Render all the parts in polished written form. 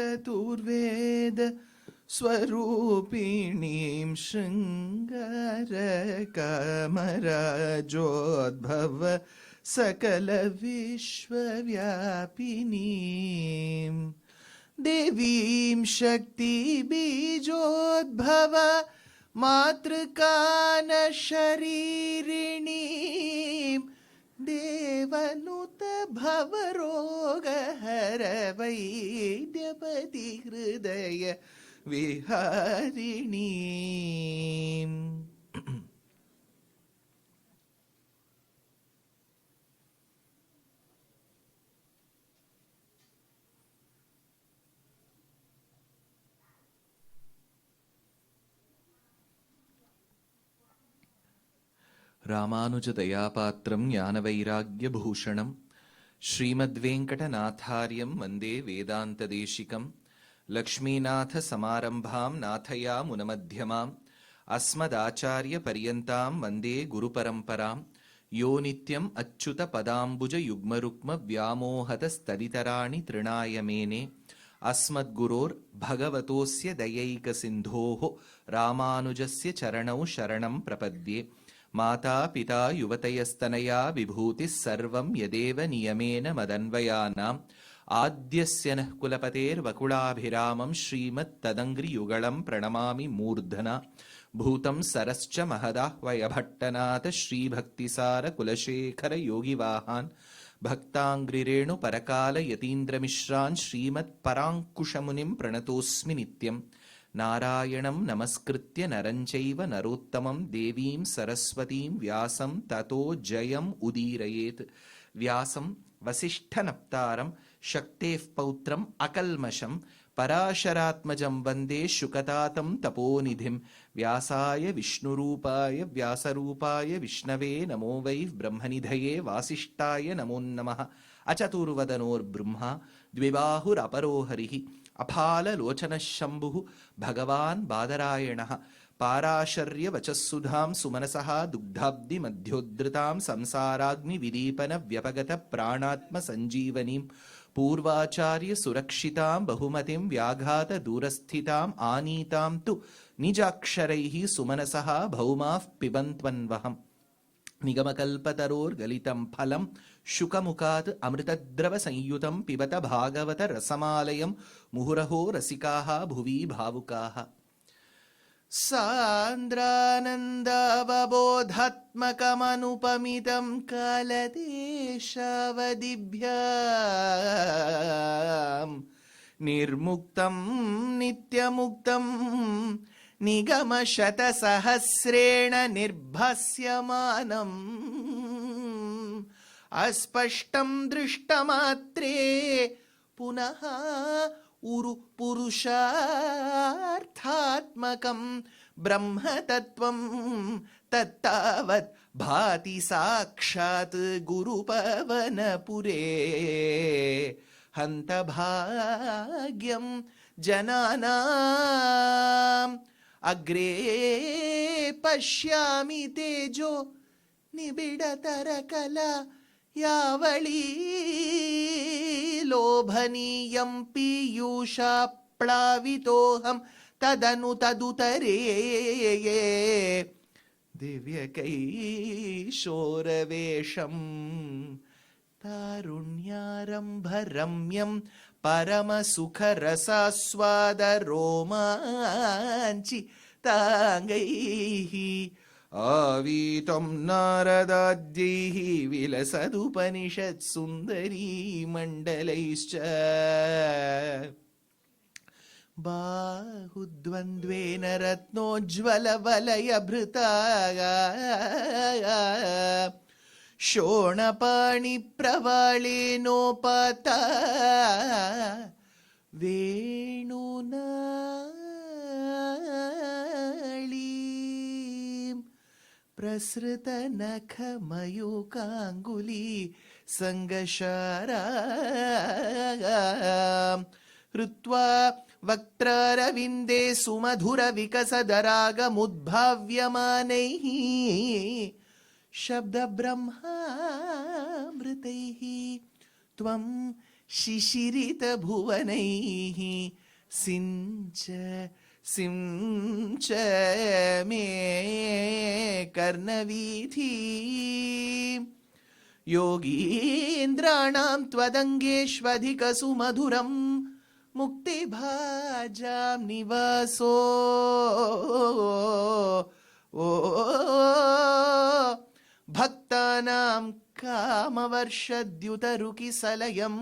श्रीवाग्भवकूटजातचतुर्वेद स्वरूपिणीं शृङ्गारकामराजोद्भव सकलविश्वव्यापिनीं देवीं शक्तिबीजोद्भव मातृकानशरीरिणीं देवनुत भवरोगहर वैद्यपति हृदय विहारिणीम्. रामानुजदयापात्रं ज्ञानवैराग्यभूषणं श्रीमद्वेङ्कटनाथार्यं वन्दे वेदान्तदेशिकं लक्ष्मीनाथसमारम्भां नाथयामुनमध्यमाम् अस्मदाचार्यपर्यन्तां वन्दे गुरुपरम्परां यो नित्यम् अच्युतपदाम्बुजयुग्मरुक्मव्यामोहतस्तदितराणि तृणाय मेने अस्मद्गुरोर्भगवतोऽस्य दयैकसिन्धोः रामानुजस्य चरणौ शरणं प्रपद्ये. माता पिता युवतयस्तनया विभूतिः सर्वं यदेव नियमेन मदन्वयानाम् आद्यस्य नः कुलपतेर्वकुलाभिरामं श्रीमत्तदङ्घ्रियुगलं प्रणमामि मूर्धना. भूतं सरश्च महदाह्वयभट्टनाथ श्रीभक्तिसार कुलशेखर योगिवाहान् भक्ताङ्घ्रिरेणुपरकाल यतीन्द्रमिश्रान् श्रीमत्पराङ्कुशमुनिं प्रणतोऽस्मि नित्यम्. नारायणं नमस्कृत्य नरं चैव नरोत्तमं देवीं सरस्वतीं व्यासं ततो जयम् उदीरयेत्. व्यासं वसिष्ठनप्तारं शक्तेः पौत्रम् अकल्मषं पराशरात्मजं वन्दे शुकतातं तपोनिधिं. व्यासाय विष्णुरूपाय व्यासरूपाय विष्णवे नमो वै ब्रह्मनिधये वासिष्ठाय नमो नमः. अचतुर्वदनोर्ब्रह्मा द्विबाहुरपरो हरिः अफाललोचनः शम्भुः भगवान् बादरायणः. पाराशर्यवचःसुधां सुमनसः दुग्धाब्धिमध्योद्धृतां संसाराग्निविदीपनव्यपगतप्राणात्मसञ्जीवनीं पूर्वाचार्यसुरक्षितां बहुमतिं व्याघातदूरस्थिताम् आनीतां तु निजाक्षरैः सुमनसः भौमाः पिबन्त्वन्वहम्. निगमकल्पतरोर्गलितं फलं शुकमुखात् अमृतद्रवसंयुतं पिबत भागवत रसमालयं मुहुरहो रसिकाः भुवि भावुकाः. सान्द्रानन्दावबोधात्मकमनुपमितं कालदेशावधिभ्यां निर्मुक्तं नित्यमुक्तं निगमशतसहस्रेण निर्भास्यमानम् अस्पष्टं दृष्टमात्रे पुनः उरु पुरुषार्थात्मकं ब्रह्मतत्त्वं तत्तावत् भाति साक्षात् गुरुपवनपुरे. हन्तभाग्यं जनानाम् अग्रे पश्यामि तेजो निबिडतरकला यावळी लोभनीयं पीयूषा प्लावितोऽहं तदनु तदुतरे दिव्यकैशोरवेशं तारुण्यारम्भरम्यं परमसुखरसास्वादरोमाञ्चिताङ्गैः आवीतं नारदाद्यैः विलसदुपनिषत्सुन्दरी मण्डलैश्च बाहुद्वन्द्वेन रत्नोज्ज्वलवलयभृता शोणपाणिप्रवाळेनोपाता वेणुनाळीं प्रसृतनखमयूकाङ्गुली सङ्गशारां हृत्वा वक्त्रारविन्दे सुमधुरविकसदरागमुद्भाव्यमानैः शब्दब्रह्मामृतैः त्वं शिशिरितभुवनैः सिञ्च मे कर्णवीथी योगीन्द्राणां त्वदङ्गेष्वधिकसुमधुरं मुक्तिभाजां निवासो भक्तानां कामवर्षद्युतरुकिसलयं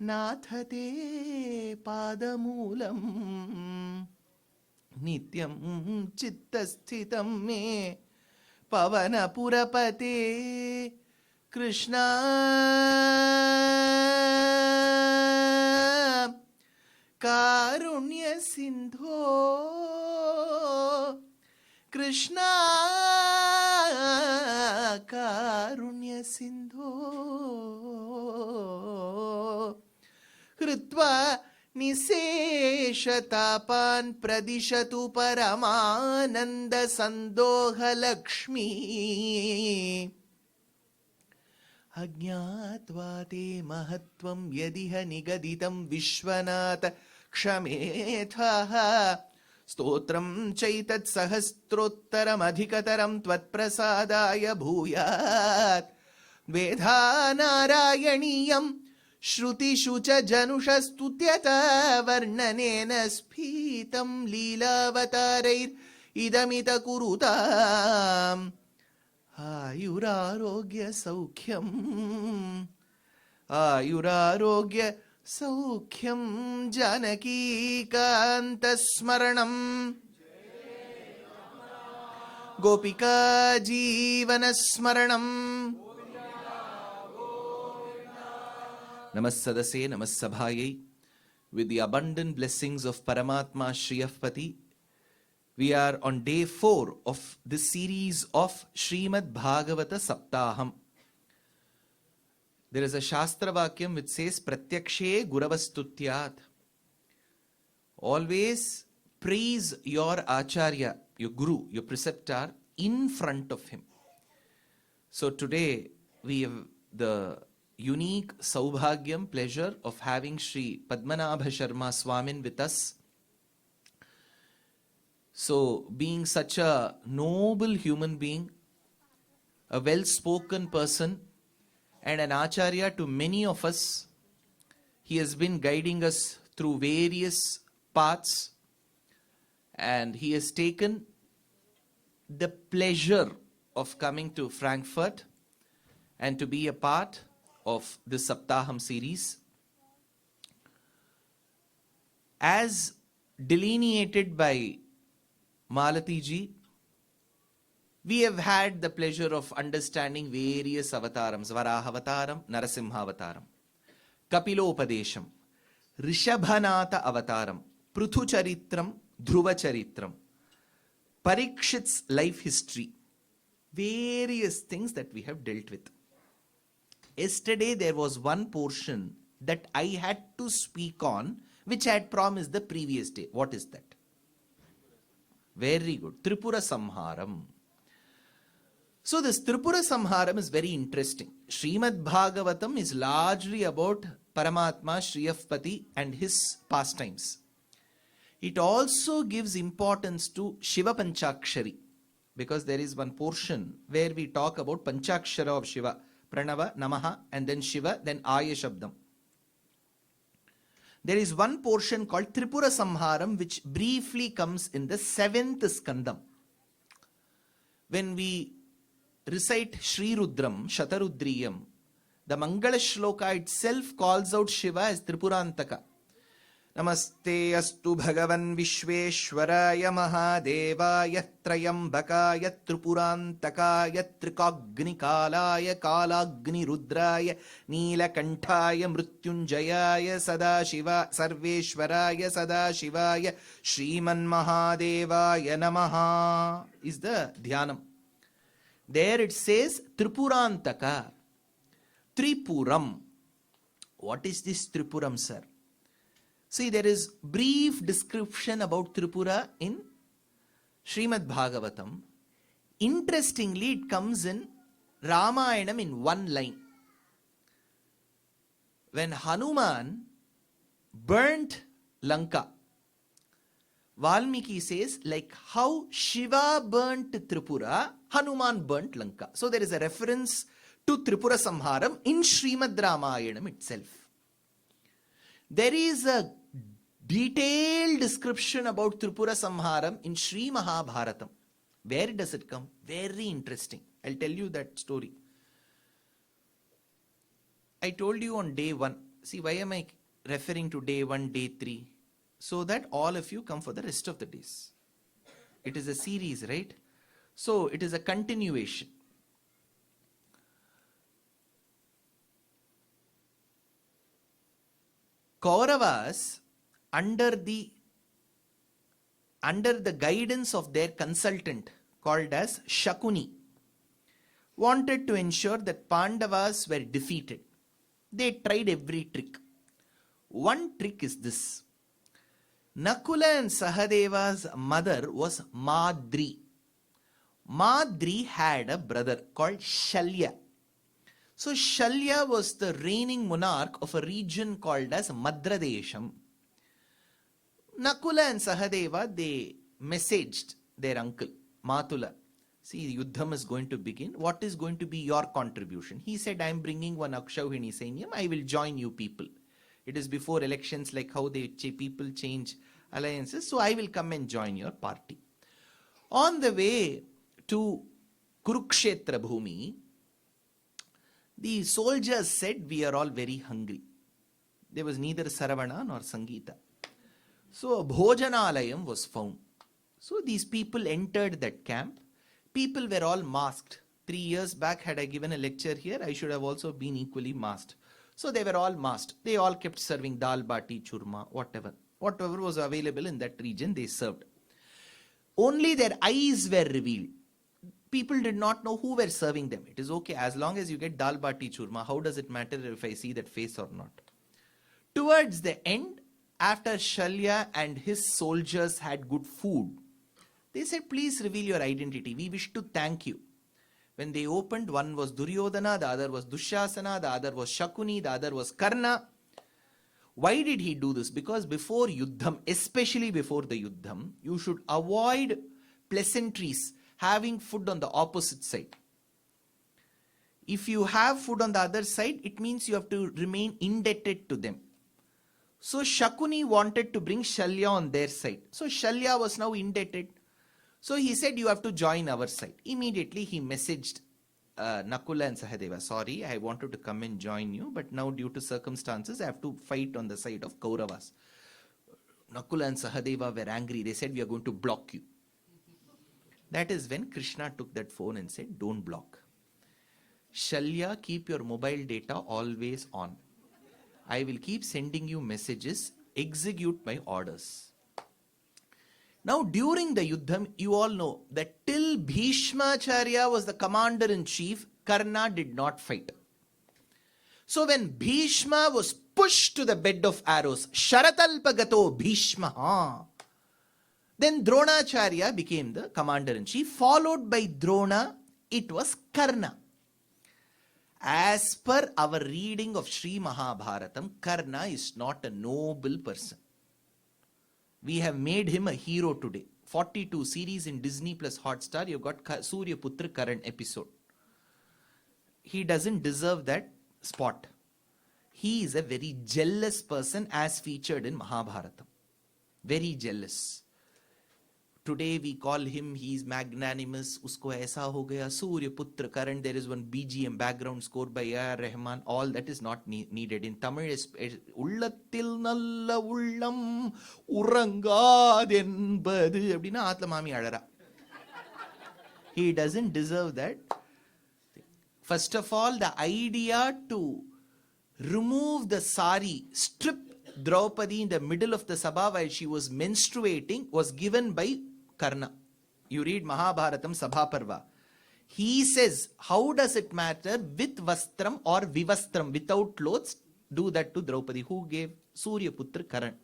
नाथ ते पादमूलं नित्यं चित्तस्थितं मे पवनपुरपते कृष्णा कारुण्यसिन्धो कृष्णा कारुण्यसिन्धो हृत्वा निशेषतापान् प्रदिशतु परमानन्दसन्दोहलक्ष्मी अज्ञात्वा ते महत्त्वं यदिह निगदितं विश्वनाथ क्षमेथः स्तोत्रं चैतत्सहस्रोत्तरमधिकतरं त्वत्प्रसादाय भूयात् वेधा नारायणीयं श्रुतिषु च जनुषस्तुत्यता वर्णनेन स्फीतं लीलावतारैर् कुरुताम् आयुरारोग्य सौख्यं जानकीकान्तस्मरणम् गोपिका जीवनस्मरणम् Namasadase, Namasabhayai. With the abundant blessings of Paramatma Shriyapati, we are on day 4 of the series of Srimad Bhagavata Saptaham. There is a Shastra Vakyam which says, Pratyakshe Guravastutyat. Always praise your Acharya, your Guru, your preceptor, in front of him. So today we have the unique Saubhagyam, pleasure of having Shri Padmanabha Sharma Swamin with us. So, being such a noble human being, a well-spoken person, and an Acharya to many of us, he has been guiding us through various paths, and he has taken the pleasure of coming to Frankfurt and to be a part of the Saptaham series. As delineated by Malati ji, we have had the pleasure of understanding various avatarams: Varaha Avataram, Narasimha Avataram, Kapilopadesham, Rishabhanatha Avataram, Pruthu Charitram, Dhruva Charitram, Parikshit's life history, various things that we have dealt with. Yesterday there was one portion that I had to speak on, which I had promised the previous day. What is that? Very good. Tripura Samharam. So this Tripura Samharam is very interesting. Srimad Bhagavatam is largely about Paramatma Shriyapati and his pastimes. It also gives importance to Shiva Panchakshari, because there is one portion where we talk about Panchakshara of Shiva. Pranava, Namaha, and then Shiva, then Aya Shabdam. There is one portion called Tripura Samharam which briefly comes in the 7th skandam. When we recite Shri Rudram, Shatarudriyam, the Mangala Shloka itself calls out Shiva as Tripurantaka. Namaste astu Bhagavan Vishveshwaraya Mahadevaaya Trayambakaya Tripurantakaya Trikagnikalaya Kalagni Rudraya Neelakantaya Mrityunjayaya Sadashiva Sarveshwaraya Sadashivaya Shriman Mahadevaya Namaha is the Dhyanam. There it says Tripurantaka, Tripuram. What is this Tripuram, sir? See, there is brief description about Tripura in Srimad Bhagavatam. Interestingly, it comes in Ramayanam in one line. When Hanuman burnt Lanka, Valmiki says, like how Shiva burnt Tripura, Hanuman burnt Lanka. So there is a reference to Tripura Samharam in Srimad Ramayanam itself. There is a detailed description about Tripura Samharam in Sri Mahabharatam. Where does it come? Very interesting. I'll tell you that story. I told you on day 1. See, why am I referring to day 1, day 3? So that all of you come for the rest of the days. It is a series, right? So it is a continuation. Kauravas, under the guidance of their consultant called as Shakuni, wanted to ensure that Pandavas were defeated. They tried every trick. One trick is this. Nakula and Sahadeva's mother was Madri. Madri had a brother called Shalya. So Shalya was the reigning monarch of a region called as Madradesham. Nakula and Sahadeva, they messaged their uncle, Matula. See, Yuddham is going to begin. What is going to be your contribution? He said, I am bringing one Akshauhini Sainyam. I will join you people. It is before elections, like how people change alliances. So I will come and join your party. On the way to Kurukshetra Bhumi, the soldiers said, we are all very hungry. There was neither Saravana nor Sangeeta. So a Bhojanalayam was found. So these people entered that camp. People were all masked. 3 years back, had I given a lecture here, I should have also been equally masked. So they were all masked. They all kept serving dal, bati, churma, whatever. Whatever was available in that region, they served. Only their eyes were revealed. People did not know who were serving them. It is okay, as long as you get dal, bati, churma, how does it matter if I see that face or not? Towards the end, after Shalya and his soldiers had good food, they said, please reveal your identity. We wish to thank you. When they opened, one was Duryodhana, the other was Dushyasana, the other was Shakuni, the other was Karna. Why did he do this? Because before Yuddham, especially before the Yuddham, you should avoid pleasantries, having food on the opposite side. If you have food on the other side, it means you have to remain indebted to them. So Shakuni wanted to bring Shalya on their side. So Shalya was now indebted. So he said, you have to join our side. Immediately he messaged Nakula and Sahadeva, sorry, I wanted to come and join you, but now due to circumstances, I have to fight on the side of Kauravas. Nakula and Sahadeva were angry. They said, we are going to block you. That is when Krishna took that phone and said, don't block. Shalya, keep your mobile data always on. I will keep sending you messages. Execute my orders. Now, during the Yuddham, you all know that till Bhishmacharya was the commander-in-chief, Karna did not fight. So when Bhishma was pushed to the bed of arrows, Sharatalpagato Bhishma, then Dronacharya became the commander-in-chief, followed by Drona, it was Karna. As per our reading of Sri Mahabharatam, Karna is not a noble person. We have made him a hero today. 42 series in Disney plus Hotstar, you've got Surya Putra Karan episode. He doesn't deserve that spot. He is a very jealous person as featured in Mahabharatam. Very jealous. Today we call him, he is magnanimous, usko aisa ho gaya, Surya Putra, current, there is one BGM, background score by A.R. Rahman, all that is not needed. In Tamil, Ullatil nalla ullam urangadhenbadu, appadina aatla mami alara. He doesn't deserve that. First of all, the idea to remove the sari, strip Draupadi in the middle of the sabha while she was menstruating was given by Karna. You read Mahabharatam Sabha Parva. He says, how does it matter with vastram or vivastram, without clothes? Do that to Draupadi. Who gave? Surya Putra Karan.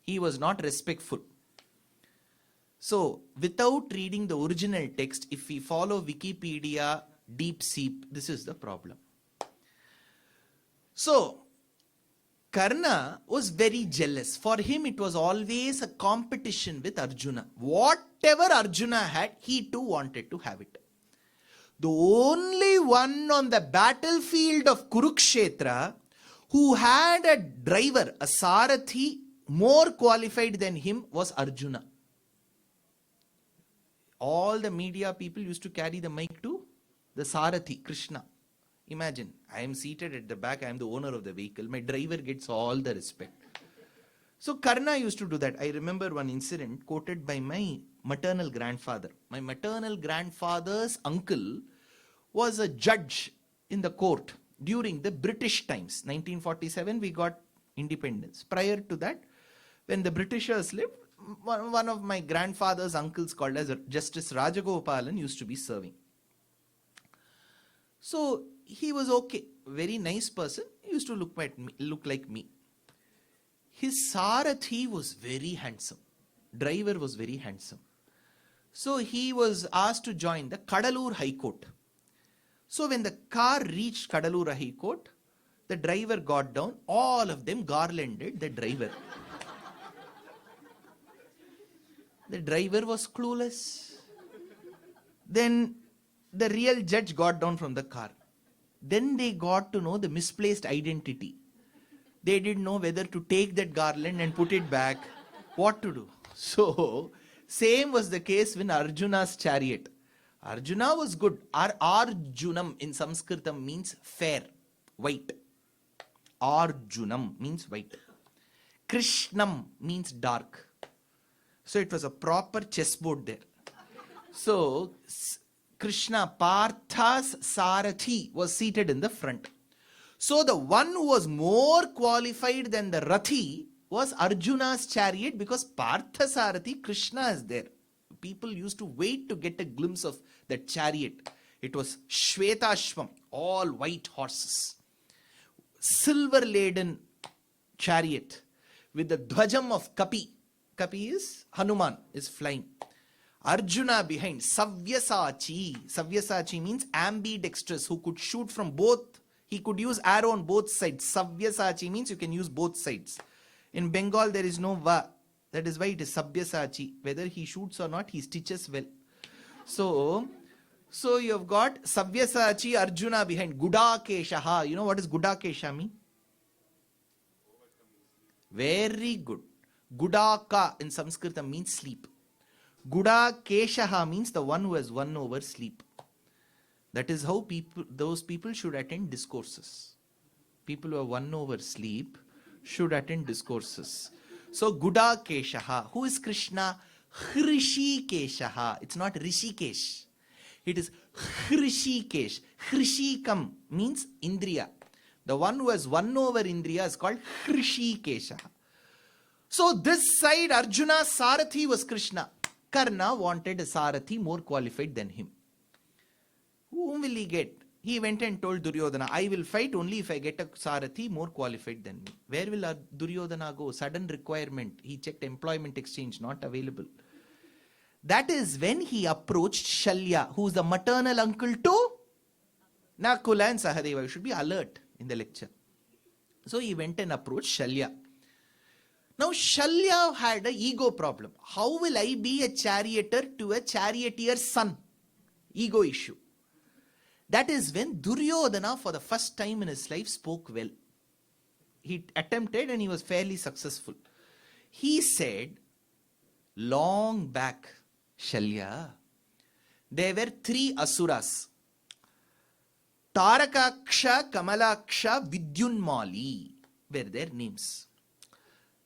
He was not respectful. So, without reading the original text, if we follow Wikipedia, deep seep, this is the problem. So, Karna was very jealous. For him, it was always a competition with Arjuna. Whatever Arjuna had, he too wanted to have it. The only one on the battlefield of Kurukshetra who had a driver, a Sarathi, more qualified than him was Arjuna. All the media people used to carry the mic to the Sarathi, Krishna. Imagine, I am seated at the back, I am the owner of the vehicle, my driver gets all the respect. So Karna used to do that. I remember one incident quoted by my maternal grandfather. My maternal grandfather's uncle was a judge in the court during the British times. 1947, we got independence. Prior to that, when the Britishers lived, one of my grandfather's uncles called as Justice Rajagopalan used to be serving. So he was okay, very nice person. He used to look like me. His Sarathi was very handsome. Driver was very handsome. So he was asked to join the Kadalur High Court. So when the car reached Kadalur High Court, the driver got down. All of them garlanded the driver. The driver was clueless. Then the real judge got down from the car. Then they got to know the misplaced identity. They didn't know whether to take that garland and put it back, what to do. So, same was the case with Arjuna's chariot. Arjuna was good. Arjunam in Sanskritam means fair, white. Arjunam means white. Krishnam means dark. So it was a proper chessboard there. So Krishna, Partha's Sarathi, was seated in the front. So the one who was more qualified than the Rathi was Arjuna's chariot, because Partha Sarathi, Krishna is there. People used to wait to get a glimpse of that chariot. It was Shvetashvam, all white horses. Silver laden chariot with the dhwajam of Kapi. Kapi is Hanuman, is flying. Arjuna behind, Savyasachi. Savyasachi means ambidextrous, who could shoot from both. He could use arrow on both sides. Savyasachi means you can use both sides. In Bengal, there is no va. That is why it is Sabyasachi. Whether he shoots or not, he stitches well. So you have got Savyasachi, Arjuna behind. Gudakeshaha. You know what is Gudakesha mean? Very good. Gudaka in Sanskrit means sleep. Gudakeshaha means the one who has won over sleep. That is how those people should attend discourses. People who have won over sleep should attend discourses. So Gudakeshaha. Who is Krishna? Hrishikeshaha. It's not Rishikesh. It is Hrishikesh. Hrishikam means Indriya. The one who has won over Indriya is called Hrishikeshaha. So this side, Arjuna's Sarathi was Krishna. Karna wanted a Sarathi more qualified than him. Whom will he get? He went and told Duryodhana, I will fight only if I get a Sarathi more qualified than me. Where will Duryodhana go? Sudden requirement. He checked employment exchange, not available. That is when he approached Shalya, who is the maternal uncle to Nakula and Sahadeva. You should be alert in the lecture. So he went and approached Shalya. Now Shalya had an ego problem. How will I be a charioteer to a charioteer's son? Ego issue. That is when Duryodhana for the first time in his life spoke well. He attempted and he was fairly successful. He said, long back, Shalya, there were 3 asuras. Tarakaksha, Kamalaksha, Vidyunmali were their names.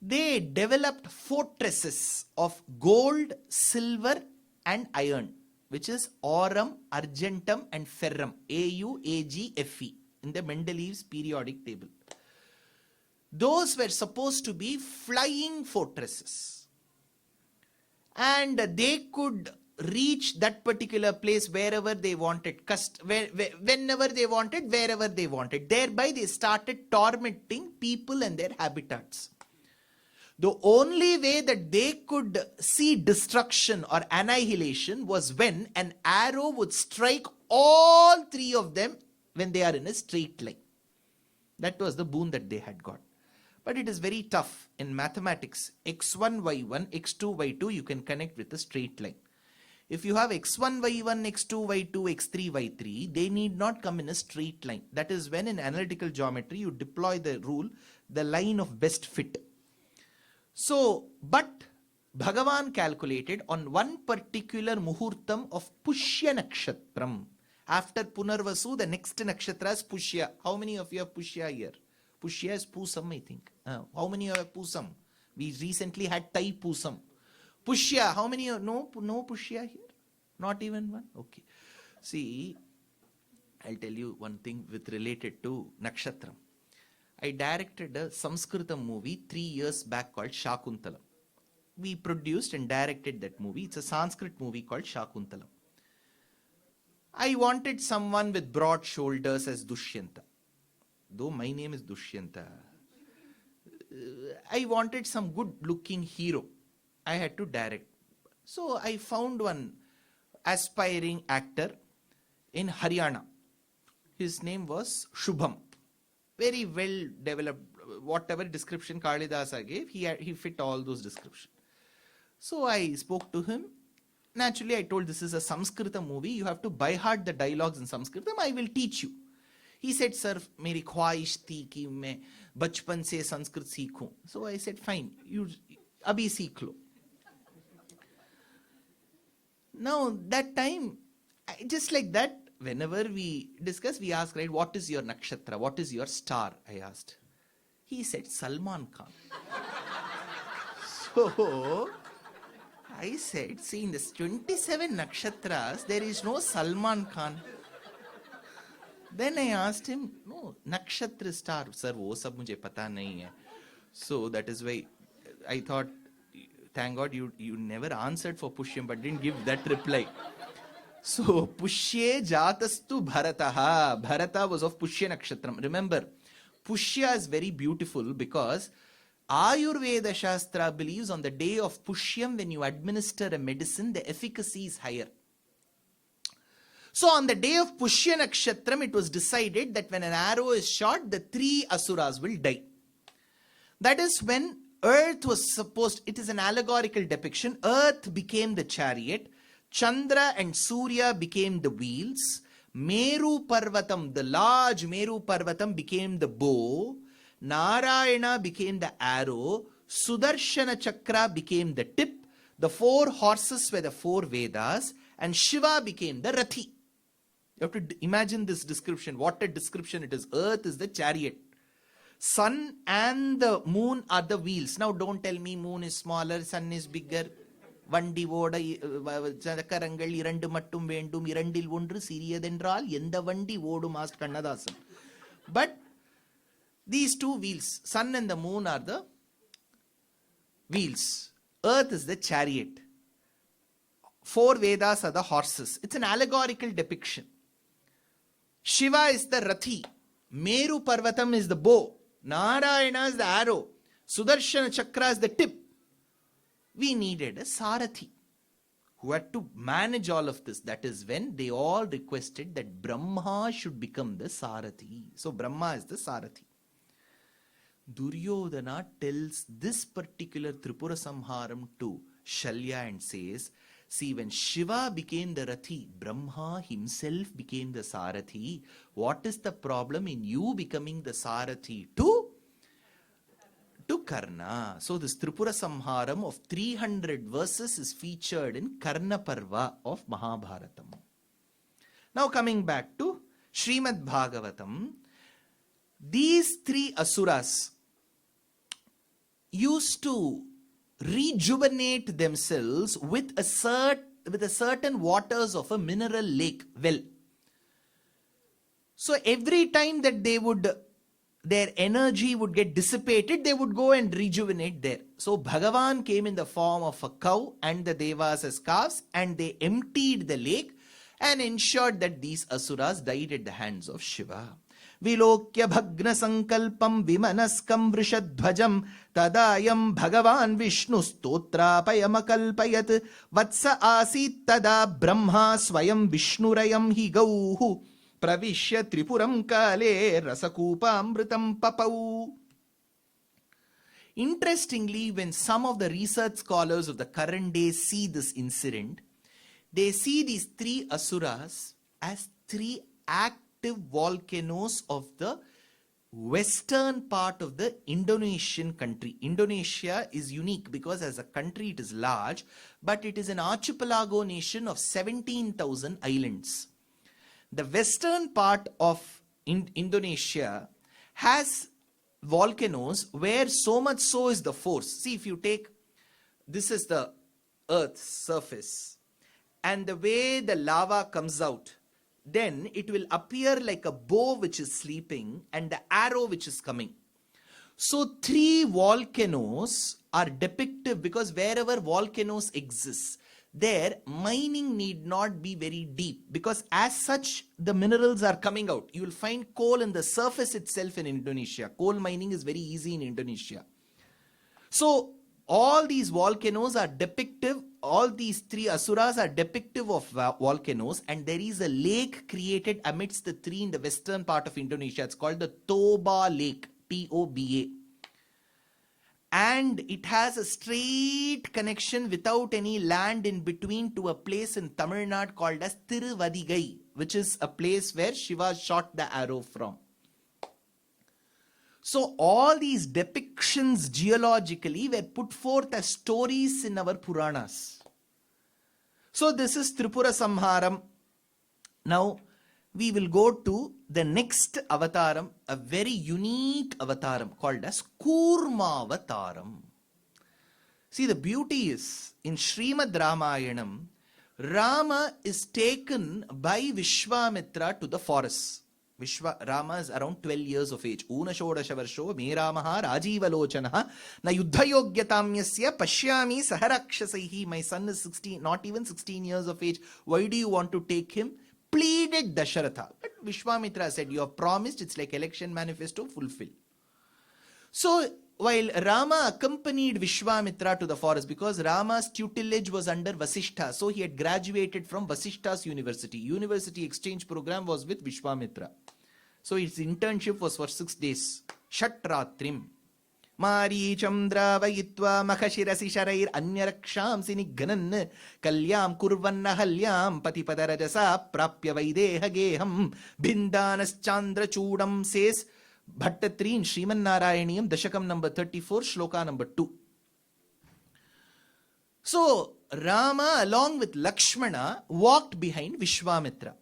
They developed fortresses of gold, silver and iron, which is aurum, argentum and ferrum, AuAgFe, in the Mendeleev's periodic table. Those were supposed to be flying fortresses. And they could reach that particular place wherever they wanted, whenever they wanted, wherever they wanted. Thereby they started tormenting people and their habitats. The only way that they could see destruction or annihilation was when an arrow would strike all 3 of them when they are in a straight line. That was the boon that they had got. But it is very tough in mathematics. X1, Y1, X2, Y2, you can connect with a straight line. If you have X1, Y1, X2, Y2, X3, Y3, they need not come in a straight line. That is when in analytical geometry you deploy the rule, the line of best fit. So, but Bhagavan calculated on one particular muhurtam of Pushya Nakshatram. After Punarvasu, the next nakshatra is Pushya. How many of you have Pushya here? Pushya is Pusam, I think. How many have Pusam? We recently had Tai Pusam. Pushya, how many? No Pushya here? Not even one? Okay. See, I'll tell you one thing with related to Nakshatram. I directed a Sanskrita movie 3 years back called Shakuntalam. We produced and directed that movie. It's a Sanskrit movie called Shakuntalam. I wanted someone with broad shoulders as Dushyanta. Though my name is Dushyanta, I wanted some good looking hero. I had to direct. So I found one aspiring actor in Haryana. His name was Shubham. Very well developed. Whatever description Kalidasa gave, he fit all those descriptions. So I spoke to him. Naturally, I told this is a Samskrita movie. You have to by heart the dialogues in Sanskritam. I will teach you. He said, sir, meri khwahish thi ki main bachpan se Sanskrit seekhun. So I said, fine, you abhi seekh lo. Now, that time, just like that, whenever we discuss, we ask, right, what is your nakshatra? What is your star? I asked. He said, Salman Khan. So, I said, see, in this 27 nakshatras, there is no Salman Khan. Then I asked him, no, nakshatra star. Sir, wo sab mujhe pata nahi hai. So, that is why I thought, thank God you never answered for Pushyam, but didn't give that reply. So, Pushye jatastu Bharataha. Bharata was of Pushya Nakshatram. Remember, Pushya is very beautiful because Ayurveda Shastra believes on the day of Pushyam, when you administer a medicine, the efficacy is higher. So, on the day of Pushya Nakshatram, it was decided that when an arrow is shot, the 3 asuras will die. That is when Earth was supposed, it is an allegorical depiction, Earth became the chariot, Chandra and Surya became the wheels, Meru Parvatam, the large Meru Parvatam became the bow, Narayana became the arrow, Sudarshana Chakra became the tip, the 4 horses were the 4 Vedas, and Shiva became the Rathi. You have to imagine this description. What a description it is. Earth is the chariot. Sun and the moon are the wheels. Now don't tell me moon is smaller, sun is bigger. Vandi ஓட சக்கரங்கள் 2 மட்டும் வேண்டும் 2இல் 1 சிறியதென்றால் எந்த வண்டி ஓடும் asked Kannadasan. But these 2 wheels, sun and the moon are the wheels. Earth is the chariot. 4 Vedas are the horses. It's an allegorical depiction. Shiva is the Rathi. Meru Parvatam is the bow. Narayana is the arrow. Sudarshana Chakra is the tip. We needed a Sarathi who had to manage all of this. That is when they all requested that Brahma should become the Sarathi. So Brahma is the Sarathi. Duryodhana tells this particular Tripura Samharam to Shalya and says, see, when Shiva became the Rathi, Brahma himself became the Sarathi. What is the problem in you becoming the Sarathi? To Karna. So this Tripura Samharam of 300 verses is featured in Karna Parva of Mahabharatam. Now coming back to Srimad Bhagavatam, these three asuras used to rejuvenate themselves with a certain waters of a mineral lake well. So every time that their energy would get dissipated, they would go and rejuvenate there. So Bhagavan came in the form of a cow and the devas as calves, and they emptied the lake and ensured that these asuras died at the hands of Shiva. Vilokya bhagna sankalpam vimanaskam vrishadhvajam tadayam bhagavan vishnu stotrapayamakalpayat vatsa asit tada brahma swayam vishnurayam hi gauhu pravishya tripuram kale rasakupamritam papau. Interestingly, when some of the research scholars of the current day see this incident, they see these three asuras as three active volcanoes of the western part of the Indonesian country. Indonesia is unique because as a country it is large, but it is an archipelago nation of 17,000 islands. The western part of Indonesia has volcanoes where so much so is the force. See, if you take, this is the earth's surface, and the way the lava comes out, then it will appear like a bow which is sleeping and the arrow which is coming. So three volcanoes are depictive because wherever volcanoes exist, there mining need not be very deep because as such the minerals are coming out. You will find coal in the surface itself in Indonesia. Coal mining is very easy in Indonesia. So all these volcanoes are depictive, all these three asuras are depictive of volcanoes, and there is a lake created amidst the three in the western part of Indonesia. It's called the Toba Lake, Toba. And it has a straight connection without any land in between to a place in Tamil Nadu called as Tiruvadigai, which is a place where Shiva shot the arrow from. So all these depictions geologically were put forth as stories in our Puranas. So this is Tripura Samharam. Now we will go to the next avataram, a very unique avataram called as Kurma Avataram. See, the beauty is in Srimad Ramayanam, Rama is taken by Vishwamitra to the forest. Rama is around 12 years of age. Una shodasha varsho me Ramaha Rajivalochanaha na yuddhayogyatamyasya pashyami saharakshasaihi. My son is 16, not even 16 years of age. Why do you want to take him? Pleaded Dasharatha. But Vishwamitra said, you have promised, it's like election manifesto, fulfill. So while Rama accompanied Vishwamitra to the forest, because Rama's tutelage was under Vasishtha, so he had graduated from Vasishtha's university. University exchange program was with Vishwamitra. So his internship was for 6 days. Shatratrim. Maricham dravayitva makhashirasi sharair anyaraksham sinigganan kalyam kurvannahalyam patipadarajasa prapya vaideha geham bindanas chandra chudam, says Bhattatri in Sriman Narayaniyam, Dashakam number 34, Shloka number 2. So Rama along with Lakshmana walked behind Vishwamitra.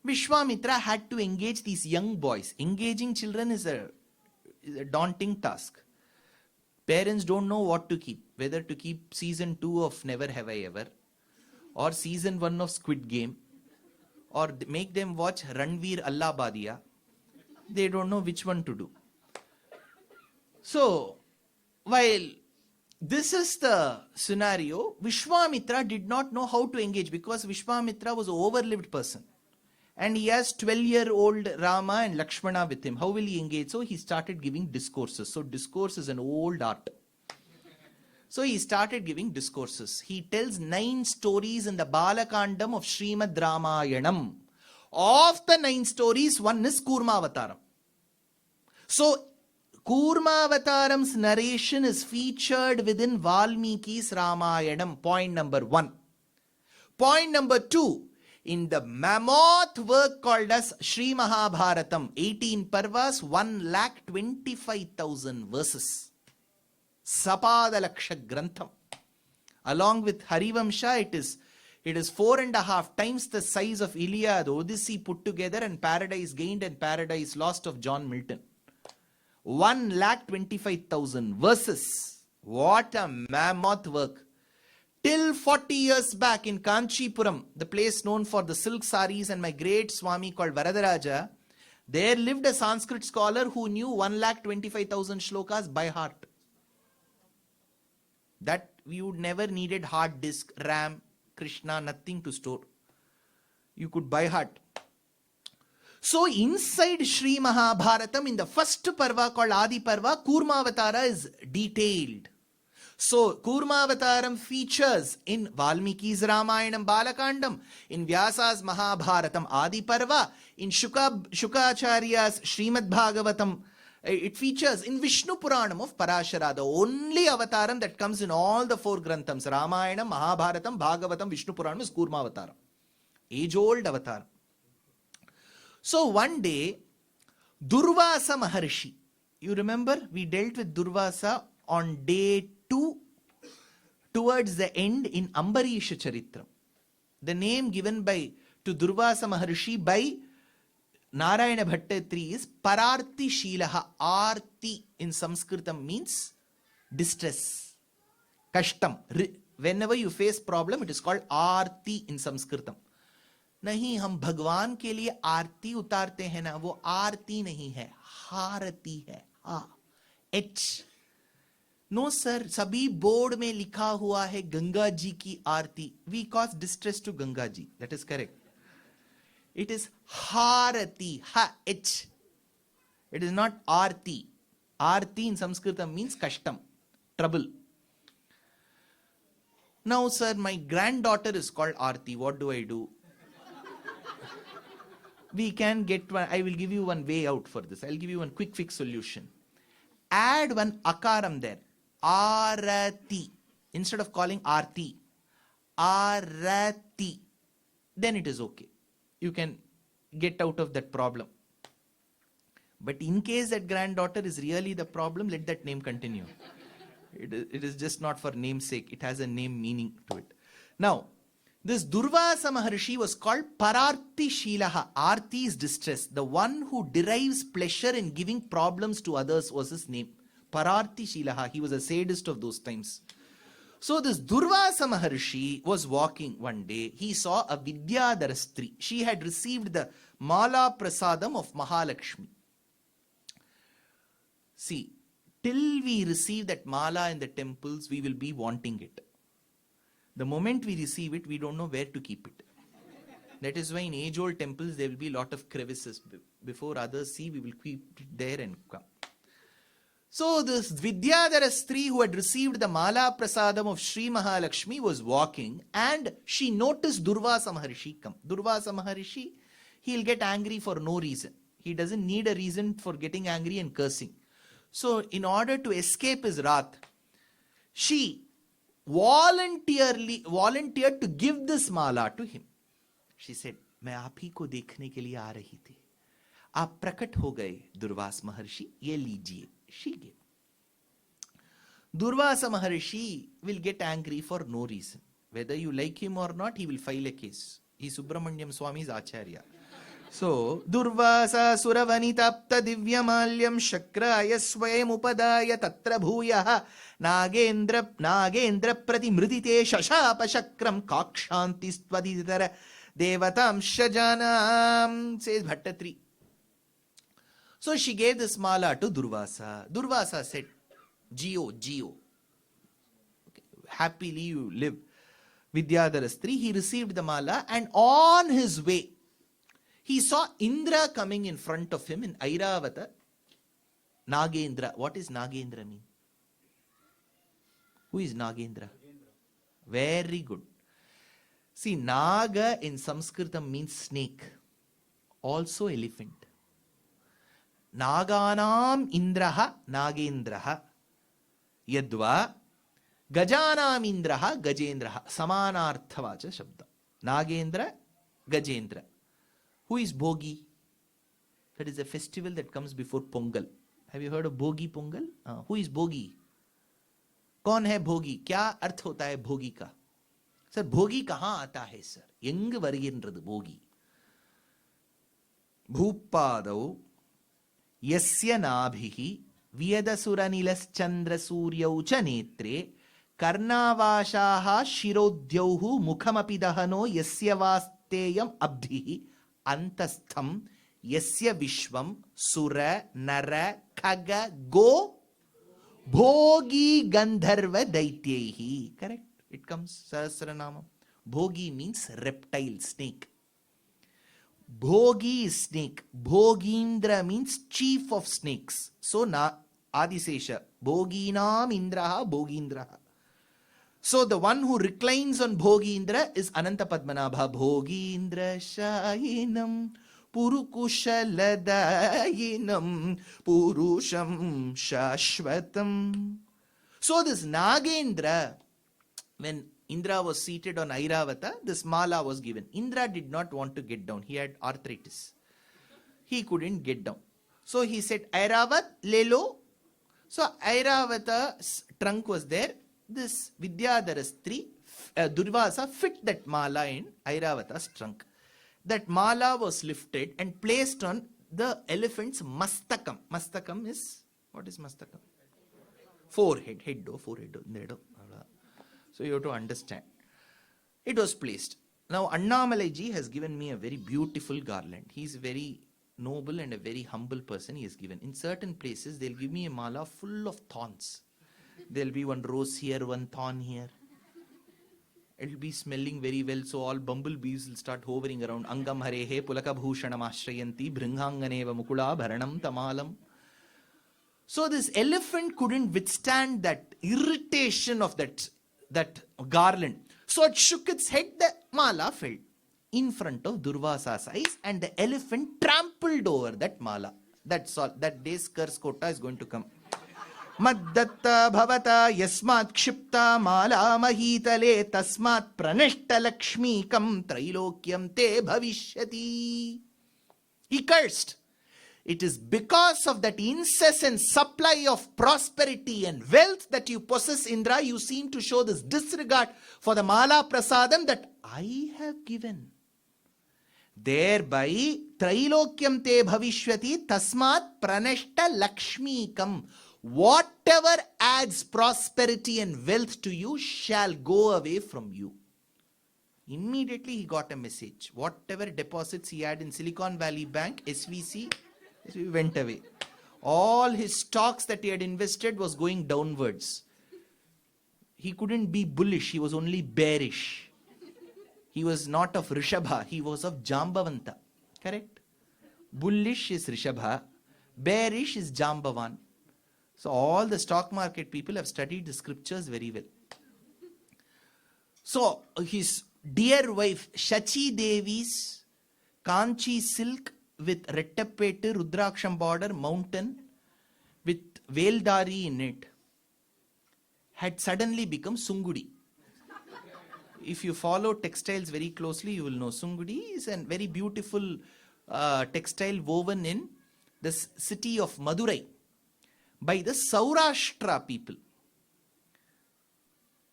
Vishwamitra had to engage these young boys. Engaging children is a daunting task. Parents don't know what to keep, whether to keep season 2 of Never Have I Ever or season 1 of Squid Game or make them watch Ranveer Allahabadiya. They don't know which one to do. So while this is the scenario, Vishwamitra did not know how to engage because Vishwamitra was an overlived person. And he has 12-year-old Rama and Lakshmana with him. How will he engage? So he started giving discourses. So discourse is an old art. So he started giving discourses. He tells 9 stories in the Balakandam of Srimad Ramayanam. Of the 9 stories, one is Kurma Avataram. So Kurma Avataram's narration is featured within Valmiki's Ramayanam. Point number 1. Point number 2. in the mammoth work called as Sri Mahabharatam, 18 parvas, 1,25,000 verses. Sapadalaksha Grantham. Along with Harivamsha, it is 4.5 times the size of Iliad, Odyssey put together, and Paradise Gained and Paradise Lost of John Milton. 1,25,000 verses. What a mammoth work. Till 40 years back in Kanchipuram, the place known for the silk saris and my great Swami called Varadaraja, there lived a Sanskrit scholar who knew 1,25,000 shlokas by heart. That we would never needed hard disk, RAM, Krishna, nothing to store. You could by heart. So inside Sri Mahabharatam, in the first parva called Adi Parva, Kurma Avatara is detailed. So Kurma Avataram features in Valmiki's Ramayanam Balakandam, in Vyasa's Mahabharatam Adi Parva, in Shukacharya's Srimad Bhagavatam. It features in Vishnu Puranam of Parashara, the only avataram that comes in all the 4 Granthams, Ramayana, Mahabharatam, Bhagavatam, Vishnu Puranam, is Kurma Avataram. Age-old avatar. So one day, Durvasa Maharshi, you remember we dealt with Durvasa on day 2 towards the end in Ambarisha Charitram. The name given to Durvasa Maharshi by Narayana Bhattatri is Pararti Shilaha. Arti in Sanskritam means distress, kashtam. Whenever you face problem, it is called Arti in Sanskritam. नहीं, हम भगवान के लिए आरती उतारते हैं ना, वो आरती नहीं है, हारती है. H. No sir, सभी बोर्ड में लिखा हुआ है गंगा जी की आरती. We cause distress to Ganga ji. That is correct. It is Harati, H. It is not Arti. Arti in Sanskritam means kashtam, trouble. Now, sir, my granddaughter is called Arti. What do I do? We can get one. I will give you one way out for this. I'll give you one quick fix solution. Add one akaram there. Arati. Instead of calling Arti, Arati. Then it is okay. You can get out of that problem. But in case that granddaughter is really the problem, let that name continue. It is just not for namesake. It has a name meaning to it. Now, this Durvasa Maharshi was called Pararti Shilaha. Arti is distress. The one who derives pleasure in giving problems to others was his name. Pararti Shilaha. He was a sadist of those times. So this Durvasa Maharshi was walking one day. He saw a Vidyadhara Stri. She had received the Mala Prasadam of Mahalakshmi. See, till we receive that Mala in the temples, we will be wanting it. The moment we receive it, we don't know where to keep it. That is why in age-old temples, there will be a lot of crevices. Before others see, we will keep it there and come. So this Vidyadhara Stri who had received the Mala Prasadam of Sri Mahalakshmi was walking, and she noticed Durvasa Maharshi come. Durvasa Maharshi, he'll get angry for no reason. He doesn't need a reason for getting angry and cursing. So in order to escape his wrath, she volunteered to give this mala to him. She said, मैं आप ही को देखने के लिए आ रही थी. आप प्रकट हो गए दुर्वास महर्षि, ये लीजिए. She gave. Durvasa Maharshi will get angry for no reason. Whether you like him or not, he will file a case. He Subramanyam Swami's Acharya. So, Durvasa Suravanitapta Divyamalyam Shakraya Swayamvaram Tatra Bhuyaha Nagendra Pratimridite Shashapa Shakram Kakshanti Stvadidara Devatam Shajanam, says Bhattatri. So she gave this mala to Durvasa. Durvasa said, Geo. Okay, happily you live. Vidyadhara Stri, he received the mala, and on his way, he saw Indra coming in front of him in Airavata. Nagendra. What is Nagendra mean? Who is Nagendra? Very good. See, Naga in Sanskritam means snake. Also elephant. Naganam Indraha Nagendraha Yadva Gajanam Indraha Gajendraha Samanarthavacha Shabda. Nagendra Gajendra. Who is Bhogi? That is a festival that comes before Pongal. Have you heard of Bhogi Pongal? Who is Bhogi? कौन है भोगी? क्या अर्थ होता है भोगी का? Sir भोगी कहां आता है सर? எங்கு வருகின்றது भोगी? भूपादौ यस्य नाभिः वियदसुरनिलश्चन्द्रसूर्यौ च नेत्रे कर्णावाशाः शिरोद्यौः मुखमपि दहनो यस्य वास्तेयम् अब्धिः अन्तस्थं यस्य विश्वं सुर नर खग गो Bhogi Gandharva Daityaihi. Correct? It comes Sahasranama. Bhogi means reptile, snake. Bhogi is snake. Bhogindra means chief of snakes. So, Adisesha. Bhoginam Indraha Bhogindraha. So, the one who reclines on Bhogindra is Ananta Padmanabha. Bhogindra Shayinam. Purukushaladayinam Purusham Shashvatam. So this Nagendra, when Indra was seated on Airavata, this mala was given. Indra did not want to get down. He had arthritis. He couldn't get down. So he said, Airavat, lelo. So Airavata's trunk was there. This Vidyadharastri, Durvasa fit that mala in Airavata's trunk. That mala was lifted and placed on the elephant's mastakam. Mastakam is, what is mastakam? Forehead, forehead. So you have to understand. It was placed. Now Annamalai has given me a very beautiful garland. He is very noble and a very humble person. He has given. In certain places, they'll give me a mala full of thorns. There'll be one rose here, one thorn here. It'll be smelling very well, so all bumblebees will start hovering around. Angam harehe pulaka bhushanam ashrayanti bhringanganeva mukula bharanam tamalam. So this elephant couldn't withstand that irritation of that garland. So it shook its head, the mala fell in front of Durvasa's eyes and the elephant trampled over that mala. That's all. That day's curse quota is going to come. Maddatta bhavata yasmat kshipta mala mahitale tasmat pranishta Lakshmi kam trailokyam te bhavishyati. He cursed. It is because of that incessant supply of prosperity and wealth that you possess, Indra, you seem to show this disregard for the mala prasadam that I have given. Thereby, trailokyam te bhavishyati tasmat pranishta Lakshmi kam. Whatever adds prosperity and wealth to you shall go away from you. Immediately he got a message. Whatever deposits he had in Silicon Valley Bank, SVC, went away. All his stocks that he had invested was going downwards. He couldn't be bullish, he was only bearish. He was not of Rishabha, he was of Jambavanta. Correct? Bullish is Rishabha, bearish is Jambavan. So all the stock market people have studied the scriptures very well. So his dear wife Shachi Devi's Kanchi silk with Rettapettu Rudraksham border mountain with Veldari in it had suddenly become Sungudi. If you follow textiles very closely, you will know Sungudi is a very beautiful textile woven in the city of Madurai by the Saurashtra people.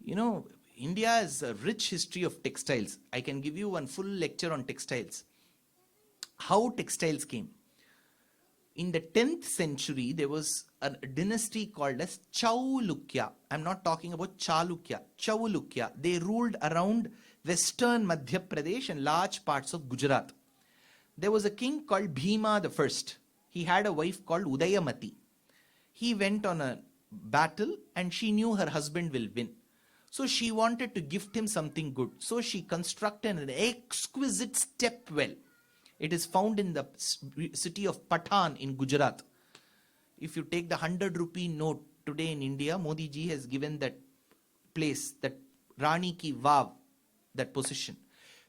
You know, India has a rich history of textiles. I can give you one full lecture on textiles. How textiles came. In the 10th century, there was a dynasty called as Chaulukya. I'm not talking about Chalukya. Chaulukya. They ruled around western Madhya Pradesh and large parts of Gujarat. There was a king called Bhima the First. He had a wife called Udayamati. He went on a battle and she knew her husband will win. So she wanted to gift him something good. So she constructed an exquisite step well. It is found in the city of Patan in Gujarat. If you take the 100 rupee note today in India, Modi ji has given that place, that Rani Ki Vav, that position.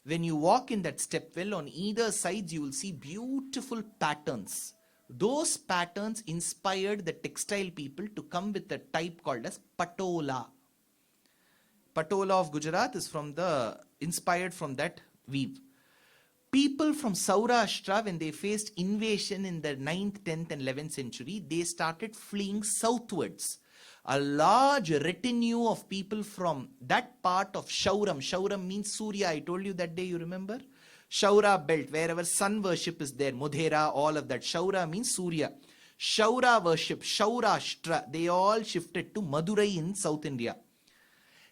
When you walk in that step well, on either sides you will see beautiful patterns. Those patterns inspired the textile people to come with a type called as Patola. Patola of Gujarat is inspired from that weave. people from Saurashtra, when they faced invasion in the 9th, 10th and 11th century, they started fleeing southwards. A large retinue of people from that part of Shauram. Shauram means Surya. I told you that day, you remember? Shaura belt, wherever sun worship is there. Modhera, all of that. Shaura means Surya. Shaura worship, Shaurashtra, they all shifted to Madurai in South India.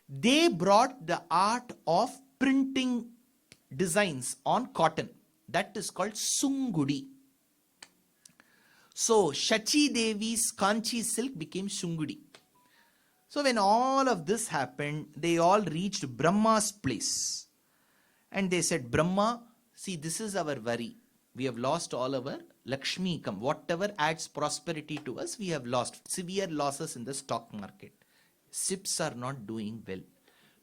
They brought the art of printing designs on cotton. That is called Sungudi. So Shachi Devi's Kanchi silk became Sungudi. So when all of this happened, they all reached Brahma's place. And they said, Brahma, see, this is our worry. We have lost all our Lakshmi come. Whatever adds prosperity to us, we have lost. Severe losses in the stock market. SIPs are not doing well.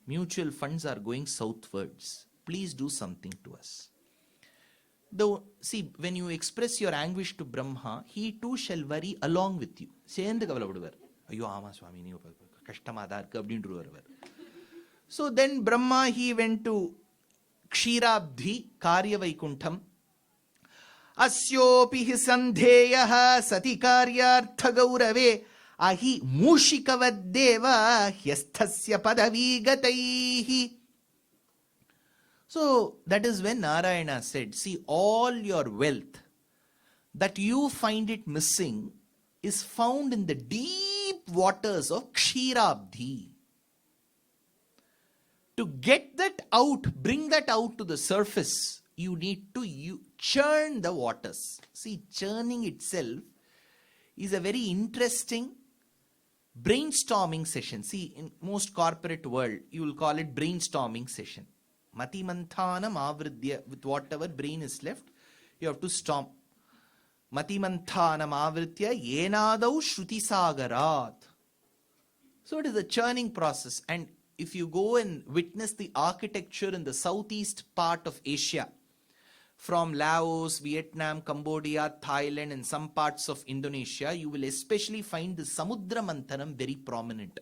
Mutual funds are going southwards. Please do something to us. Though, see, when you express your anguish to Brahma, he too shall worry along with you. So then Brahma, he went to Kshirabdhi Karya Vaikuntham. Asyopi hi sandheyaha sati karyartha gaurave ahi mushikavaddeva hyasthasya padavi gataihi. So that is when Narayana said, see, all your wealth that you find it missing is found in the deep waters of Kshirabdhi. To get that out, bring that out to the surface, you need to churn the waters. See, churning itself is a very interesting brainstorming session. See, in most corporate world, you will call it brainstorming session. Mati Manthanam avridya, with whatever brain is left, you have to storm. Mati Manthanam avritya yenadau shruti sagarat. So it is a churning process. And if you go and witness the architecture in the southeast part of Asia, from Laos, Vietnam, Cambodia, Thailand and some parts of Indonesia, you will especially find the Samudra Manthanam very prominent.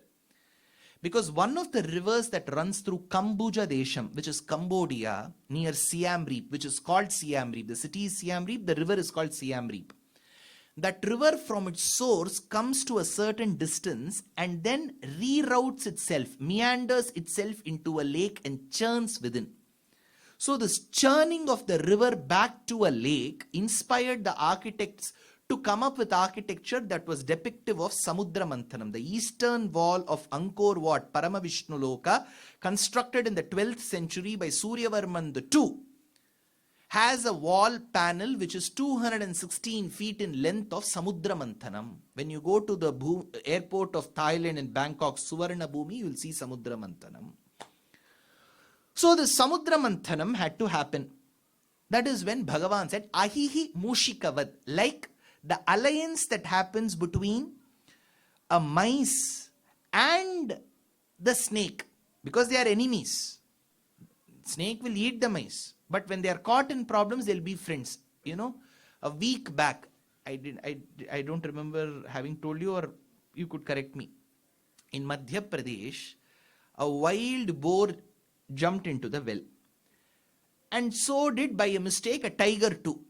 Because one of the rivers that runs through Kambuja Desham, which is Cambodia, near Siam Reap, which is called Siam Reap. The city is Siam Reap, the river is called Siam Reap. That river from its source comes to a certain distance and then reroutes itself, meanders itself into a lake and churns within. So this churning of the river back to a lake inspired the architects to come up with architecture that was depictive of Samudra Manthanam, the eastern wall of Angkor Wat, Paramavishnu Loka, constructed in the 12th century by Suryavarman II, has a wall panel which is 216 feet in length of Samudra Manthanam. When you go to the airport of Thailand in Bangkok, Suvarna Bhumi, you will see Samudra Manthanam. So the Samudra Manthanam had to happen. That is when Bhagavan said, Ahihi Mushikavad, like the alliance that happens between a mice and the snake, because they are enemies. Snake will eat the mice, but when they are caught in problems, they'll be friends. You know, a week back, I don't remember having told you, or you could correct me. In Madhya Pradesh, a wild boar jumped into the well. And so did, by a mistake, a tiger too.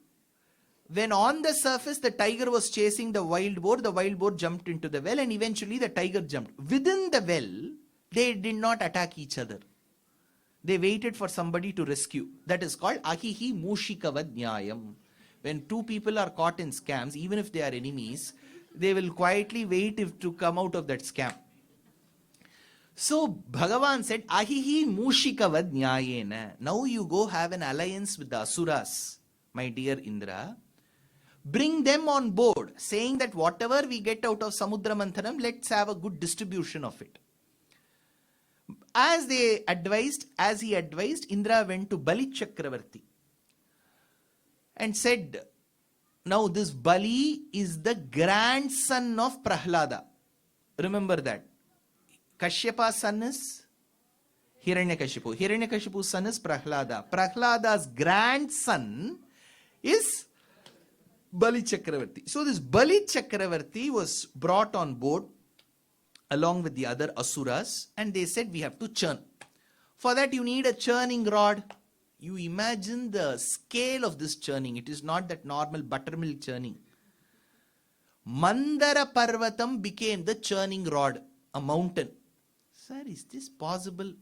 When on the surface the tiger was chasing the wild boar jumped into the well and eventually the tiger jumped. Within the well, they did not attack each other. They waited for somebody to rescue. That is called Ahihi Mushikavad Nyayam. When two people are caught in scams, even if they are enemies, they will quietly wait to come out of that scam. So Bhagavan said, Ahihi Mushikavad Nyayena. Now you go have an alliance with the Asuras, my dear Indra. Bring them on board, saying that whatever we get out of Samudra Manthanam, let's have a good distribution of it. As he advised, Indra went to Bali Chakravarti and said, now this Bali is the grandson of Prahlada. Remember that. Kashyapa's son is Hiranyakashipu. Hiranyakashipu's son is Prahlada. Prahlada's grandson is Bali Chakravarti. So this Bali Chakravarti was brought on board along with the other Asuras, and they said we have to churn. For that you need a churning rod. You imagine the scale of this churning. It is not that normal buttermilk churning. Mandara Parvatam became the churning rod, a mountain. Sir, is this possible?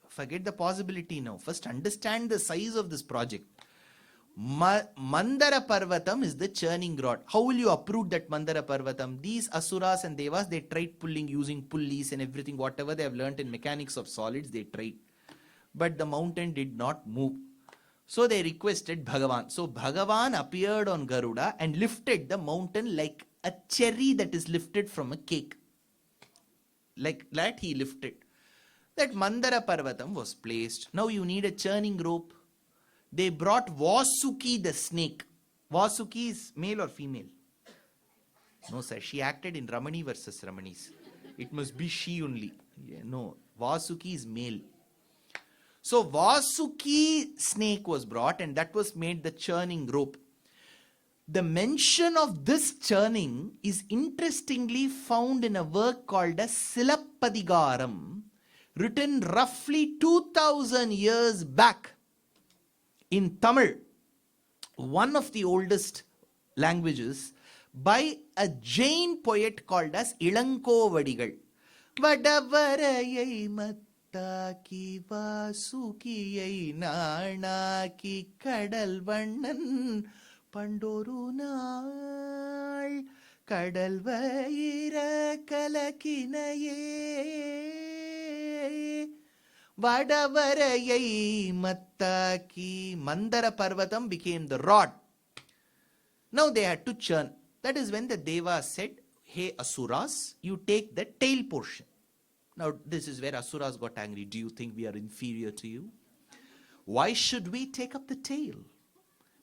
Forget the possibility now. First understand the size of this project. Mandara Parvatam is the churning rod. How will you uproot that Mandara Parvatam? These Asuras and Devas, they tried pulling using pulleys and everything, whatever they have learnt in mechanics of solids, they tried. But the mountain did not move. So they requested Bhagavan. So Bhagavan appeared on Garuda and lifted the mountain like a cherry that is lifted from a cake. Like that he lifted. That Mandara Parvatam was placed. Now you need a churning rope. They brought Vasuki the snake. Vasuki is male or female? No sir, she acted in Ramani versus Ramanis. It must be she only. Yeah, no, Vasuki is male. So Vasuki snake was brought and that was made the churning rope. The mention of this churning is interestingly found in a work called as Silappadigaram, written roughly 2000 years back in Tamil, one of the oldest languages, by a Jain poet called as Ilankovadigal. Vadavarayai mattaki vasukiyai naanaki kadal vannan pandoru naal kadal vaira kalakinaye Vadavarayai mattaki. Mandara Parvatam became the rod. Now they had to churn. That is when the Devas said, hey Asuras, you take the tail portion. Now this is where Asuras got angry. Do you think we are inferior to you? Why should we take up the tail?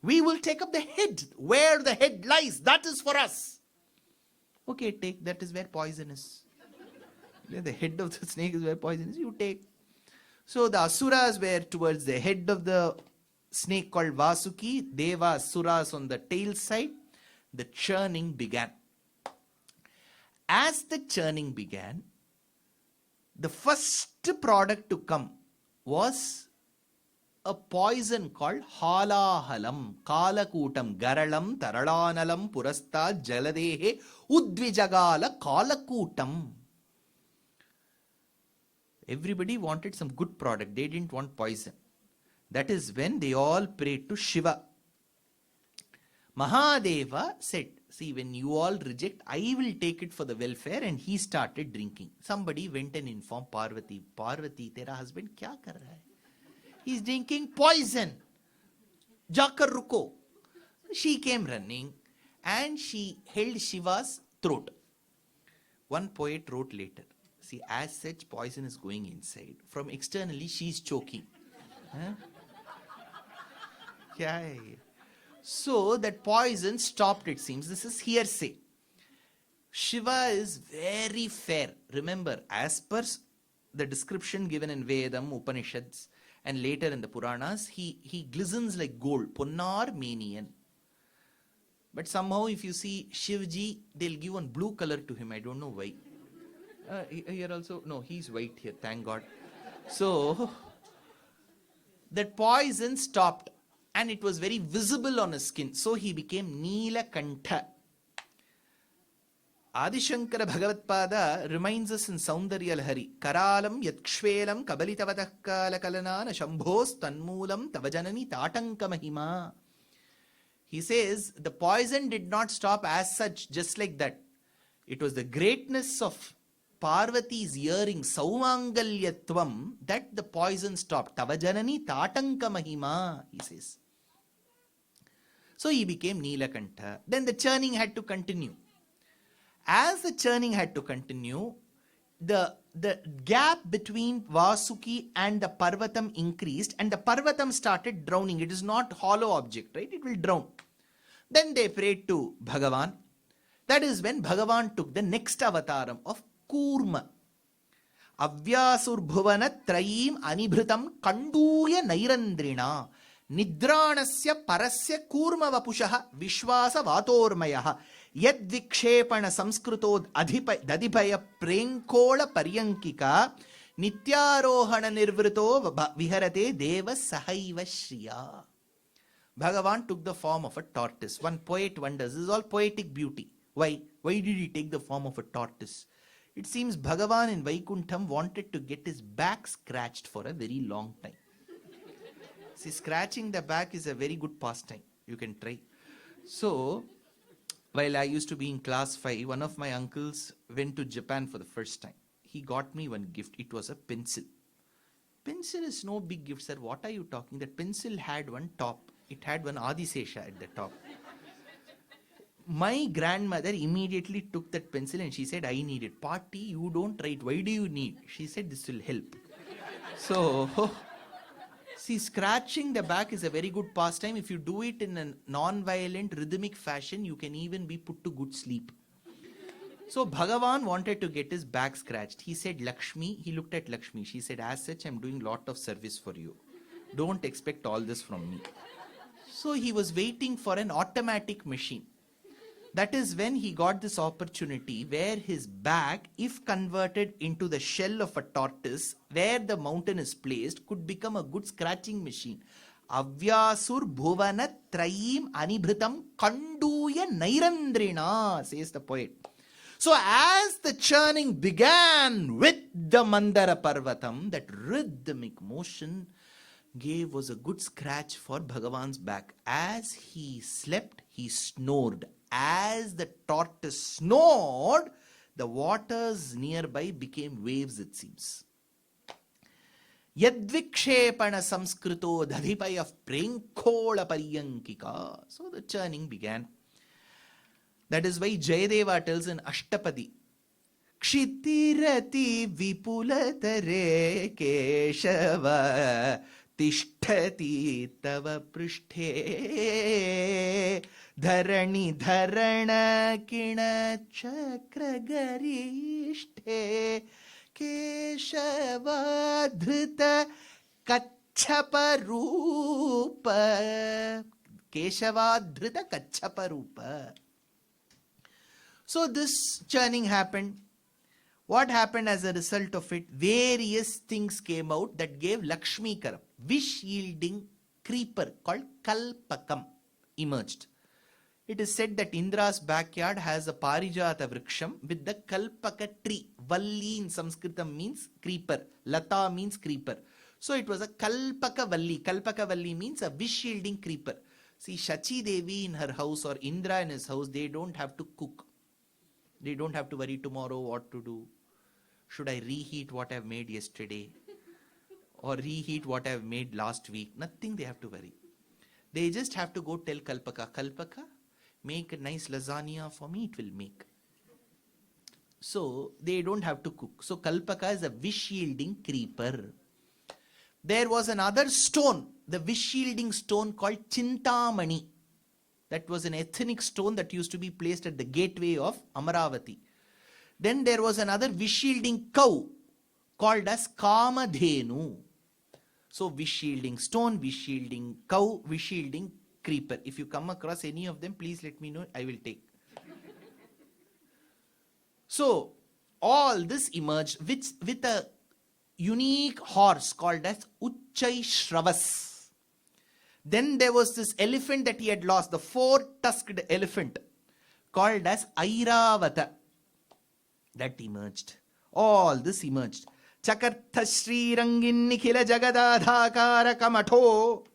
We will take up the head. Where the head lies, that is for us. Okay, take. That is where poison is. The head of the snake is where poison is. You take. So the Asuras were towards the head of the snake called Vasuki. Deva Asuras on the tail side. The churning began. As the churning began, the first product to come was a poison called Halahalam, Kalakutam, Garalam, Taralanalam, Purasta, Jaladehe, Udvijagala, Kalakutam. Everybody wanted some good product. They didn't want poison. That is when they all prayed to Shiva. Mahadeva said, see, when you all reject, I will take it for the welfare, and he started drinking. Somebody went and informed Parvati, Parvati, tera husband kya kar raha hai? He's drinking poison. Jakar ruko. She came running and she held Shiva's throat. One poet wrote later, see, as such poison is going inside. From externally, she's choking. Huh? So that poison stopped, it seems. This is hearsay. Shiva is very fair. Remember, as per the description given in Vedam, Upanishads, and later in the Puranas, he glistens like gold. Ponnar Manian. But somehow if you see Shivji, they'll give one blue color to him. I don't know why. Here also, no, he's white here, thank God. So, that poison stopped and it was very visible on his skin. So he became Neelakantha. Adishankara Bhagavatpada reminds us in Saundarya Lahari, Karalam Yakshvelam Kabalitavatah Kalakalanana Shambhos Tanmulam Tavajanani Tatanka Mahima. He says the poison did not stop as such, just like that. It was the greatness of Parvati's earring, Saumangalyatvam, that the poison stopped. Tavajanani Tatanka Mahima, he says. So he became Neelakantha. Then the churning had to continue. As the churning had to continue, the gap between Vasuki and the Parvatam increased and the Parvatam started drowning. It is not hollow object, right? It will drown. Then they prayed to Bhagavan. That is when Bhagavan took the next avataram of Kurma. Avyasurbhuvana Trayim Anibhritam Kanduya Nairandrina Nidranasya Parasya Kurma Vapushaha Vishwasa Vatormayaha Yad Vikshepana Samskrutod Dadipaya Prenkola Paryankika Nityarohana nirvrito viharate deva sahaiva shriya. Bhagavan took the form of a tortoise. One poet wonders, this is all poetic beauty. Why? Why did he take the form of a tortoise? It seems Bhagavan in Vaikuntham wanted to get his back scratched for a very long time. See, scratching the back is a very good pastime. You can try. So, while I used to be in class 5, one of my uncles went to Japan for the first time. He got me one gift. It was a pencil. Pencil is no big gift, sir. What are you talking? That pencil had one top. It had one Adisesha at the top. My grandmother immediately took that pencil and she said, I need it. Party, you don't write. Why do you need? She said, this will help. So, see, scratching the back is a very good pastime. If you do it in a non-violent, rhythmic fashion, you can even be put to good sleep. So, Bhagavan wanted to get his back scratched. He said, Lakshmi. He looked at Lakshmi. She said, as such, I'm doing lot of service for you. Don't expect all this from me. So he was waiting for an automatic machine. That is when he got this opportunity where his back, if converted into the shell of a tortoise, where the mountain is placed, could become a good scratching machine. Avyasur bhuvana trayim anibhritam kanduya nairandrina, says the poet. So as the churning began with the Mandara Parvatam, that rhythmic motion was a good scratch for Bhagavan's back. As he slept, he snored. As the tortoise snored, the waters nearby became waves, it seems. Yadvikshepana samskrito dhadhipaya prenkola paryankika. So the churning began. That is why Jayadeva tells in Ashtapadi, Kshitirati vipulatare keshava tishtati tava prishthe dharani dharana kina chakra garishte keshava dhrita kachapa rupa. Keshava dhrita kachapa rupa. So this churning happened. What happened as a result of it? Various things came out that gave Lakshmi Karam, wish-yielding creeper called Kalpakam emerged. It is said that Indra's backyard has a Parijata Vriksham with the Kalpaka tree. Valli in Sanskritam means creeper. Lata means creeper. So it was a Kalpaka Valli. Kalpaka Valli means a wish-yielding creeper. See, Shachi Devi in her house or Indra in his house, they don't have to cook. They don't have to worry tomorrow what to do. Should I reheat what I've made yesterday? Or reheat what I've made last week? Nothing they have to worry. They just have to go tell Kalpaka, Kalpaka, make a nice lasagna for me, it will make. So they don't have to cook. So Kalpaka is a wish-yielding creeper. There was another stone, the wish-yielding stone called Chintamani. That was an ethnic stone that used to be placed at the gateway of Amaravati. Then there was another wish-yielding cow called as Kamadhenu. So wish-yielding stone, wish-yielding cow, wish-yielding creeper. If you come across any of them, please let me know, I will take. So all this emerged with a unique horse called as Uchchai Shravas. Then there was this elephant that he had lost, the four-tusked elephant called as Airavata. That emerged. All this emerged. Chakartha Shri Rangin Nikhila Jagadadhakara Kamatho.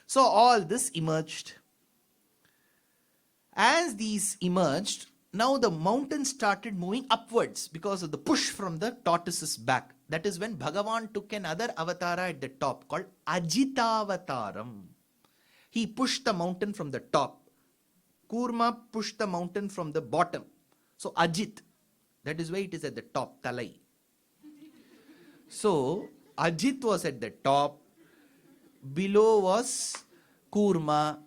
So all this emerged. As these emerged, now the mountain started moving upwards because of the push from the tortoise's back. That is when Bhagavan took another avatara at the top called Ajita Avataram. He pushed the mountain from the top. Kurma pushed the mountain from the bottom. So Ajit, that is why it is at the top, Talai. So Ajit was at the top. Below was Kurma.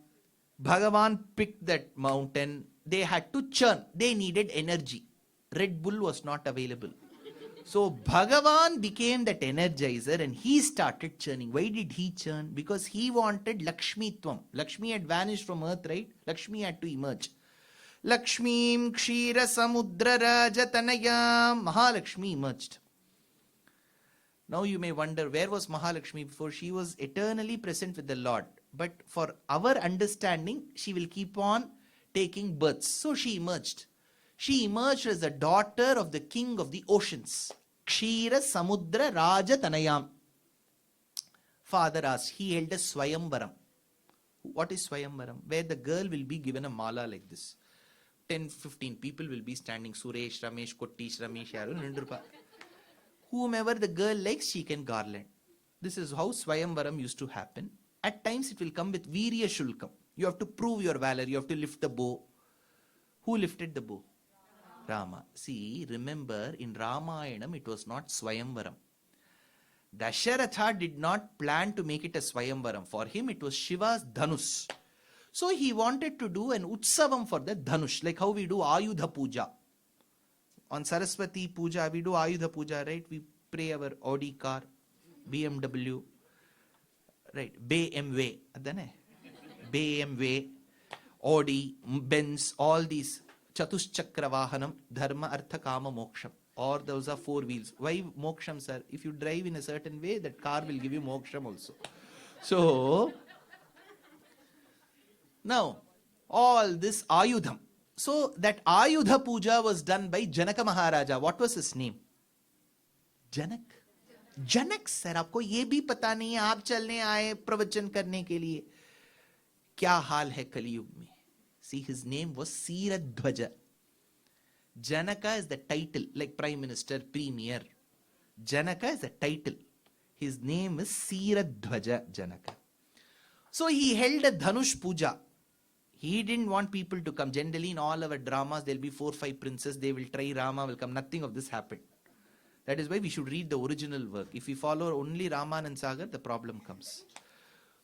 Bhagavan picked that mountain. They had to churn. They needed energy. Red Bull was not available. So Bhagavan became that energizer and he started churning. Why did he churn? Because he wanted Lakshmitvam. Lakshmi had vanished from earth, right? Lakshmi had to emerge. Lakshmim Kshira Samudra Rajatanayam. Mahalakshmi emerged. Now you may wonder, where was Mahalakshmi before? She was eternally present with the Lord. But for our understanding, she will keep on taking births. So she emerged. She emerged as the daughter of the king of the oceans. Kshira Samudra Raja Tanayam. Father asked, he held a swayamvaram. What is swayamvaram? Where the girl will be given a mala like this. 10, 15 people will be standing. Suresh, Ramesh, Kottish, Ramesh, Yarun, Nindrupa. Whomever the girl likes, she can garland. This is how swayamvaram used to happen. At times it will come with virya shulkam. You have to prove your valor. You have to lift the bow. Who lifted the bow? Rama. See, remember, in Ramayanam it was not swayamvaram. Dasharatha did not plan to make it a swayamvaram. For him it was Shiva's dhanush. So he wanted to do an utsavam for the dhanush, like how we do Ayudha Puja. On Saraswati Puja, we do Ayudha Puja, right? We pray our Audi car, BMW, right? BMW, adane? BMW, Audi, Benz, all these. Chakravarti, Dharma, Artha, Kama, Moksham. Or those are 4 wheels. Why Moksham, sir? If you drive in a certain way, that car will give you Moksham also. So, now, all this Ayudham. So, that Ayudha Puja was done by Janaka Maharaja. What was his name? Janak. Janak, sir. आपको ये भी पता नहीं है, आप चलने आए प्रवचन करने के लिए. क्या हाल है कलियुग में? See, his name was Siradhwaja. Janaka is the title, like Prime Minister, Premier. Janaka is the title. His name is Siradhwaja Janaka. So he held a Dhanush Puja. He didn't want people to come. Generally, in all our dramas, there will be 4 or 5 princes. They will try, Rama will come. Nothing of this happened. That is why we should read the original work. If we follow only Raman and Sagar, the problem comes.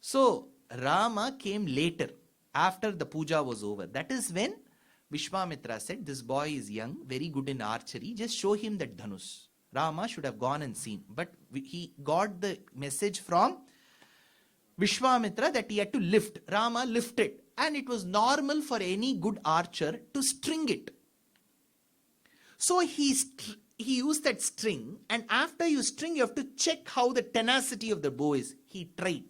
So, Rama came later, after the puja was over. That is when Vishwamitra said, this boy is young, very good in archery, just show him that Dhanush. Rama should have gone and seen. But he got the message from Vishwamitra that he had to lift. Rama lifted. And it was normal for any good archer to string it. So he used that string, and after you string, you have to check how the tenacity of the bow is. He tried.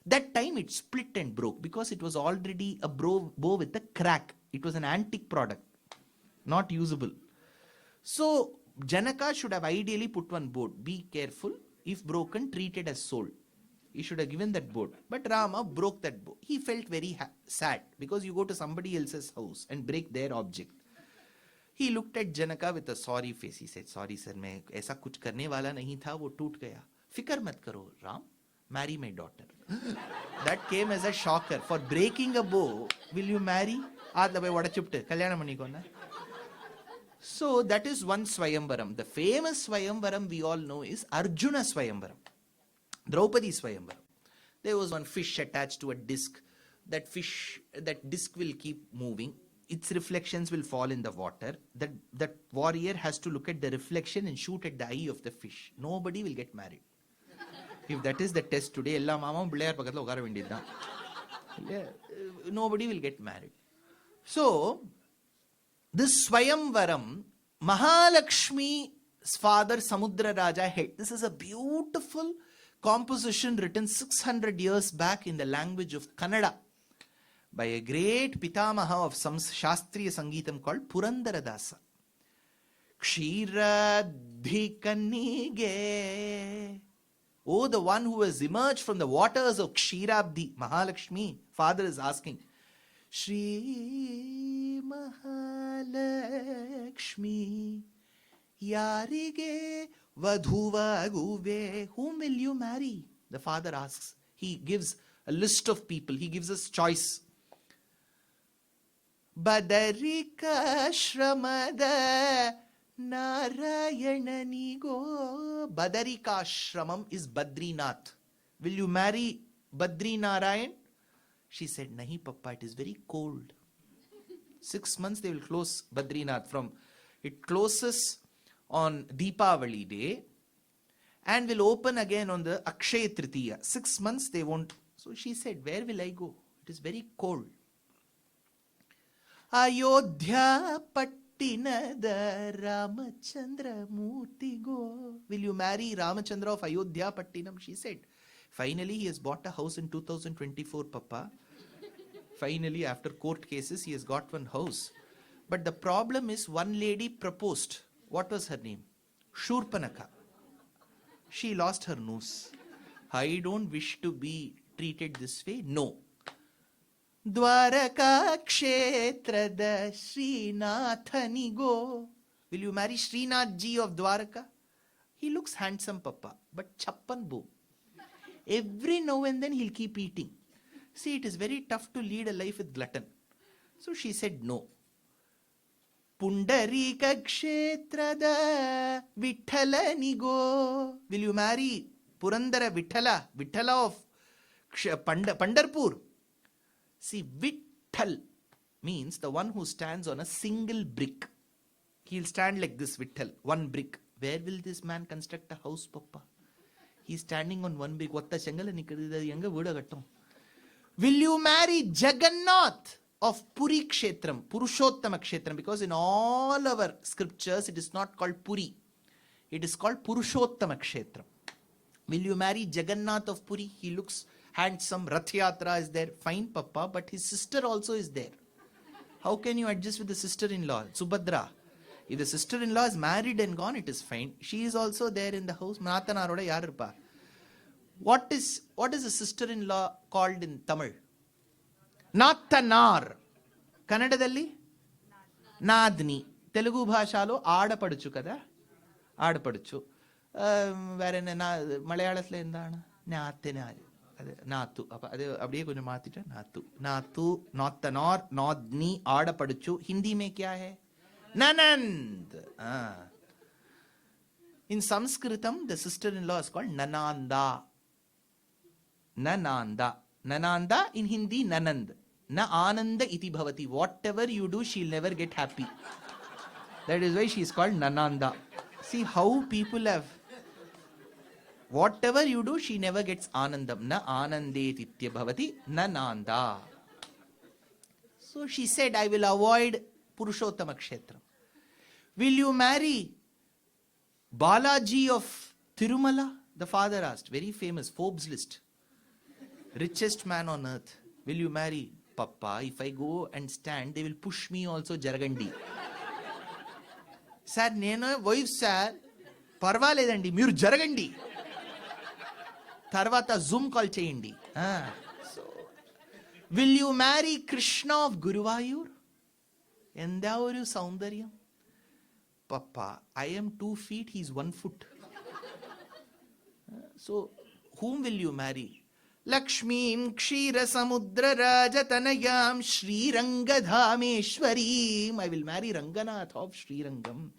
That time it split and broke because it was already a bow with a crack. It was an antique product, not usable. So Janaka should have ideally put one board. Be careful. If broken, treat it as sold. He should have given that board. But Rama broke that board. He felt very sad because you go to somebody else's house and break their object. He looked at Janaka with a sorry face. He said, sorry sir, मैं ऐसा कुछ करने वाला नहीं था, वो टूट गया. फिकर मत करो, Ram. Marry my daughter. That came as a shocker. For breaking a bow, will you marry? So that is one swayamvaram. The famous swayamvaram we all know is Arjuna swayamvaram. Draupadi swayamvaram. There was one fish attached to a disc. That disc will keep moving. Its reflections will fall in the water. That warrior has to look at the reflection and shoot at the eye of the fish. Nobody will get married. If that is the test today, nobody will get married. So, this Swayamvaram, Mahalakshmi's father Samudra Raja had. This is a beautiful composition written 600 years back in the language of Kannada by a great Pitamaha of some Shastriya Sangeetam called Purandaradasa. Kshiradhikanige. Oh, the one who has emerged from the waters of Kshirabdi, Mahalakshmi. Father is asking, Shri Mahalakshmi, Yarige Vadhuva Guve. Whom will you marry? The father asks. He gives a list of people. He gives us choice. Badarika Shramada Narayananigo. Badarika Shramam is Badrinath. Will you marry Badri Narayan? She said, Nahi Papa, it is very cold. 6 months they will close Badrinath from. It closes on Deepavali day and will open again on the Akshaya Tritiya. 6 months they won't. So she said, where will I go? It is very cold. Ayodhya Pattam Pattinada Ramachandra Murti go. Will you marry Ramachandra of Ayodhya Pattinam? She said. Finally, he has bought a house in 2024, Papa. Finally, after court cases, he has got one house. But the problem is, one lady proposed. What was her name? Shurpanaka. She lost her nose. I don't wish to be treated this way. No. Dwaraka Kshetrada Srinathanigo. Will you marry Srinath ji of Dwaraka? He looks handsome, Papa, but chappan boom. Every now and then he'll keep eating. See, it is very tough to lead a life with glutton. So she said no. Pundarika Kshetrada Vithalanigo. Will you marry Purandara Vithala? Vithala of Pandarpur. See, Vitthal means the one who stands on a single brick. He'll stand like this, Vitthal, one brick. Where will this man construct a house, Papa? He's standing on one brick. Will you marry Jagannath of Puri Kshetram, Purushottama Kshetram? Because in all our scriptures, it is not called Puri. It is called Purushottama Kshetram. Will you marry Jagannath of Puri? He looks handsome. Rath Yatra is there. Fine, Papa, but his sister also is there. How can you adjust with the sister-in-law, Subhadra? If the sister-in-law is married and gone, it is fine. She is also there in the house. Manatanaroda yaar irpa. What is a sister-in-law called in Tamil? Nathanar. Kannadadalli? Nadni. Telugu bhashalo aadapaduchu kada? Aadapaduchu. Malayalasle endana? Nathanal. Nathu. Adu abdiye konjam maathita Nathu. Nathu, Nathanar, Nadni, aadapaduchu. Hindi mein kya hai? Nanand. In Sanskritam, the sister-in-law is called Nananda. Nananda. Nananda in Hindi, Nanand. Na Ananda iti bhavati. Whatever you do, she'll never get happy. That is why she is called Nananda. See how people have. Whatever you do, she never gets Anandam. Na Anande titya bhavati. Nananda. So she said, I will avoid Purushottama Kshetram. Will you marry Balaji of Tirumala? The father asked. Very famous, Forbes list. Richest man on earth. Will you marry? Papa, if I go and stand, they will push me also Jaragandi. Sir, neno wife sir, parvaledandi, meer Jaragandi. Tarvata Zoom call cheyandi. So, will you marry Krishna of Guruvayur? Endavaru Saundaryam. Papa, I am 2 feet, he is 1 foot. So, whom will you marry? Lakshmi Kshira Samudra Rajatanayam Shri Rangadhameshwarim. I will marry Ranganath of Shri Rangam.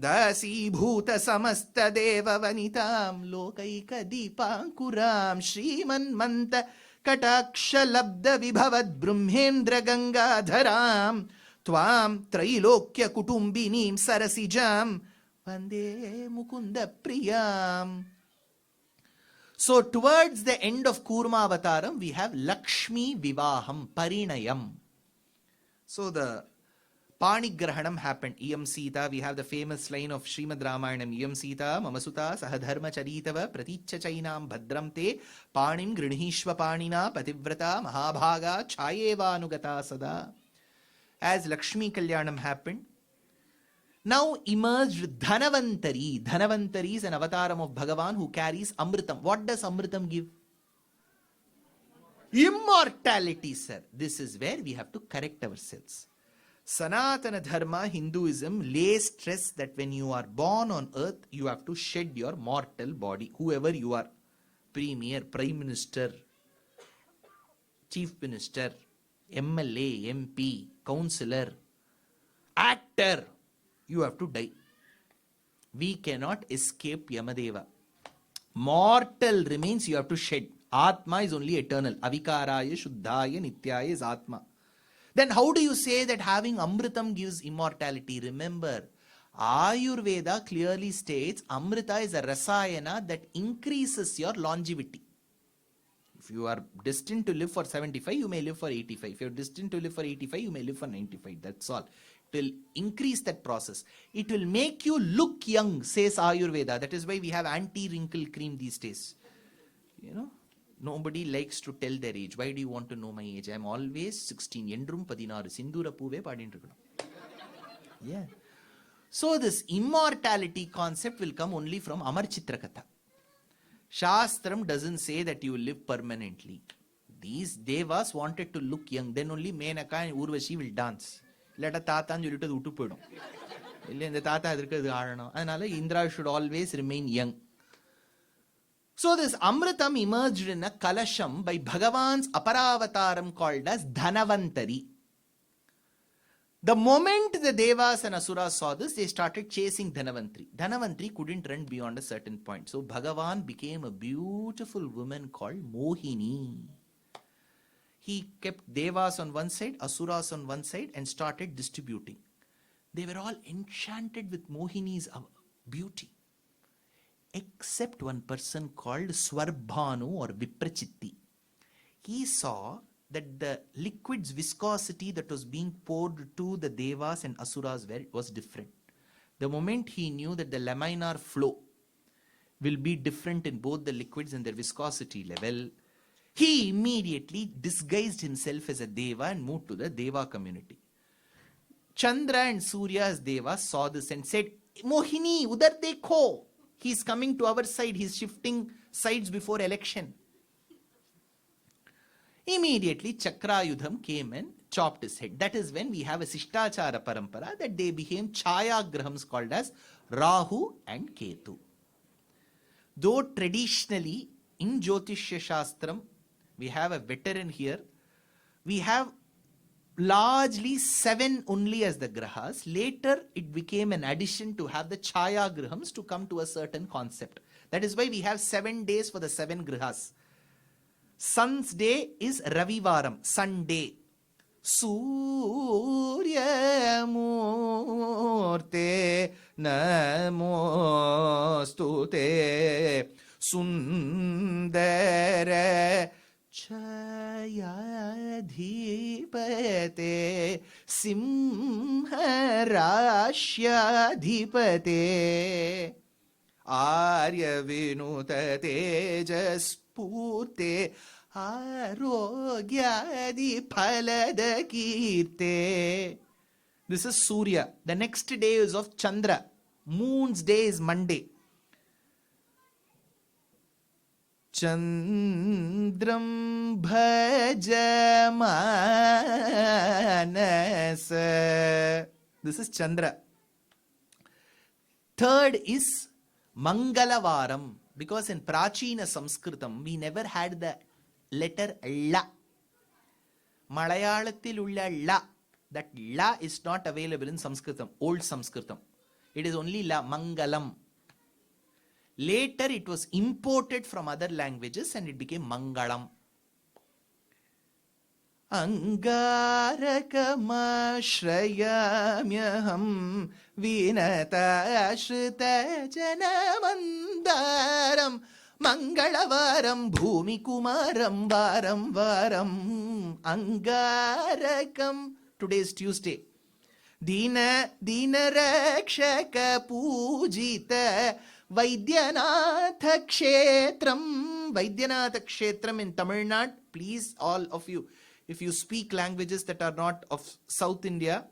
Dasi Bhuta Samasta Deva Vanitam Lokaika Deepankuram Shriman Manta Kataksha Labda Vibhavad Brahmendra Gangadharam Tvam Trailokya Kutumbinim Sarasijam Vande Mukunda Priyam. So towards the end of Kurma Avataram, we have Lakshmi Vivaham, Parinayam. So the Panigrahanam happened. Iyam Sita, we have the famous line of Srimad Ramayanam. Iyam Sita, Mamasuta, Sahadharma Charitava, Praticha Chainam, Bhadram Te, Panim Grinhishva Panina, Pativrata, Mahabhaga, Chayeva Anugata Sada. As Lakshmi Kalyanam happened, now emerged Dhanvantari. Dhanvantari is an avataram of Bhagavan who carries Amritam. What does Amritam give? Immortality, sir. This is where we have to correct ourselves. Sanatana Dharma, Hinduism, lays stress that when you are born on earth, you have to shed your mortal body. Whoever you are, Premier, Prime Minister, Chief Minister, MLA, MP, Councillor, Actor, you have to die. We cannot escape Yamadeva. Mortal remains, you have to shed. Atma is only eternal. Avikaraya, Shuddhaya, Nityaya is Atma. Then how do you say that having Amritam gives immortality? Remember, Ayurveda clearly states Amrita is a rasayana that increases your longevity. If you are destined to live for 75, you may live for 85. If you are destined to live for 85, you may live for 95. That's all. It will increase that process. It will make you look young, says Ayurveda. That is why we have anti-wrinkle cream these days. You know, nobody likes to tell their age. Why do you want to know my age? I am always 16. Endrum 16. Sindura Puve Padindu. Yeah. So this immortality concept will come only from Amar Chitrakatha. Shastram doesn't say that you will live permanently. These devas wanted to look young. Then only Menaka and Urvashi will dance. Let a tata and you to Utupudum. The tata and Indra should always remain young. So this Amritam emerged in a Kalasham by Bhagavan's Aparavataram called as Danvantari. The moment the Devas and Asuras saw this, they started chasing Danvantari. Danvantari couldn't run beyond a certain point. So Bhagavan became a beautiful woman called Moini. He kept Devas on one side, Asuras on one side and started distributing. They were all enchanted with Mohini's beauty. Except one person called Swarbhanu or Viprachitti. He saw that the liquid's viscosity that was being poured to the Devas and Asuras was different. The moment he knew that the laminar flow will be different in both the liquids and their viscosity level, he immediately disguised himself as a Deva and moved to the Deva community. Chandra and Surya as Devas saw this and said, Mohini, udar dekho. He's coming to our side. He's shifting sides before election. Immediately, Chakrayudham came and chopped his head. That is when we have a Sishtachara Parampara that they became Chayagrahams called as Rahu and Ketu. Though traditionally in Jyotishya Shastram, we have a veteran here, we have largely 7 only as the grahas. Later, it became an addition to have the Chayagrahams to come to a certain concept. That is why we have 7 days for the 7 grahas. Sun's day is Ravivaram, Sunday. Surya Murte Namostute Sundara Chayadhipate Simharashyadhipate Arya Vinuta Tejaspurte Arogyadi Palada Kirte. This is Surya. The next day is of Chandra. Moon's day is Monday. Chandram Bhajamanasa. This is Chandra. Third is Mangalavaram. Because in Prachina Sanskritam, we never had the letter La. Malayalathil ulla La. That La is not available in Sanskritam, old Sanskritam. It is only La, Mangalam. Later it was imported from other languages and it became Mangalam. Angarakama-shrayamyaham vinata-shrita janamandaram Mangalavaram bhumikumaram varam varam Angarakam. Today is Tuesday. Dina rakshaka pujita Vaidyanatha Kshetram. Vaidyanatha Kshetram in Tamil Nadu. Please, all of you, if you speak languages that are not of South India,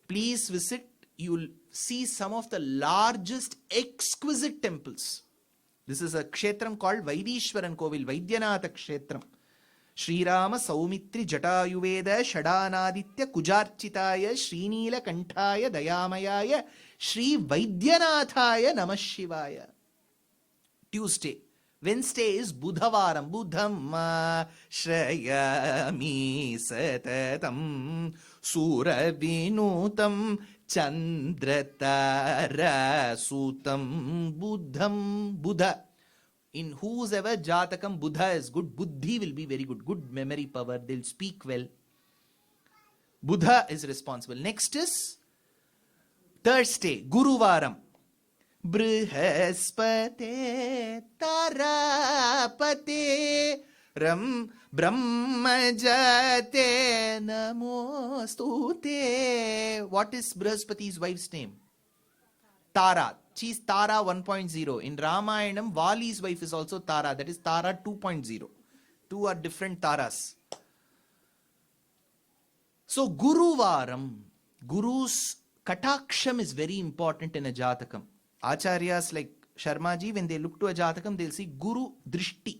please visit. You will see some of the largest exquisite temples. This is a Kshetram called Vaidishwaran Kovil, Vaidyanatha Kshetram. Shri Rama Saumitri Jatayuveda Shadanaditya Kujarchitaya Srinila Kantaya Dayamayaya Shri Vaidyanathaya Namah Shivaya. Tuesday. Wednesday is Budhavaram. Budhamma Shrayami Satatam Suravinutam Chandratara Sutam Buddham. Buddha. In whosoever Jatakam Buddha is good, Buddhi will be very good. Good memory power. They'll speak well. Buddha is responsible. Next is Thursday, Guruvaram. Brihaspate Tarapate Ram Brahmajate Namostute. What is Brihaspati's wife's name? Tara. She is Tara 1.0. In Ramayanam, Vali's wife is also Tara. That is Tara 2.0. Two are different Taras. So Guruvaram, Guru's Kataksham is very important in a Jatakam. Acharyas like Sharmaji, when they look to a Jatakam, they'll see Guru Drishti.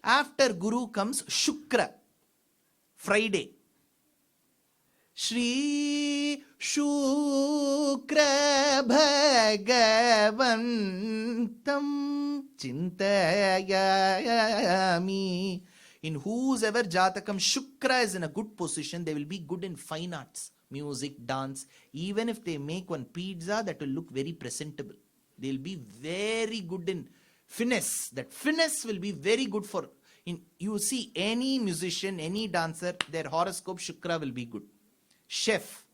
After Guru comes Shukra, Friday. Shri Shukra Bhagavantam Chintayami. In whosoever Jatakam Shukra is in a good position, they will be good in fine arts, music, dance. Even if they make one pizza, that will look very presentable. They will be very good in finesse. That finesse will be very good for, you see any musician, any dancer, their horoscope Shukra will be good. Chef,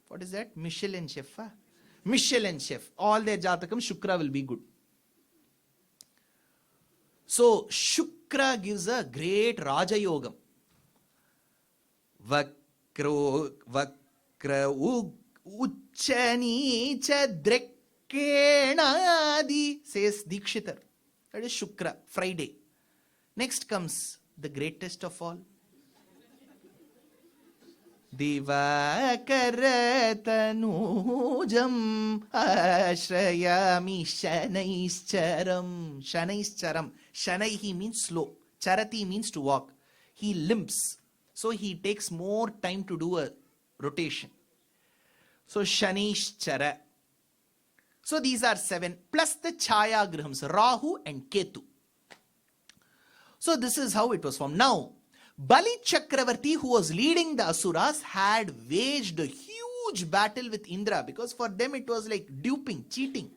what is that? Michelin chef. Huh? Michelin chef. All their Jatakam Shukra will be good. So Shukra gives a great Raja Yogam. Vakra Uchani Chadrekenadi, says Dikshitar. That is Shukra, Friday. Next comes the greatest of all. Divakaratanujam ashrayami shanaischaram. Shanaischaram. Shanaihi means slow. Charati means to walk. He limps. So he takes more time to do a rotation. So Shanaishchara. So these are 7. Plus the Chaya Grihams, Rahu and Ketu. So this is how it was formed. Now, Bali Chakravarti, who was leading the Asuras, had waged a huge battle with Indra, because for them it was like duping, cheating.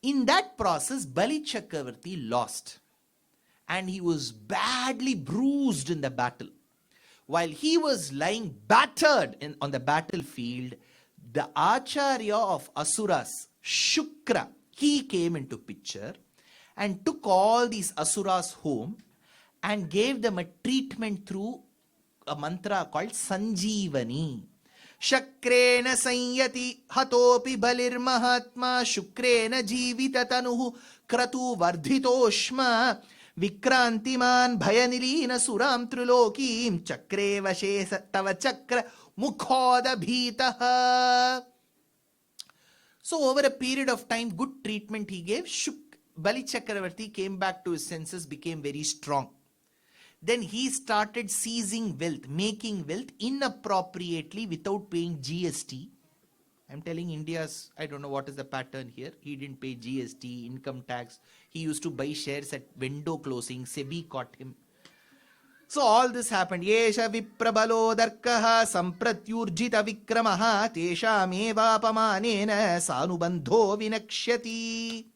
In that process, Bali Chakravarti lost. And he was badly bruised in the battle. While he was lying battered on the battlefield, the Acharya of Asuras, Shukra, he came into picture and took all these Asuras home and gave them a treatment through a mantra called Sanjeevani. Shakrena sanyati hatopi balir mahatma shukrena jivita tanuhu kratu vardhitoshma vikrantiman bhayanilina suram trilokim chakre vashe tava chakra mukhoda bhitaha. So over a period of time, good treatment he gave. Bali Chakravarti came back to his senses, became very strong. Then he started seizing wealth, making wealth inappropriately without paying GST. I'm telling India's, I don't know what is the pattern here. He didn't pay GST, income tax. He used to buy shares at window closing. SEBI caught him. So all this happened. Yesha viprabalo darkaha sampratyurjita vikramaha tesham evapamanena sanubandho vinakshati.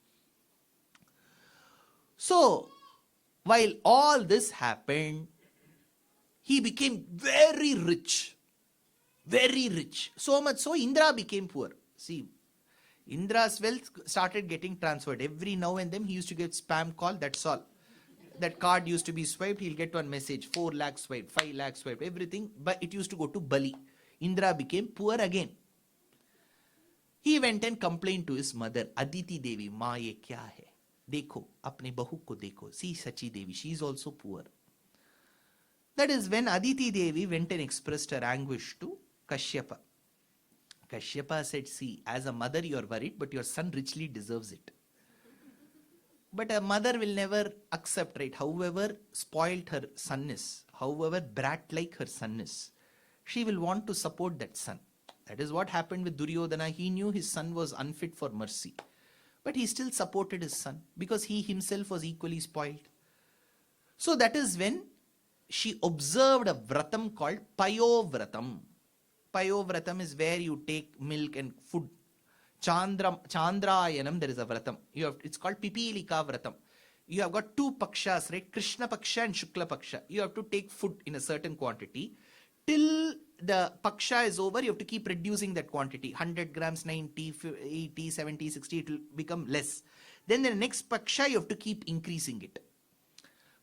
So, while all this happened, he became very rich. Very rich. So much so, Indra became poor. See, Indra's wealth started getting transferred. Every now and then, he used to get spam call, that's all. That card used to be swiped, he'll get one message, 4 lakh swiped, 5 lakh swiped, everything. But it used to go to Bali. Indra became poor again. He went and complained to his mother, Aditi Devi, maa ye kya hai? Dekho, apne bahu ko dekho. See Sachi Devi, she is also poor. That is when Aditi Devi went and expressed her anguish to Kashyapa. Kashyapa said, see, as a mother you are worried, but your son richly deserves it. But a mother will never accept, right? However spoiled her son is, however brat-like her son is, she will want to support that son. That is what happened with Duryodhana. He knew his son was unfit for mercy. But he still supported his son because he himself was equally spoiled. So that is when she observed a vratam called Payovratam. Payovratam is where you take milk and food. Chandrayanam, there is a vratam. It's called Pipilika Vratam. You have got 2 pakshas, right? Krishna paksha and Shukla paksha. You have to take food in a certain quantity. Till the paksha is over, you have to keep reducing that quantity. 100 grams, 90, 80, 70, 60, it will become less. Then the next paksha you have to keep increasing it.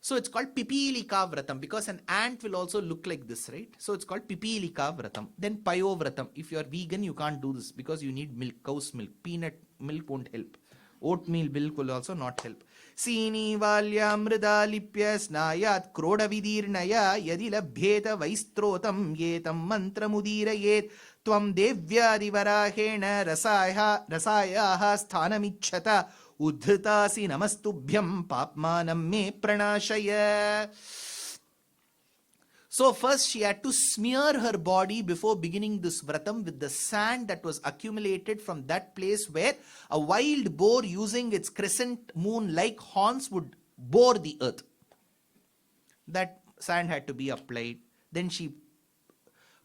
So it's called Pipilika Vratam because an ant will also look like this, right? So it's called Pipilika Vratam. Then Payo Vratam. If you are vegan, you can't do this because you need milk, cow's milk. Peanut milk won't help. Oatmeal milk will also not help. Sini valya mrida lipya snayat kroda vidirnaya yadi labhyeta vaistrotam yetam mantra mudirayet tvam devyadivarahena rasayaha sthanamichhata uddhitasi namastubhyam papmanam me pranashaya. So first she had to smear her body before beginning this vratam with the sand that was accumulated from that place where a wild boar using its crescent moon-like horns would bore the earth. That sand had to be applied. Then she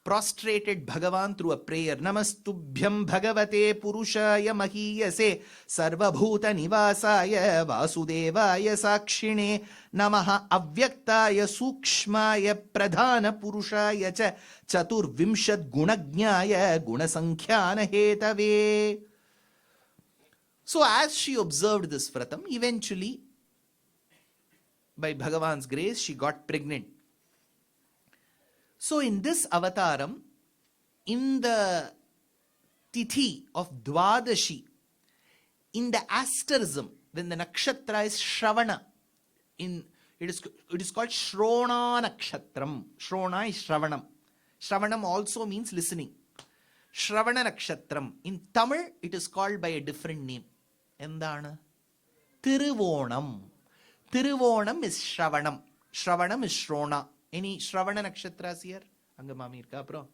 prostrated Bhagavan through a prayer. Namastubhyam Bhagavate Purushaya Mahiyase Sarvabhuta Nivasaya Vasudevaya Sakshine Namaha Avyaktaya Sukshmaya Pradhana Purushaya Cha Chatur Vimshat Gunajnaya Gunasankhyan Hetave. So as she observed this vratam, eventually by Bhagavan's grace she got pregnant. So in this avataram, in the tithi of Dwadashi, in the asterism, when the nakshatra is Shravana, it is called Shrona Nakshatram. Shrona is Shravanam. Shravanam also means listening. Shravana Nakshatram. In Tamil, it is called by a different name. Endana? Tiruvonam. Tiruvonam is Shravanam. Shravanam is Shrona. Any Shravana nakshatras here? Angamami irka apro.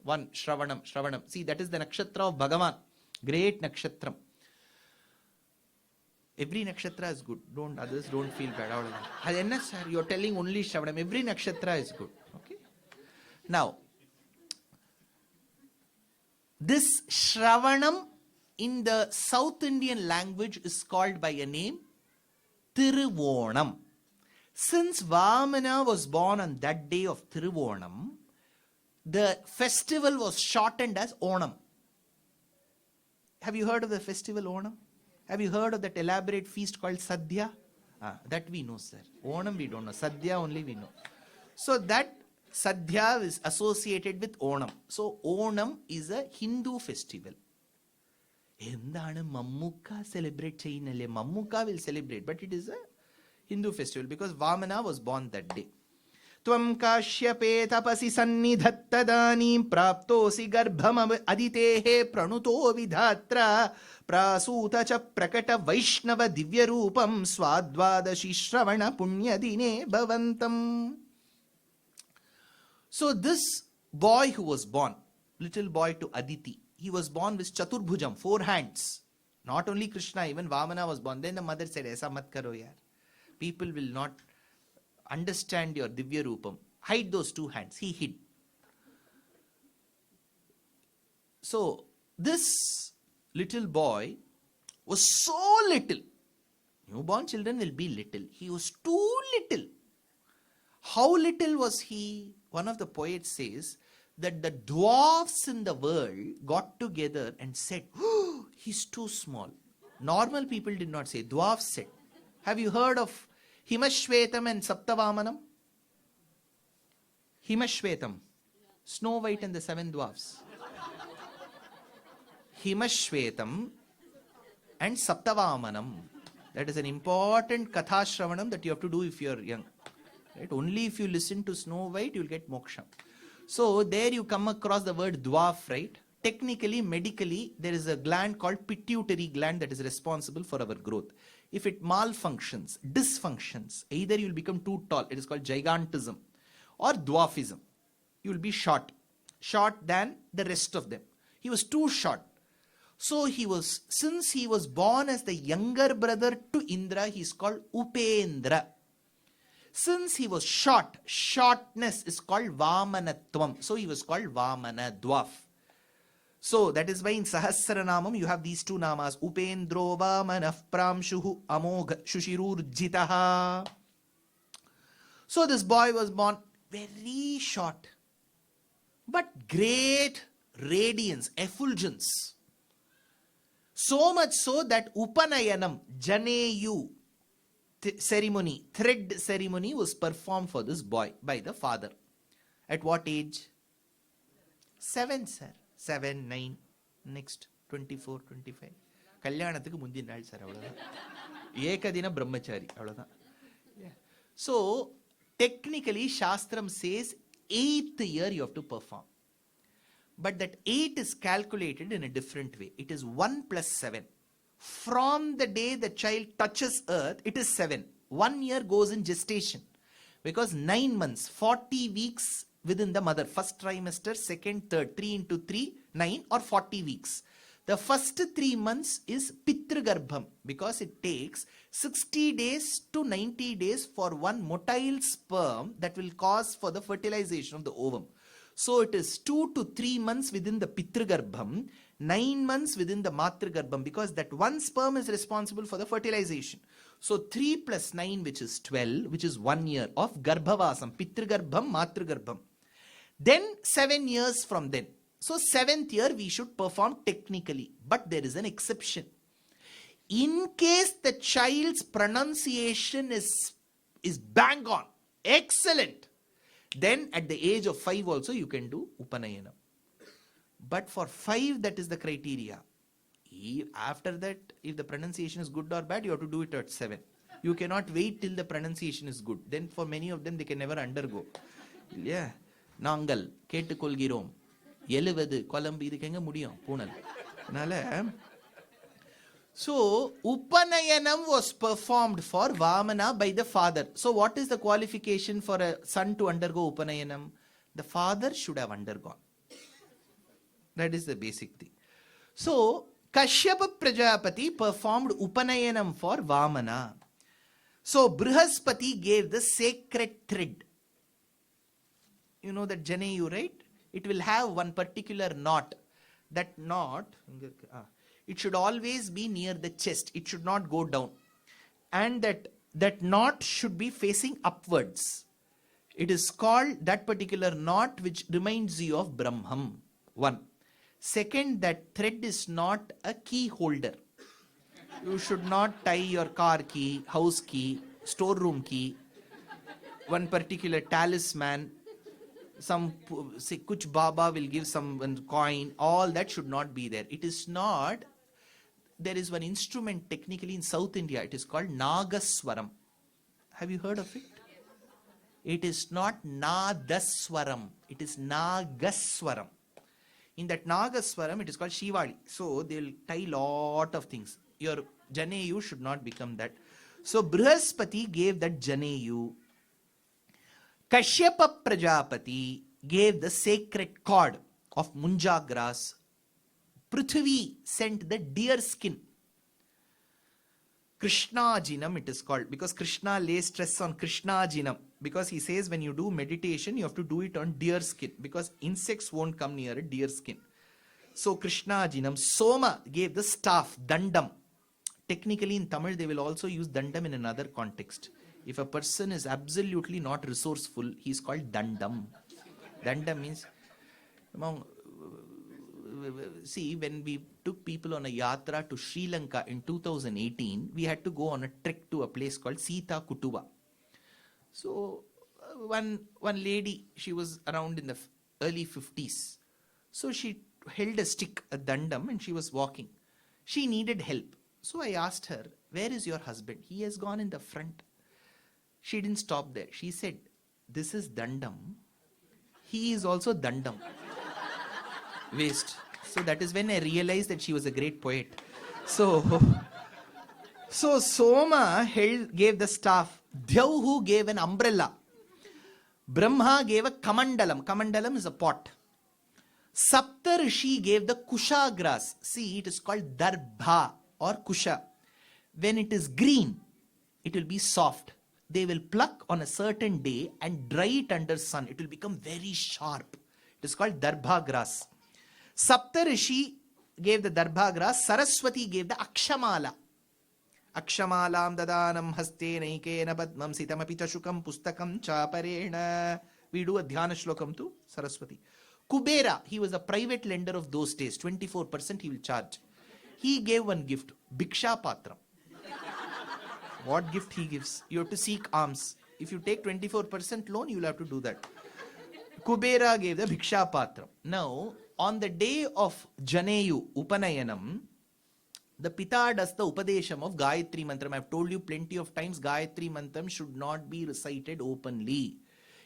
One, Shravanam. See, that is the nakshatra of Bhagavan. Great nakshatram. Every nakshatra is good. Others don't feel bad. Sir, you're telling only Shravanam. Every nakshatra is good. Okay. Now, this Shravanam in the South Indian language is called by a name Tiruvonam. Since Vamana was born on that day of Tiruvonam, the festival was shortened as Onam. Have you heard of the festival Onam? Have you heard of that elaborate feast called Sadhya? That we know, sir. Onam we don't know. Sadhya only we know. So that Sadhya is associated with Onam. So Onam is a Hindu festival. Mammuka celebrate cheyinalle. Mammuka will celebrate, but it is a Hindu festival because Vamana was born that day. Tvam kashyape tapasi sannidhattadanim praptosi garbham aditehe pranuto vidhatra prasuta cha prakata vaishnava divya rupam swadvadashi shravana punyadine bhavantam. So this boy who was born, little boy to Aditi, he was born with Chaturbhujam, 4 hands. Not only Krishna, even Vamana was born. Then the mother said, Aisa mat karo yaar. People will not understand your Divya Rupam. Hide those 2 hands. He hid. So, this little boy was so little. Newborn children will be little. He was too little. How little was he? One of the poets says that the dwarfs in the world got together and said, oh, he's too small. Normal people did not say. Dwarfs said. Have you heard of Himashvetam and Saptavamanam? Himashvetam. Snow White and the 7 dwarfs. Himashvetam and Saptavamanam. That is an important Katha Shravanam that you have to do if you are young. Right? Only if you listen to Snow White, you will get moksha. So there you come across the word dwarf, right? Technically, medically, there is a gland called pituitary gland that is responsible for our growth. If it malfunctions, dysfunctions, either you will become too tall, it is called gigantism, or dwarfism. You will be short than the rest of them. He was too short. So since he was born as the younger brother to Indra, he is called Upendra. Since he was short, shortness is called Vamanatvam. So he was called Vamana, dwarf. So that is why in Sahasranamam you have these 2 namas. Upendro Vamanah Pramshuhu Amogha Shushirurjitaha. So this boy was born very short, but great radiance, effulgence. So much so that Upanayanam, Janeyu ceremony, thread ceremony was performed for this boy by the father. At what age? 7, sir. 7, 9, next 24, 25. கல்யாணத்துக்கு முந்தின நாள் sir, அவ்வளோதான். ஏகதின பிரம்மச்சாரி, அவ்வளோதான். So, technically, Shastram says 8th year you have to perform. But that 8 is calculated in a different way. It is 1 plus 7. From the day the child touches earth, it is 7. 1 year goes in gestation. Because 9 months, 40 weeks within the mother. First trimester, second, third, 3 into 3, 9 or 40 weeks. The first 3 months is Pitrugarbham, because it takes 60 days to 90 days for one motile sperm that will cause for the fertilization of the ovum. So it is 2 to 3 months within the Pitrugarbham, 9 months within the Matrugarbham, because that one sperm is responsible for the fertilization. So 3 plus 9, which is 12, which is 1 year of Garbhavasam, Pitrugarbham, Matrugarbham. Then 7 years from then. So 7th year we should perform technically, but there is an exception. In case the child's pronunciation is bang on, excellent, then at the age of 5 also you can do Upanayanam. But for 5, that is the criteria. After that, if the pronunciation is good or bad, you have to do it at 7. You cannot wait till the pronunciation is good. Then for many of them, they can never undergo. Yeah. நாங்கள் கேட்டுக்கொள்கிறோம், எழுவது கொலம்பு, இதுக்கு எங்க முடியும் பூனல். அதனால so Upanayanam was performed for Vamana by the father. So what is the qualification for a son to undergo Upanayanam? The father should have undergone. That is the basic thing. So Kashyapa Prajapati performed Upanayanam for Vamana. So Brihaspati gave the sacred thread. You know that Janeyu, right? It will have one particular knot. That knot, it should always be near the chest. It should not go down. And that knot should be facing upwards. It is called that particular knot which reminds you of Brahman. 1. Second, that thread is not a key holder. You should not tie your car key, house key, storeroom key, one particular talisman. Some say Kuch Baba will give some coin. All that should not be there. It is not. There is one instrument technically in South India. It is called Nagaswaram. Have you heard of it? It is not Nadaswaram. It is Nagaswaram. In that Nagaswaram, it is called Shivali. So they will tie lot of things. Your Janeyu should not become that. So Brihaspati gave that Janeyu. Kashyapa Prajapati gave the sacred cord of Munja grass. Prithvi sent the deer skin. Krishnajinam it is called, because Krishna lays stress on Krishnajinam, because he says when you do meditation you have to do it on deer skin, because insects won't come near a deer skin. So Krishnajinam. Soma gave the staff, Dandam. Technically in Tamil they will also use Dandam in another context. If a person is absolutely not resourceful, he is called Dandam. Dandam means, see, when we took people on a yatra to Sri Lanka in 2018, we had to go on a trek to a place called Sita Kutuva. So one lady, she was around in the early 50s. So she held a stick, a Dandam, and she was walking. She needed help. So I asked her, where is your husband? He has gone in the front. She didn't stop there. She said, this is Dandam. He is also Dandam. Waste. So that is when I realized that she was a great poet. So Soma gave the staff. Dhyahu gave an umbrella. Brahma gave a kamandalam. Kamandalam is a pot. Saptarishi gave the kusha grass. See, it is called darbha or kusha. When it is green, it will be soft. They will pluck on a certain day and dry it under sun. It will become very sharp. It is called darbha grass. Saptarishi gave the darbha grass. Saraswati gave the akshamala. Akshamalam dadanam haste naikena padmam sitamapita shukam pustakam chaparena. We do a dhyana shlokam to Saraswati. Kubera, he was a private lender of those days. 24% he will charge. He gave one gift, Bhiksha Patram. What gift he gives? You have to seek alms. If you take 24% loan, you will have to do that. Kubera gave the Bhiksha Patram. Now, on the day of Janeyu, Upanayanam, the Pita does the Upadesham of Gayatri Mantram. I have told you plenty of times, Gayatri Mantram should not be recited openly.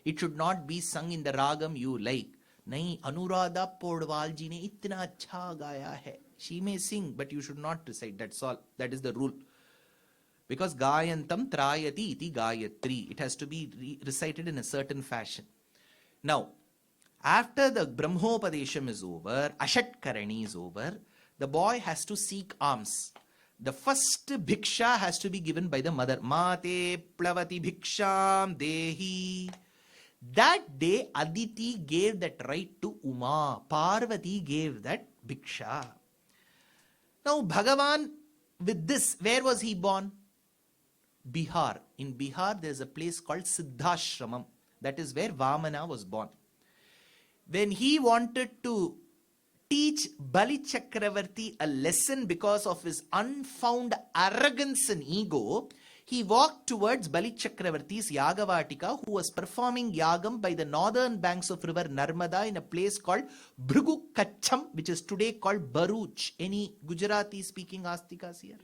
It should not be sung in the ragam you like. Nahi, Anuradha Podwal ji ne itna acha gaya hai. She may sing, but you should not recite. That's all. That is the rule. Because Gayantam Trayati iti Gayatri. It has to be recited in a certain fashion. Now, after the Brahmopadesham is over, Ashat Karani is over, the boy has to seek alms. The first bhiksha has to be given by the mother. Mate plavati bhiksham dehi. That day, Aditi gave that right to Uma. Parvati gave that bhiksha. Now, Bhagavan, with this, where was he born? Bihar. In Bihar, there is a place called Siddhashramam. That is where Vamana was born. When he wanted to teach Bali Chakravarti a lesson because of his unfound arrogance and ego, he walked towards Bali Chakravarti's Yagavatika, who was performing yagam by the northern banks of river Narmada in a place called Bhrugu Kacham, which is today called Bharuch. Any Gujarati speaking astikas here?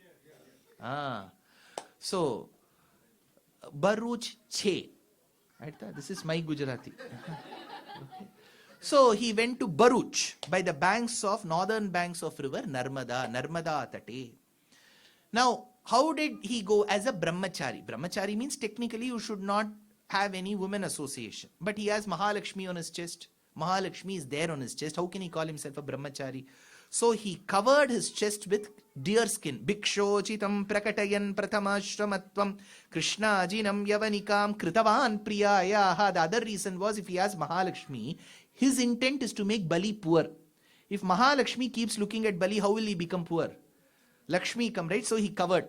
So, Bharuch Che. Right? This is my Gujarati. Okay. So he went to Bharuch by the northern banks of river Narmada Tate. Now, how did he go as a brahmachari? Brahmachari means technically you should not have any women association. But he has Mahalakshmi on his chest. Mahalakshmi is there on his chest. How can he call himself a brahmachari? So he covered his chest with deer skin. Bhikshochitam prakatayan prathamashramatvam Krishna ajinam yavanikam kritavan priyayaha. The other reason was, if he has Mahalakshmi, his intent is to make Bali poor. If Mahalakshmi keeps looking at Bali, how will he become poor? Lakshmi come, right? So he covered.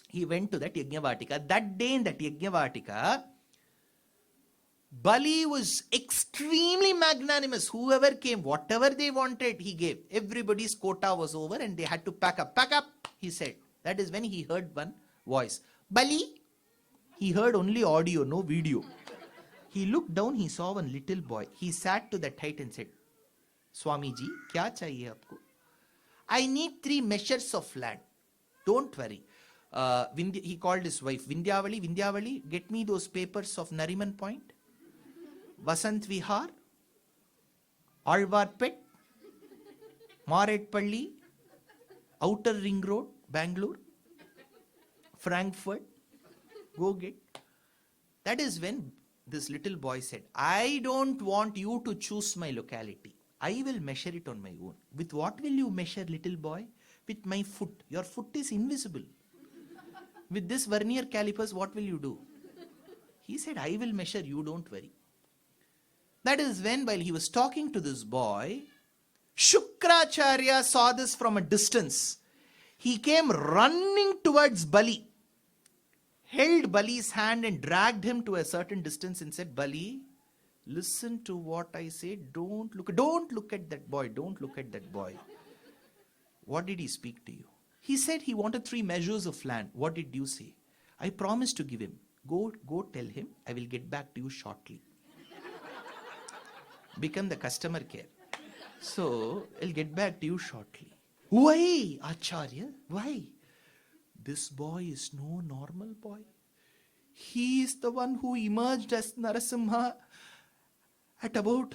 He went to that Yajnavatika. That day in that Yajnavatika, Bali was extremely magnanimous. Whoever came, whatever they wanted, he gave. Everybody's quota was over and they had to pack up. Pack up, he said. That is when he heard one voice. Bali? He heard only audio, no video. He looked down, he saw one little boy. He sat to that height and said, Swami ji, kya chahiye aapko? I need 3 measures of land. Don't worry. He called his wife, Vindyavali, get me those papers of Nariman Point, Vasant Vihar, Alvarpet, Maredpalli, Outer Ring Road, Bangalore, Frankfurt. Go get. That is when this little boy said, I don't want you to choose my locality. I will measure it on my own. With what will you measure, little boy? With my foot. Your foot is invisible. With this vernier calipers, what will you do? He said, I will measure, you don't worry. That is when, while he was talking to this boy, Shukracharya saw this from a distance. He came running towards Bali, held Bali's hand and dragged him to a certain distance and said, Bali, listen to what I say. Don't look at that boy. Don't look at that boy. What did he speak to you? He said he wanted 3 measures of land. What did you say? I promised to give him. Go tell him. I will get back to you shortly. Become the customer care. So, I'll get back to you shortly. Why, Acharya? Why? This boy is no normal boy. He is the one who emerged as Narasimha at about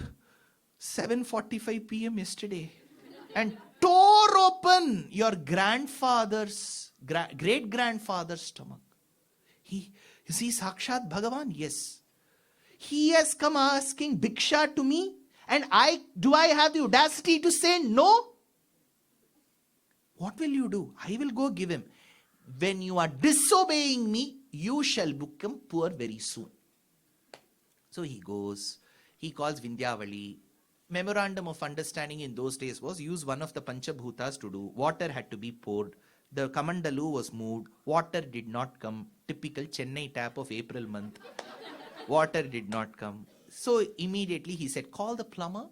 7:45 p.m. yesterday and tore open your grandfather's, great-grandfather's stomach. Is he Sakshat Bhagavan? Yes. He has come asking Bhiksha to me, and do I have the audacity to say no? What will you do? I will go give him. When you are disobeying me, you shall become poor very soon. So he goes, he calls Vindyavali. Memorandum of understanding in those days was use one of the Panchabhutas to do. Water had to be poured. The Kamandalu was moved. Water did not come. Typical Chennai tap of April month. Water did not come. So immediately he said, call the plumber.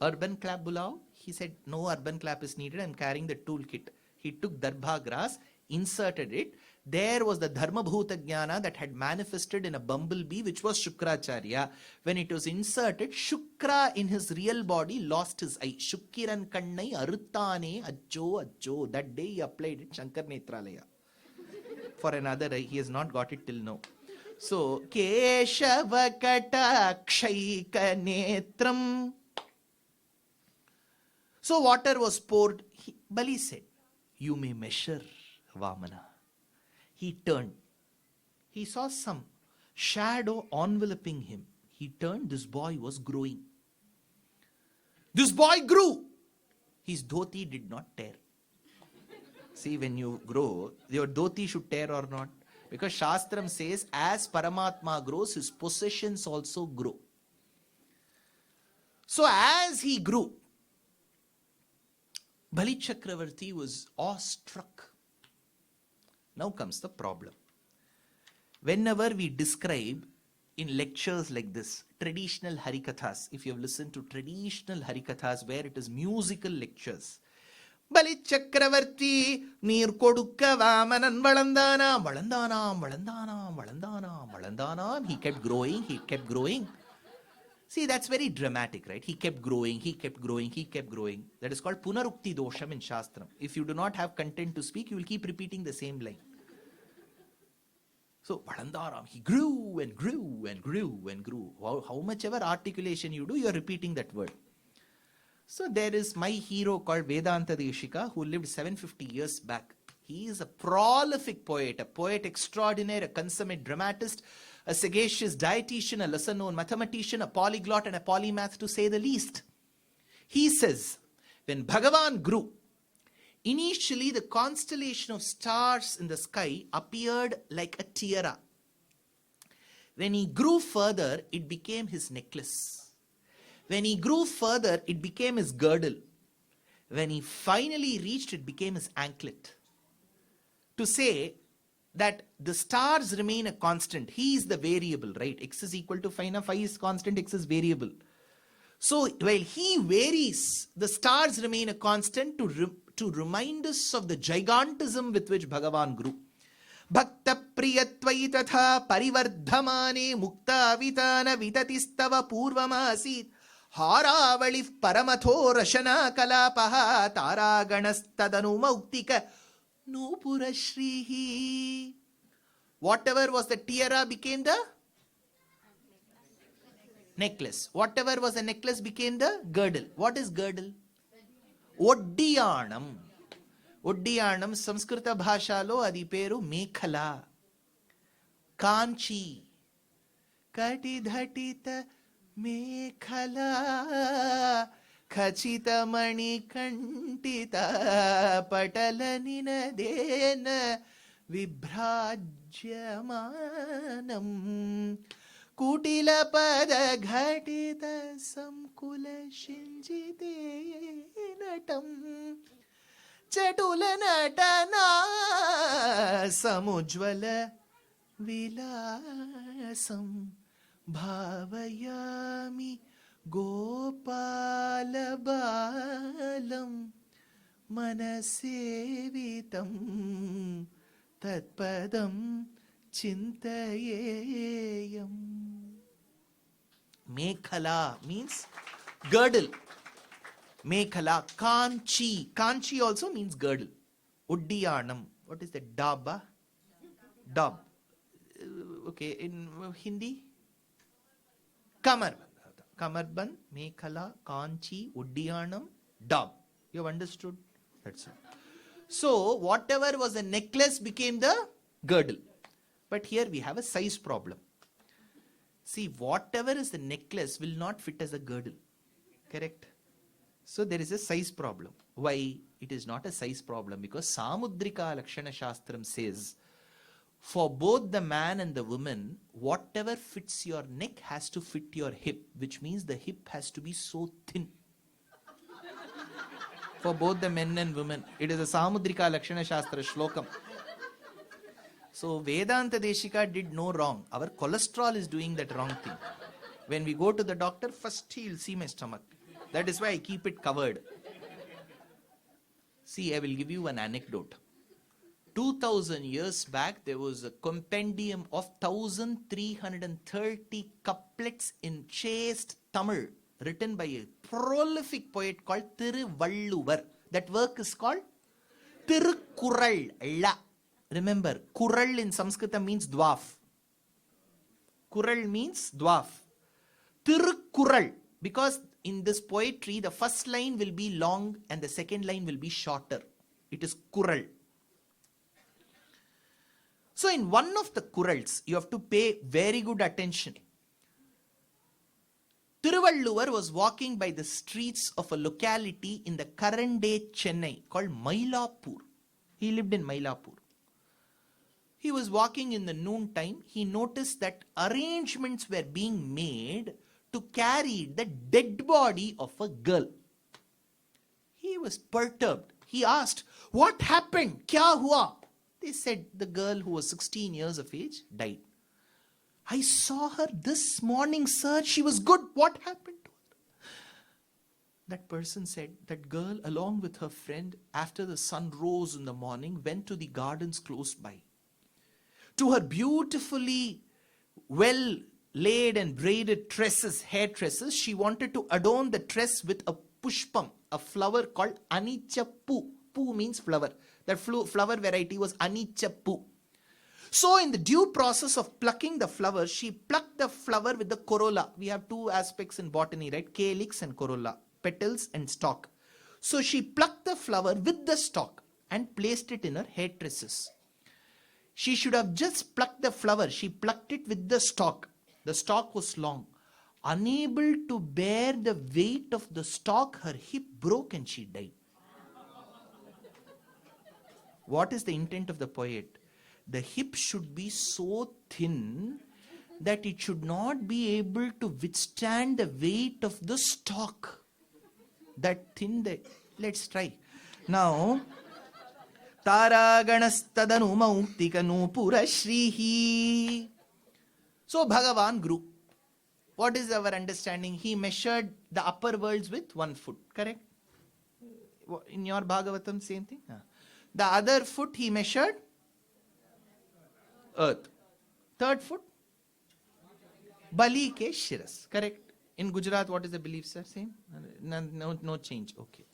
Urban Club Bulao. He said, no urban clap is needed. I'm carrying the toolkit. He took darbha grass, inserted it. There was the Dharma Bhuta Jnana that had manifested in a bumblebee, which was Shukracharya. When it was inserted, Shukra in his real body lost his eye. Shukkiran kannai aruttane ajjo ajjo. That day he applied it, Shankar Netralaya. For another eye, he has not got it till now. So, Keshava Katakshaika Netram. So water was poured. Bali said, you may measure, Vamana. He turned. He saw some shadow enveloping him. He turned. This boy was growing. This boy grew. His dhoti did not tear. See, when you grow, your dhoti should tear or not. Because Shastram says, as Paramatma grows, his possessions also grow. So as he grew, Bali Chakravarti was awestruck. Now comes the problem. Whenever we describe in lectures like this, traditional Harikathas, if you have listened to traditional Harikathas where it is musical lectures, Bali Chakravarti, Neer Kodukka Vamanan Valandanam, Valandanam, Valandanam, Valandanam, Valandanam. He kept growing, he kept growing. See, that's very dramatic, right? He kept growing, he kept growing, he kept growing. That is called Punarukti Dosham in Shastram. If you do not have content to speak, you will keep repeating the same line. So, Valandaram, he grew and grew and grew and grew. How much ever articulation you do, you are repeating that word. So, there is my hero called Vedanta Deshika who lived 750 years back. He is a prolific poet, a poet extraordinaire, a consummate dramatist, a sagacious dietitian, a lesser-known mathematician, a polyglot and a polymath to say the least. He says, when Bhagavan grew, initially the constellation of stars in the sky appeared like a tiara. When he grew further, it became his necklace. When he grew further, it became his girdle. When he finally reached, it became his anklet. To say that the stars remain a constant. He is the variable, right? X is equal to phi. Now phi is constant, X is variable. So while he varies, the stars remain a constant to remind us of the gigantism with which Bhagavan grew. Bhakta priyatvai tatha parivardhamane mukta avitana vitatistava purvamasit haravali paramatho rashana kalapaha taraganastadanu mauktika nupura shrihi. Whatever was the tiara became the necklace. Whatever was the necklace became the girdle. What is girdle? Oddiyanam. Oddiyanam Samskrita bhashalo adi peru mekhala. Kanchi. Katidhatita mekhala. Khachita mani kantita patala ninadena vibhrajyamanam. Kutila pada ghatita samkula shinjite natam. Chatula natana samujvala vilasam bhavayami Gopala balam manasevitam tatpadam chintayeyam. Mekhala means girdle. Mekhala. Kanchi. Kanchi also means girdle. Uddiyanam. What is that? Daba? Dab. Okay, in Hindi? Kamar. Kamarban, Mekhala, Kanchi, Uddiyanam, Dab. You have understood? That's it. So, whatever was a necklace became the girdle. But here we have a size problem. See, whatever is the necklace will not fit as a girdle. Correct? So, there is a size problem. Why? It is not a size problem because Samudrika Lakshana Shastram says, for both the man and the woman, whatever fits your neck has to fit your hip, which means the hip has to be so thin. For both the men and women. It is a Samudrika Lakshana Shastra Shlokam. So Vedanta Deshika did no wrong. Our cholesterol is doing that wrong thing. When we go to the doctor, first he will see my stomach. That is why I keep it covered. See, I will give you an anecdote. 2000 years back, there was a compendium of 1330 couplets in chaste Tamil written by a prolific poet called Thiruvalluvar. That work is called Tirukkural. Remember, Kural in Sanskrit means dwarf. Kural means dwarf. Tirukkural, because in this poetry, the first line will be long and the second line will be shorter. It is Kural. So in one of the Kurals, you have to pay very good attention. Thiruvalluvar was walking by the streets of a locality in the current day Chennai called Mylapore. He lived in Mylapore. He was walking in the noon time. He noticed that arrangements were being made to carry the dead body of a girl. He was perturbed. He asked, "What happened? Kya hua?" They said the girl who was 16 years of age died. "I saw her this morning, sir. She was good. What happened to her?" That person said that girl, along with her friend, after the sun rose in the morning, went to the gardens close by. To her beautifully well laid and braided tresses, hair tresses, she wanted to adorn the tress with a pushpam, a flower called anichappu. Pu means flower. That flower variety was anichappu. So in the due process of plucking the flower, she plucked the flower with the corolla. We have two aspects in botany, right? Calyx and corolla, petals and stalk. So she plucked the flower with the stalk and placed it in her hair tresses. She should have just plucked the flower. She plucked it with the stalk. The stalk was long. Unable to bear the weight of the stalk, her hip broke and she died. What is the intent of the poet? The hip should be so thin that it should not be able to withstand the weight of the stalk. That thin, let's try. Now, Taraganastadanu Mauktikanu Pura Shrihi. So Bhagavan grew. What is our understanding? He measured the upper worlds with 1 foot, correct? In your Bhagavatam, same thing? The other foot he measured earth. Third foot? Bali ke shiras, correct? In Gujarat, what is the belief, sir? Same? No change. Okay.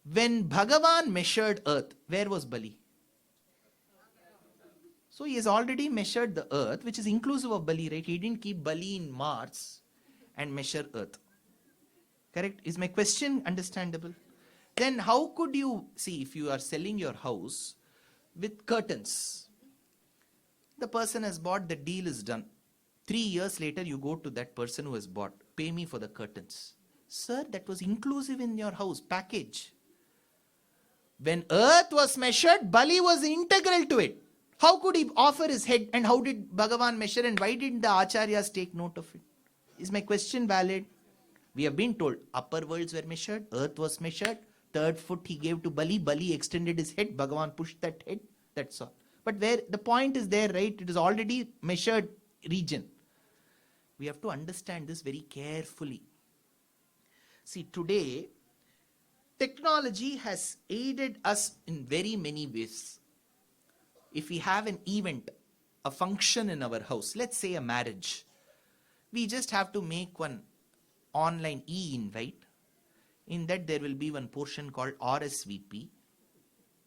When Bhagavan measured earth, where was Bali? So he has already measured the earth, which is inclusive of Bali, right? He didn't keep Bali in Mars and measure earth. Correct? Is my question understandable? Then how could you, see, if you are selling your house with curtains, the person has bought, the deal is done. 3 years later, you go to that person who has bought, "Pay me for the curtains." Sir, that was inclusive in your house, package. When earth was measured, Bali was integral to it. How could he offer his head, and how did Bhagavan measure, and why didn't the acharyas take note of it? Is my question valid? We have been told upper worlds were measured, earth was measured, third foot he gave to Bali, Bali extended his head, Bhagavan pushed that head, that's all. But where the point is there, right? It is already measured region. We have to understand this very carefully. See, today, technology has aided us in very many ways. If we have an event, a function in our house, let's say a marriage, we just have to make one online e-invite. In that there will be one portion called RSVP,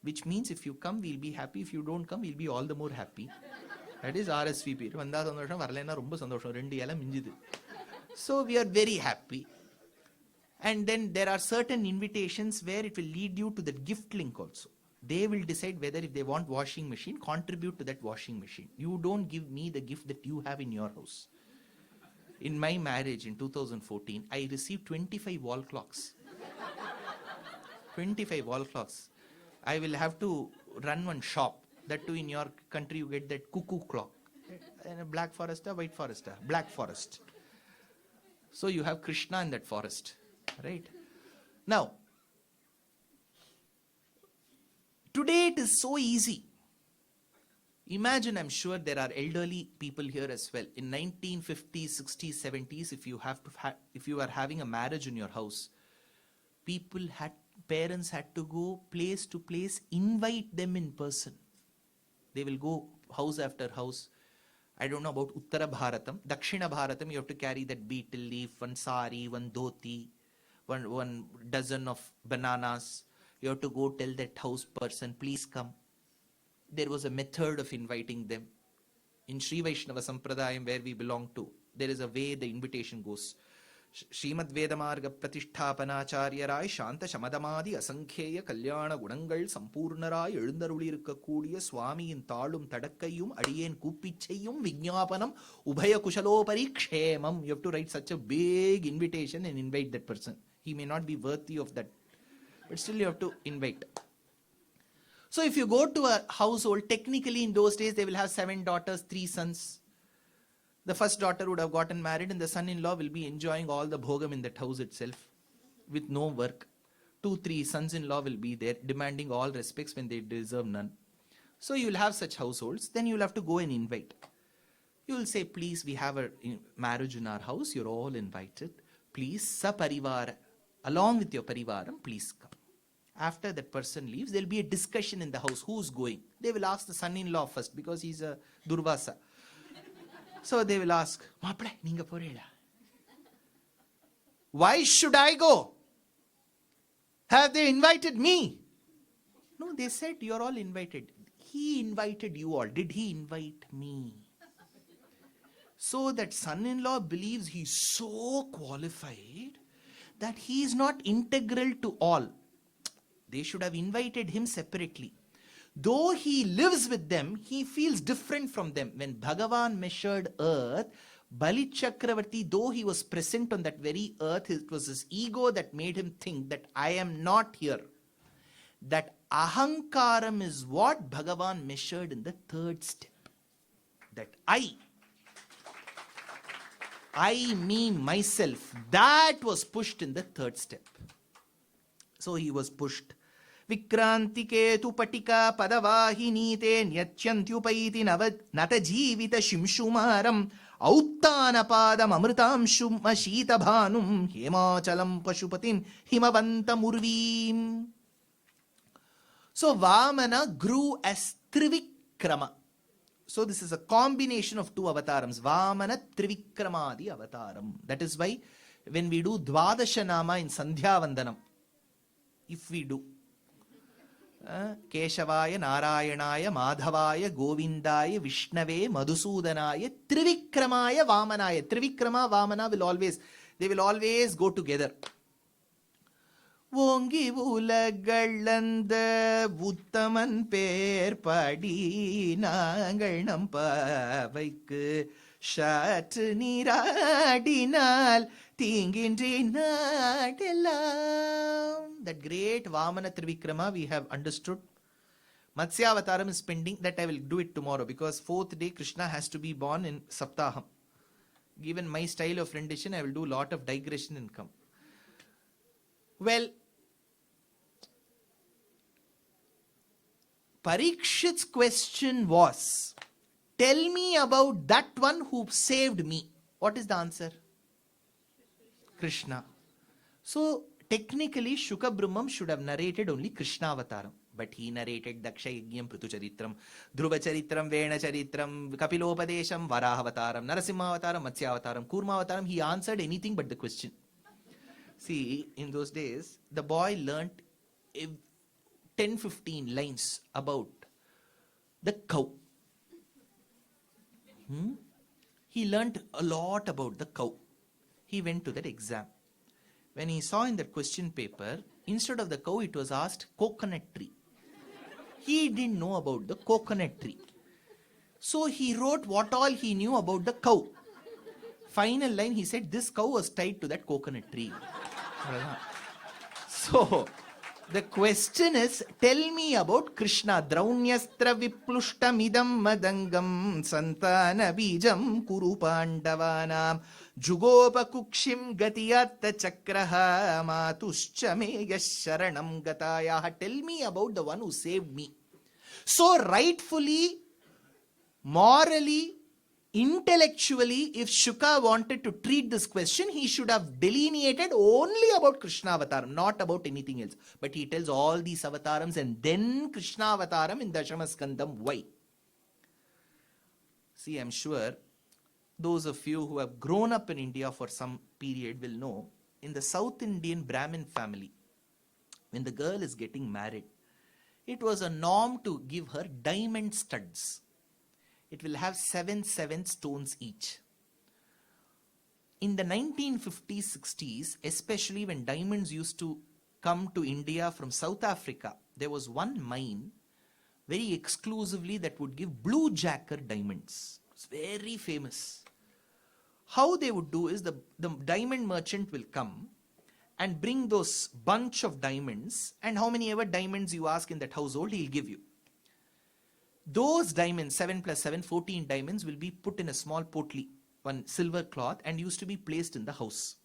which means if you come, we'll be happy. If you don't come, we'll be all the more happy. That is RSVP. So we are very happy. And then there are certain invitations where it will lead you to the gift link also. They will decide whether if they want washing machine, contribute to that washing machine. You don't give me the gift that you have in your house. In my marriage in 2014, I received 25 wall clocks. 25 wall clocks. I will have to run one shop. That too, in your country you get that cuckoo clock. And a black forest, a white forest, black forest. So you have Krishna in that forest, right? Now, today it is so easy. Imagine, I'm sure there are elderly people here as well. In 1950s, 60s, 70s, if you are having a marriage in your house, people had parents had to go place to place, invite them in person. They will go house after house. I don't know about Uttara Bharatam. Dakshina Bharatam, you have to carry that beetle leaf, one sari, one dhoti, one dozen of bananas. You have to go tell that house person, please come. There was a method of inviting them. In Sri Vaishnava Sampradayam, where we belong to, there is a way the invitation goes. Srimad Vedamarga Pratishthapanacharyarai Shanta Shamadamadi Asankheya Kalyana Gunangal Sampurnarai Elundarulirukkakoodiya Swamiyin Thalum Tadakkayum Adiyen Kuppicheyum Vignapanam Ubhaya Kushalopari Kshemam. You have to write such a big invitation and invite that person. He may not be worthy of that, but still you have to invite. So if you go to a household, technically in those days they will have 7 daughters, 3 sons. The first daughter would have gotten married and the son-in-law will be enjoying all the bhogam in that house itself with no work. 2, 3 sons-in-law will be there demanding all respects when they deserve none. So you will have such households. Then you will have to go and invite. You will say, please, we have a marriage in our house. You're all invited. Please, saparivara, along with your parivaram, please come. After that person leaves, there will be a discussion in the house. Who's going? They will ask the son-in-law first because he's a Durvasa. So they will ask, Maapla, ninga porela. Why should I go? Have they invited me? No, they said you're all invited. He invited you all. Did he invite me? So that son-in-law believes he's so qualified that he is not integral to all. They should have invited him separately. Though he lives with them, he feels different from them. When Bhagavan measured earth, Bali Chakravarti, though he was present on that very earth, it was his ego that made him think that I am not here. That ahankaram is what Bhagavan measured in the 3rd step. That I, me, myself, that was pushed in the 3rd step. So he was pushed. Vikrantike patika padavahinite nyachantyupaiti nata jivita shimshumaram auttana padam amritam shumma shita bhanum hemachalam pashupatim himavanta murvim. So Vamana grew as Trivikrama. So this is a combination of 2 avatarams. Vamana Trivikramadi Avataram. That is why when we do Dvadasha Nama in Sandhya Vandanam, if we do Keshavaya, Narayanaya, Madhavaya, Govindaya, Vishnave, Madhusudanaya, Trivikramaya, Vamanaya. Trivikrama, Vamana they will always go together. Vongi Vulagalanda Vuttaman Per Padi Nangal Nampa Vaiku Shat Niradinal Tingindri Nadelam. That great Vamana Trivikrama we have understood. Matsya Avataram is pending. That I will do it tomorrow because 4th day Krishna has to be born in Saptaham. Given my style of rendition, I will do a lot of digression and come. Well, Parikshit's question was, tell me about that one who saved me. What is the answer? Krishna. So, technically, Shuka Brahmam should have narrated only Krishna Avataram. But he narrated Daksha Yagyam Prithu Charitram, Dhruva Charitram, Vena Charitram, Kapilopadesham, Varaha Avataram, Narasimha Avataram, Matsya Avataram, Kurma Avataram. He answered anything but the question. See, in those days, the boy learnt 10-15 lines about the cow. He learnt a lot about the cow. He went to that exam. When he saw in that question paper, instead of the cow, it was asked coconut tree. He didn't know about the coconut tree. So he wrote what all he knew about the cow. Final line, he said, this cow was tied to that coconut tree. So, the question is, tell me about Krishna. Draunyaastra viplushtamidam madangam santana bijam kuru pandavanam jugopa kukshim gatiyatta chakraha matuscha me yasharanam gataya. Tell me about the one who saved me. So rightfully, morally, Intellectually, if Shuka wanted to treat this question, he should have delineated only about Krishna Avataram, not about anything else. But he tells all these avatars and then Krishna Avataram in Dashamaskandam. Why? See, I'm sure those of you who have grown up in India for some period will know, in the South Indian Brahmin family, when the girl is getting married, it was a norm to give her diamond studs. It will have 7 stones each. In the 1950s, 60s, especially when diamonds used to come to India from South Africa, there was one mine very exclusively that would give blue jacker diamonds. It's very famous. How they would do is the diamond merchant will come and bring those bunch of diamonds, and how many ever diamonds you ask in that household, he'll give you. Those diamonds, 7 plus 7, 14 diamonds, will be put in a small potli, one silver cloth, and used to be placed in the house.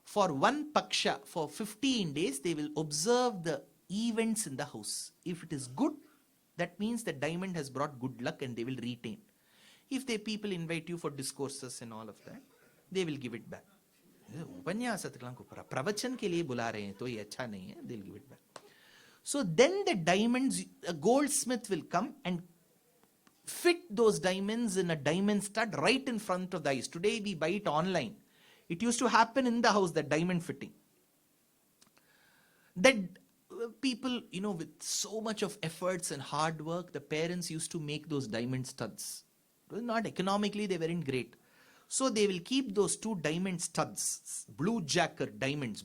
For one paksha, for 15 days, they will observe the events in the house. If it is good, that means the diamond has brought good luck and they will retain. If the people invite you for discourses and all of that, they will give it back. प्रवचन के लिए बुला रहे हैं तो ये अच्छा नहीं है, they'll give it back. So then the diamonds, a goldsmith will come and fit those diamonds in a diamond stud right in front of the eyes. Today we buy it online. It used to happen in the house, that diamond fitting. That people, with so much of efforts and hard work, the parents used to make those diamond studs. Not economically, they weren't great. So they will keep those 2 diamond studs, blue jacker diamonds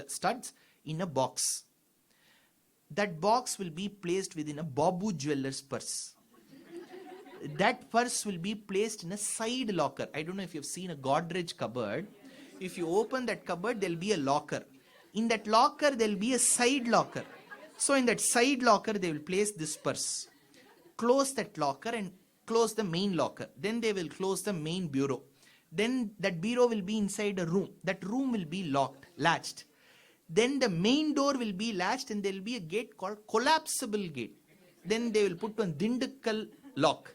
studs in a box. That box will be placed within a Babu Jeweller's purse. That purse will be placed in a side locker. I don't know if you've seen a Godrej cupboard. If you open that cupboard, there'll be a locker. In that locker, there'll be a side locker. So in that side locker, they will place this purse. Close that locker and close the main locker. Then they will close the main bureau. Then that bureau will be inside a room. That room will be latched. Then the main door will be latched and there will be a gate called collapsible gate. Then they will put one Dindakkal lock.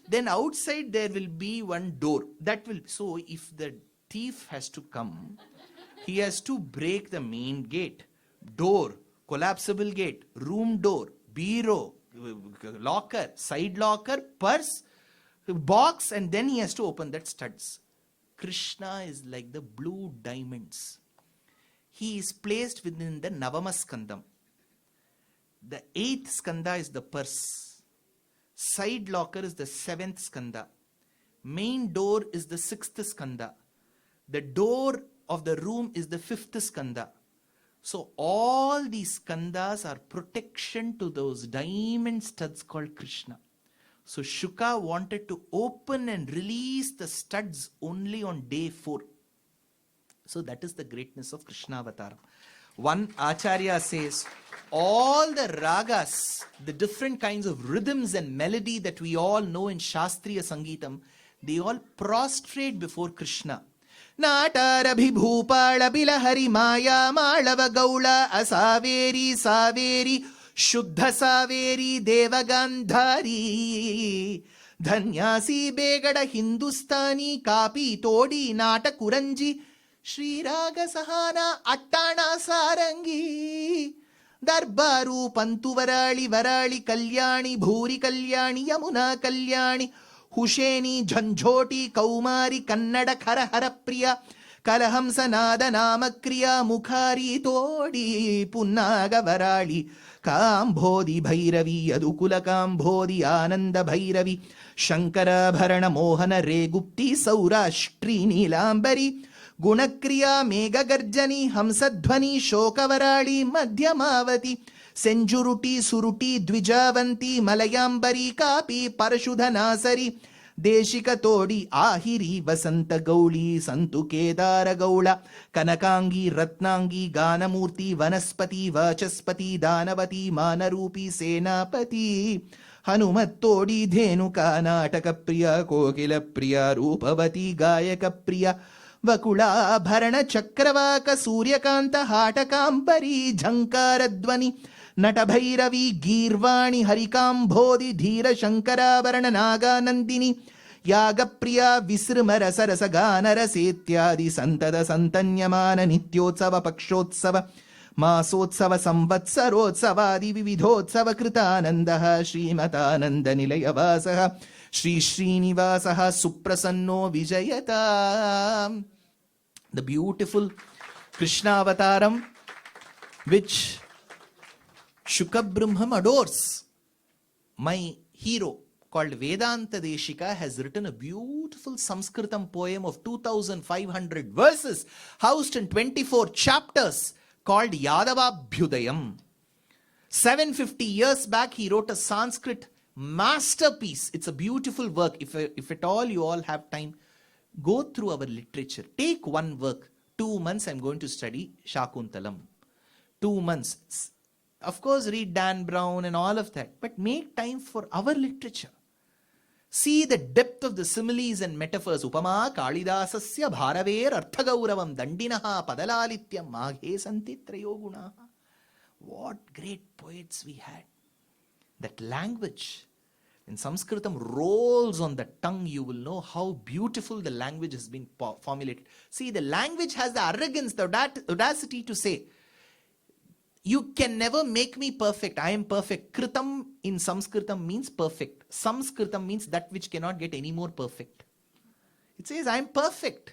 Then outside there will be one door. So if the thief has to come, he has to break the main gate, door, collapsible gate, room door, bureau, locker, side locker, purse, box, and then he has to open that studs. Krishna is like the blue diamonds. He is placed within the Navama Skandam. The 8th skanda is the purse. Side locker is the 7th skanda. Main door is the 6th skanda. The door of the room is the 5th skanda. So all these skandas are protection to those diamond studs called Krishna. So Shuka wanted to open and release the studs only on day 4. So that is the greatness of Krishna Avataram. One Acharya says, all the ragas, the different kinds of rhythms and melody that we all know in Shastriya Sangeetam, they all prostrate before Krishna. Natarabhibhupala bilahari maya malava gaula asaveri saveri shuddha saveri devagandhari dhanyasi begada hindustani kapi todi nata kuranji Shri Raga Sahana Attana Sarangi Darbaru Pantu Varali Varali Kalyani Bhuri Kalyani Yamuna Kalyani Husheni Jhanjhoti Kaumari Kannada Khara Harapriya Kalahamsa Nada Namakriya Mukhari Todi Punnaga Varali Kambodhi Bhairavi Adukula Kambodhi Ananda Bhairavi Shankara Bharana Mohana Regupti Saurashtri Nilambari Gunakriya Mega Garjani Hamsadhvani Shokavarali Madhyamavati Senjuruti Suruti Dvijavanti Malayambari Kapi Parashudhanasari Deshika Todi Ahiri Vasanta Gauli Santu Kedara Gaula Kanakangi Ratnangi Ganamurti Vanaspati Vachaspati Danavati Manarupi Senapati Hanumat Todi Dhenuka Nataka Priya Kokila Priya Rupavati Gayaka Priya Vakula Bharana Chakravaka Suryakanta Hatakambari Jhankaradvani Natabhairavi Geervani ಹರಿಕಾಂಬೋಧಿ ಧೀರ ಶಂಕರಾಭರಣ ನಾಗಾನಂದಿನಿ ಯಾಗಪ್ರಿಯ ವಿಸೃಮರ ಸರಸ ಗಾನರಸೇತ್ಯಾದಿ ಸಂತದ ಸಂತನ್ಯಮಾನ ನಿತ್ಯೋತ್ಸವ ಪಕ್ಷೋತ್ಸವ ಮಾಸೋತ್ಸವ ಸಂವತ್ಸರೋತ್ಸವಾದಿ ವಿವಿಧೋತ್ಸವ ಕೃತಾನಂದ ಶ್ರೀಮತಾನಂದ ನಿಲಯವಾಸ Shri Srinivasa ಸುಪ್ರಸನ್ನೋ ವಿಜಯತ. The beautiful Krishna Avataram which Shukabrahmam adores. My hero called Vedanta Deshika has written a beautiful Sanskritam poem of 2500 verses housed in 24 chapters called Yadavabhyudayam. 750 years back he wrote a Sanskrit masterpiece. It's a beautiful work. If at all you all have time, go through our literature. Take one work. 2 months I'm going to study Shakuntalam. 2 months. Of course, read Dan Brown and all of that. But make time for our literature. See the depth of the similes and metaphors. Upama Kalidasasya Bharaver Arthagauravam Dandinaha Padalalityam Maghe Santi Trayogunaha. What great poets we had. That language, when Sanskritam rolls on the tongue, you will know how beautiful the language has been formulated. See, the language has the arrogance, the audacity to say, you can never make me perfect. I am perfect. Kritam in Sanskritam means perfect. Sanskritam means that which cannot get any more perfect. It says, I am perfect.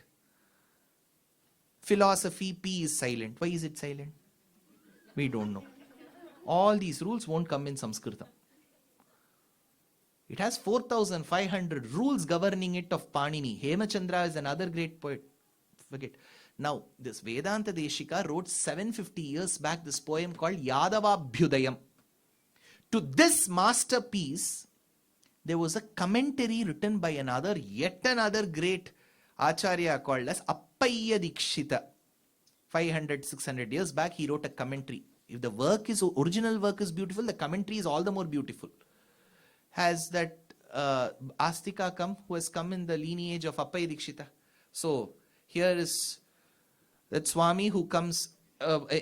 Philosophy, P is silent. Why is it silent? We don't know. All these rules won't come in Sanskritam. It has 4,500 rules governing it of Panini. Hemachandra is another great poet. Forget. Now, this Vedanta Deshika wrote 750 years back this poem called Yadavabhyudayam. To this masterpiece, there was a commentary written by yet another great Acharya called as Appaya Dikshita. 500, 600 years back, he wrote a commentary. If the original work is beautiful, the commentary is all the more beautiful. Has that Astika come, who has come in the lineage of Appaya Dikshita. So, here is that Swami who comes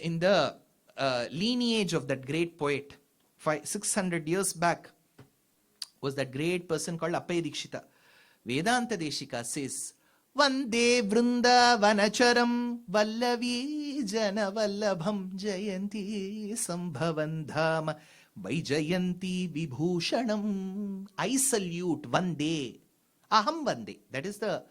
in the lineage of that great poet. 600 years back was that great person called Appaya Dikshita. Vedanta Deshika says, Vande Vrindavanacharam Vallavi Janavallabham Jayanti Sambhavandhama Vaijayanti Vibhushanam. I salute Vande. Aham Vande. That is the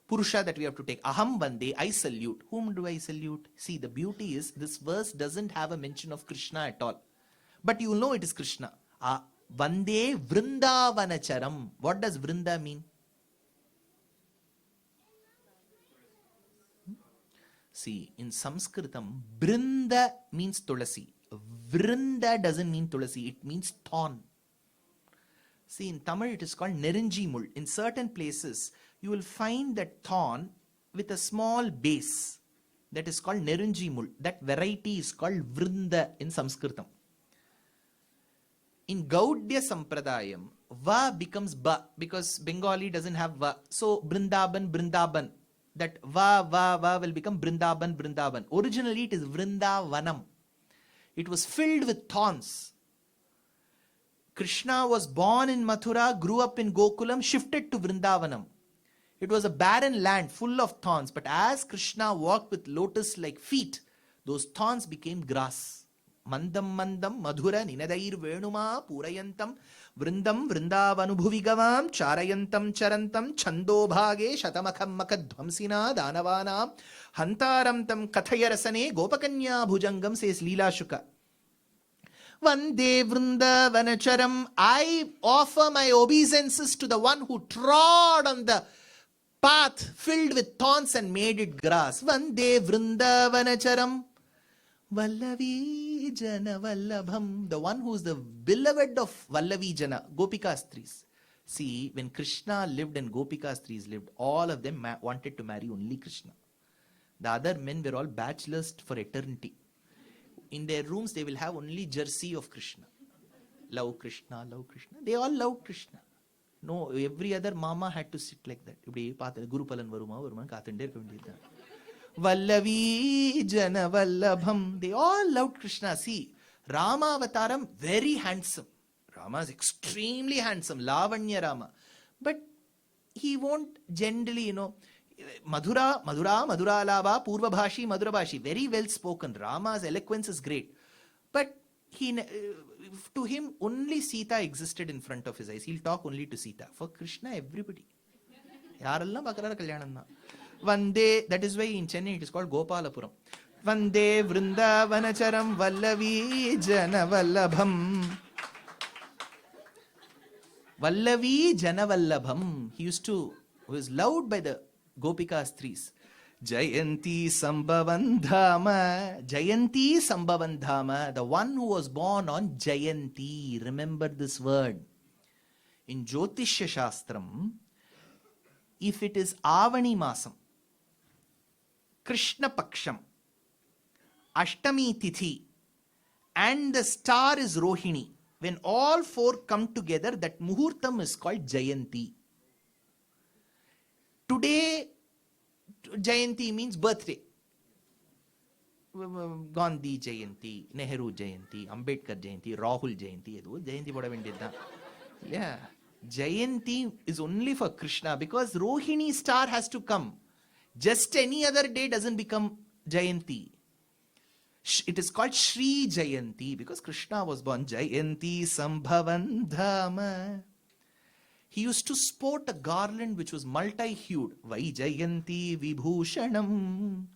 Purusha that we have to take. Aham Vande. I salute. Whom do I salute? See, the beauty is this verse doesn't have a mention of Krishna at all. But you will know it is Krishna. Vande Vrindavanacharam. What does Vrinda mean? See, in Sanskritam, Brinda means Tulasi. Vrinda doesn't mean Tulasi, it means thorn. See, in Tamil it is called Nerinji Mul. In certain places, you will find that thorn with a small base. That is called Nerinji Mul. That variety is called Vrinda in Sanskritam. In Gaudya Sampradayam, Va becomes Ba because Bengali doesn't have Va. So, Brindaban. That Va will become Brindaban. Originally, it is Vrindavanam. It was filled with thorns. Krishna was born in Mathura, grew up in Gokulam, shifted to Vrindavanam. It was a barren land full of thorns. But as Krishna walked with lotus-like feet, those thorns became grass. Mandam madhura ninadair venuma purayantam vrindam vrindavanubhuvigavam charayantam charantam chando bhage shatamakham makadhvamsina danavanam hantaram tam kathayarasane gopakanya bhujangam, says Leela Shuka. Vande vrindavanacharam. I offer my obeisances to the one who trod on the path filled with thorns and made it grass. Vande vrindavanacharam. Vallavi Jana Vallabham, the one who is the beloved of Vallavi Jana, Gopika Stris. See, when Krishna lived and Gopika Stris lived, all of them wanted to marry only Krishna. The other men were all bachelors for eternity. In their rooms, they will have only jersey of Krishna. Love Krishna, love Krishna. They all loved Krishna. No, every other mama had to sit like that. Guru Palan Varuma, Kathande. Vallavi Jana Vallabham. They all loved Krishna. See, Rama Avataram, very handsome. Rama is extremely handsome, Lavanya Rama. But he won't generally, Madhura, Madhuralava, Purva Bhashi, Madhura Bhashi, very well spoken. Rama's eloquence is great. But to him, only Sita existed in front of his eyes. He'll talk only to Sita. For Krishna, everybody. Vande, that is why in Chennai it is called Gopalapuram. Vande Vrindavanacharam Vallavi Janavallabham. Vallavi Janavallabham. He was loved by the Gopika Stris. Jayanti Sambhavandhama. Jayanti Sambhavandhama. The one who was born on Jayanti. Remember this word. In Jyotishya Shastram, if it is Avani Masam, Krishna Paksham, Ashtami Tithi, and the star is Rohini, when all four come together, that Muhurtam is called Jayanti. Today, Jayanti means birthday. Gandhi Jayanti, Nehru Jayanti, Ambedkar Jayanti, Rahul Jayanti. Jayanti boda vendidda. Yeah. Jayanti is only for Krishna because Rohini star has to come. Just any other day doesn't become Jayanti. It is called Shri Jayanti because Krishna was born. Jayanti Sambhavandhama. He used to sport a garland which was multi-hued. Vaijayanti Vibhushanam.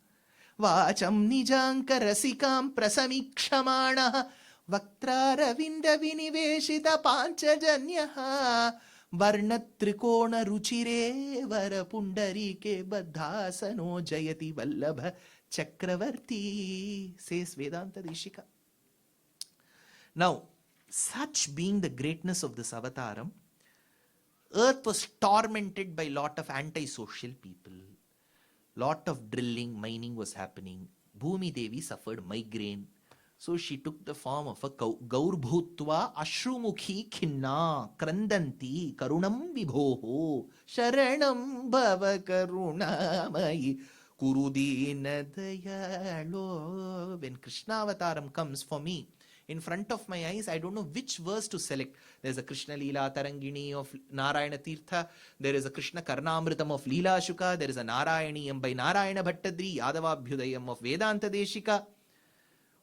Vacham Nijanka Rasikam Prasamikshamaana. Vaktraravinda Viniveshita Panchajanyaha. Varnatrikona Ruchire Varapundarike Badhasano Jayati Vallabha Chakravarti, says Vedanta Rishika. Now, such being the greatness of this avataram, earth was tormented by lot of antisocial people. Lot of drilling, mining was happening. Bhumi Devi suffered migraine. So she took the form of a Gaurbhutva Ashrumukhi Khinna Krandanti Karunam Vibhoho Sharanam Bhava Karunamayi Kurudina Dayalo. When Krishna Avataram comes for me, in front of my eyes, I don't know which verse to select. There's a Krishna Leela Tarangini of Narayana Tirtha. There is a Krishna Karnamritam of Leela Shuka. There is a Narayaniyam by Narayana Bhattadri, Yadavabhyudayam of Vedanta Deshika.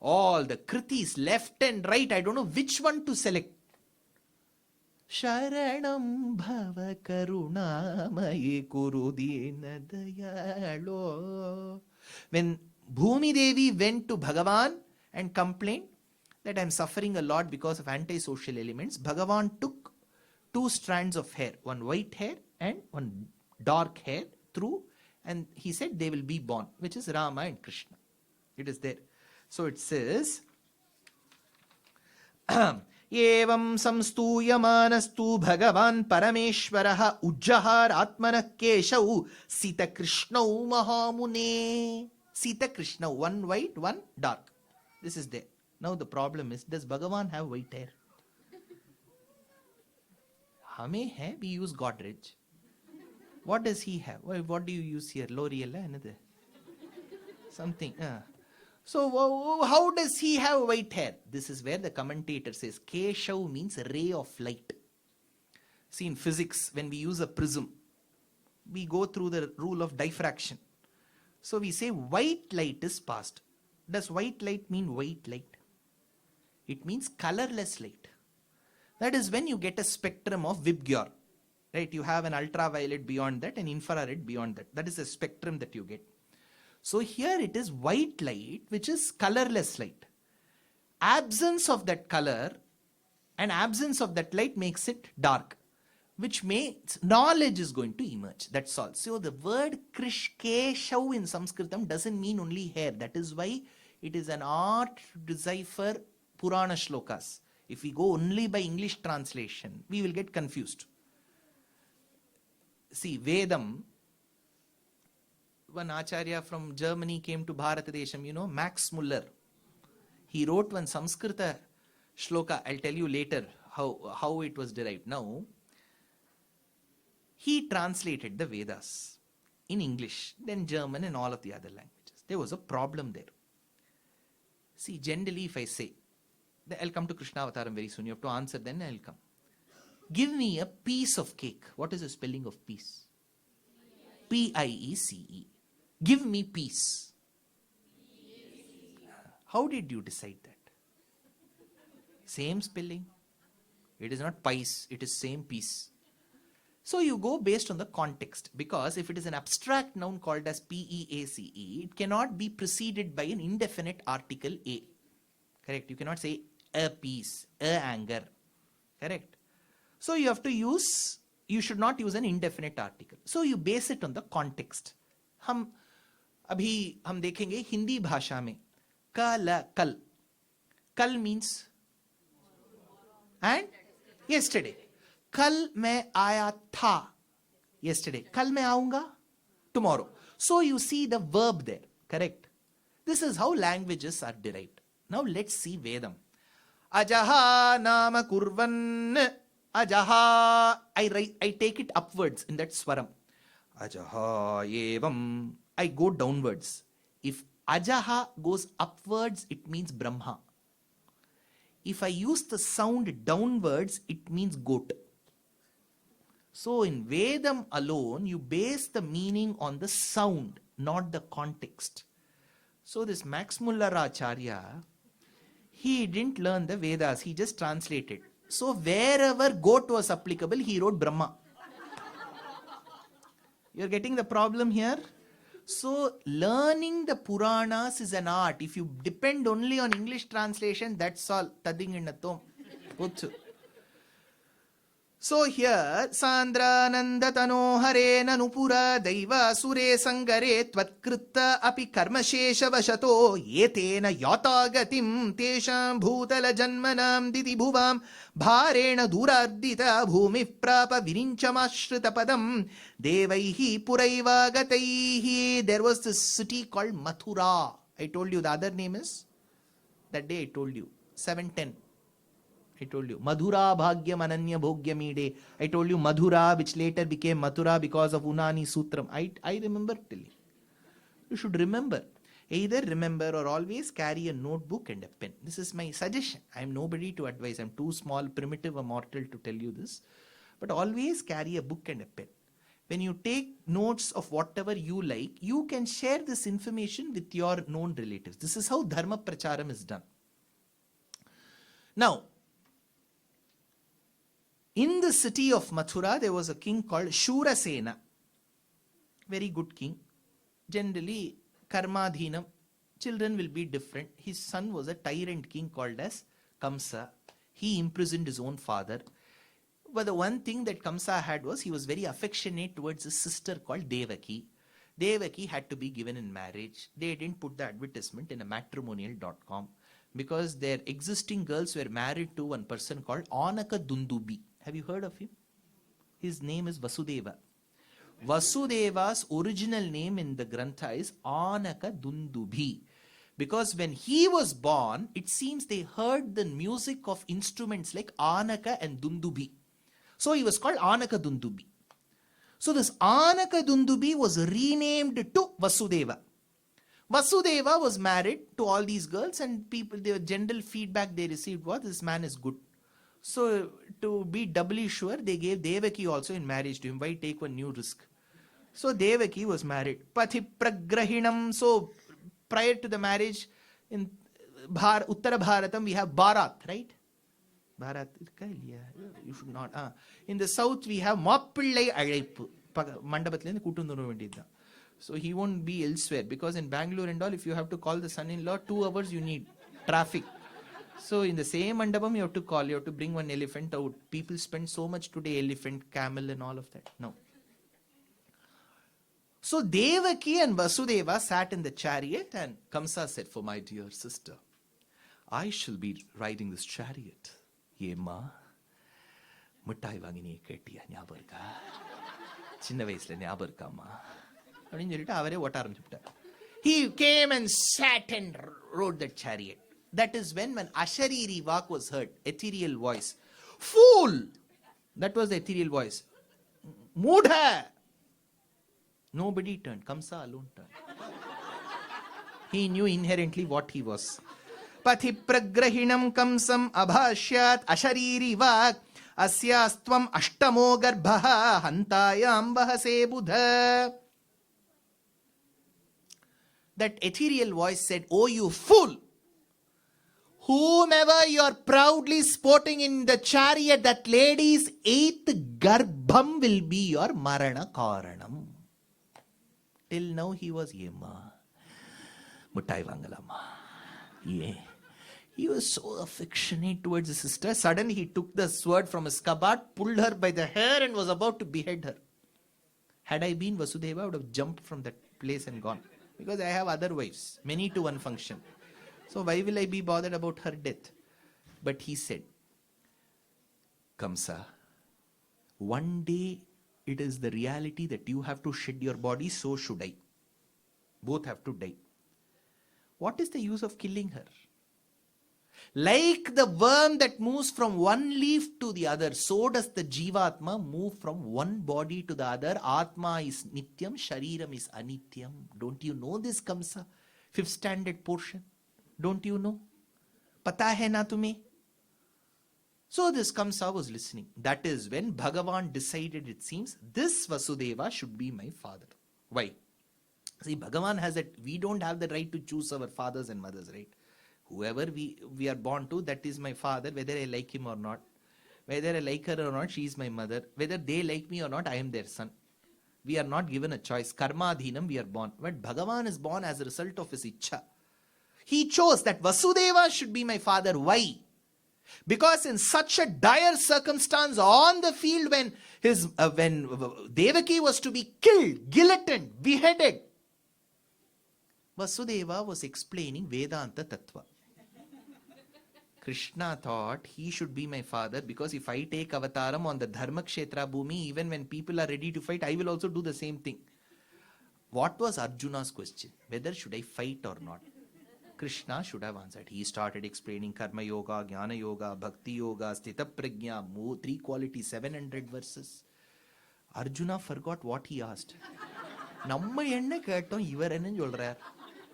All the kritis left and right, I don't know which one to select. Sharanam bhava karunamayi kurudina dayalo. When Bhumi Devi went to Bhagavan and complained that I am suffering a lot because of antisocial elements, Bhagavan took 2 strands of hair, one white hair and one dark hair through, and he said they will be born, which is Rama and Krishna. It is there. So it says, Evam samstuyamanastu Bhagavan Parameshwaraha Ujjahar Atmanah Keshau Sita Krishnau Mahamune. Sita Krishna, one white, one dark. This is there. Now the problem is, does Bhagavan have white hair? Hame hai, we use Godrej. What does he have? What do you use here? L'Oreal, another? Something. So how does he have white hair? This is where the commentator says, Keshav means ray of light. See, in physics, when we use a prism, we go through the rule of diffraction. So we say white light is passed. Does white light mean white light? It means colorless light. That is when you get a spectrum of Vibgyor. Right? You have an ultraviolet beyond that and infrared beyond that. That is the spectrum that you get. So here it is white light, which is colorless light. Absence of that color and absence of that light makes it dark, which means knowledge is going to emerge. That's all. So the word Keshav in Sanskritam doesn't mean only hair. That is why it is an art to decipher Purana shlokas. If we go only by English translation, we will get confused. See, Vedam, one Acharya from Germany came to Bharatadesham, Max Muller. He wrote one Samskrita shloka. I'll tell you later how it was derived. Now, he translated the Vedas in English, then German and all of the other languages. There was a problem there. See, generally if I say, I'll come to Krishna Avataram very soon. You have to answer, then I'll come. Give me a piece of cake. What is the spelling of peace? Piece. Give me peace. How did you decide that? Same spelling. It is not pice, it is same piece. So you go based on the context, because if it is an abstract noun called as peace, it cannot be preceded by an indefinite article a. Correct? You cannot say a peace, a anger. Correct? So you have to use, you should not use an indefinite article. So you base it on the context. अभी हम देखेंगे हिंदी भाषा में कल. Kal means and yesterday. Kal मैं आया था. Yesterday. Kal मैं आऊंगा. Tomorrow. So you see the verb there. Correct? This is how languages are derived. Now let's see Vedam. Ajaha nama kurvan. Ajaha. I take it upwards in that swaram. Ajaha evam. I go downwards. If Ajaha goes upwards, it means Brahma. If I use the sound downwards, it means goat. So in Vedam alone, you base the meaning on the sound, not the context. So this Max Muller Acharya, he didn't learn the Vedas, he just translated. So wherever goat was applicable, he wrote Brahma. You're getting the problem here? So learning the Puranas is an art. If you depend only on English translation, that's all. Tadinginnathom. So here, Sandrananda Tano Hare Nanupura Daiva Sure Sangare Tvatkrita Api Karmashesha Vashato Yetena Yatagatim Tesham Bhutala Janmanam Didi Bhuvam Bharena Durardita Bhumi Prapa Virinchamashrita Padam Devaihi Puraiva Gataihi. There was this city called Mathura. I told you the other name is? That day I told you. 710. I told you. Madhura Bhagyam Ananya Bhogyamide. I told you Madhura, which later became Mathura because of Unani Sutram. I remember telling. You should remember. Either remember or always carry a notebook and a pen. This is my suggestion. I am nobody to advise. I am too small, primitive, a mortal to tell you this. But always carry a book and a pen. When you take notes of whatever you like, you can share this information with your known relatives. This is how Dharma Pracharam is done. Now, in the city of Mathura, there was a king called Shurasena. Very good king. Generally, karmadhinam. Children will be different. His son was a tyrant king called as Kamsa. He imprisoned his own father. But the one thing that Kamsa had was he was very affectionate towards his sister called Devaki. Devaki had to be given in marriage. They didn't put the advertisement in a matrimonial.com because their existing girls were married to one person called Anaka Dundubi. Have you heard of him? His name is Vasudeva. Vasudeva's original name in the Grantha is Anaka Dundubi. Because when he was born, it seems they heard the music of instruments like Anaka and Dundubi. So he was called Anaka Dundubi. So this Anaka Dundubi was renamed to Vasudeva. Vasudeva was married to all these girls, and people, the general feedback they received was this man is good. So to be doubly sure, they gave Devaki also in marriage to him. Why take one new risk? So Devaki was married. Pathi Pragrahinam. So prior to the marriage, in Uttara Bharatam, we have Bharat, right? Bharat, you should not. In the south, we have Mappillai Alaipu. Mandapathile Kutundunu Vendida. So he won't be elsewhere, because in Bangalore and all, if you have to call the son-in-law, 2 hours you need traffic. So in the same mandapam, you have to call, you have to bring one elephant out. People spend so much today, elephant, camel and all of that. No. So Devaki and Vasudeva sat in the chariot, and Kamsa said, for my dear sister, I shall be riding this chariot. Yema, muttai vangini kettiya nyabarka. Chinna vayasla nyabarka ma. He came and sat and rode the chariot. That is when Ashariri Vak was heard, ethereal voice. Fool! That was the ethereal voice. Mudha! Nobody turned. Kamsa alone turned. He knew inherently what he was. Pathi pragrahinam kamsam abhashyat ashariri vak asyastvam ashtamo garbha hantayam vahase buddha. That ethereal voice said, "Oh, you fool! Whomever you are proudly sporting in the chariot, that lady's 8th garbham will be your marana karanam." Till now he was Yemma. Muttai Vangalama. Yeah. He was so affectionate towards his sister. Suddenly he took the sword from his cupboard, pulled her by the hair and was about to behead her. Had I been Vasudeva, I would have jumped from that place and gone. Because I have other wives, many to one function. So why will I be bothered about her death? But he said, Kamsa, one day it is the reality that you have to shed your body, so should I. Both have to die. What is the use of killing her? Like the worm that moves from one leaf to the other, so does the Jivatma move from one body to the other. Atma is Nityam, Shariram is Anityam. Don't you know this, Kamsa? 5th standard portion. Don't you know? Pata hai na tumhe? So this Kamsa was listening. That is when Bhagavan decided, it seems, this Vasudeva should be my father. Why? See, Bhagavan has that, we don't have the right to choose our fathers and mothers, right? Whoever we are born to, that is my father, whether I like him or not. Whether I like her or not, she is my mother. Whether they like me or not, I am their son. We are not given a choice. Karma adhinam, we are born. But Bhagavan is born as a result of his ichcha. He chose that Vasudeva should be my father. Why? Because in such a dire circumstance on the field when Devaki was to be killed, guillotined, beheaded, Vasudeva was explaining Vedanta Tattva. Krishna thought he should be my father because if I take avataram on the Dharma Kshetra Bhumi, even when people are ready to fight, I will also do the same thing. What was Arjuna's question? Whether should I fight or not? Krishna should have answered. He started explaining Karma Yoga, Jnana Yoga, Bhakti Yoga, Sthita Prajna, 3 qualities, 700 verses. Arjuna forgot what he asked. Namma enna kettom ivar enna solrar.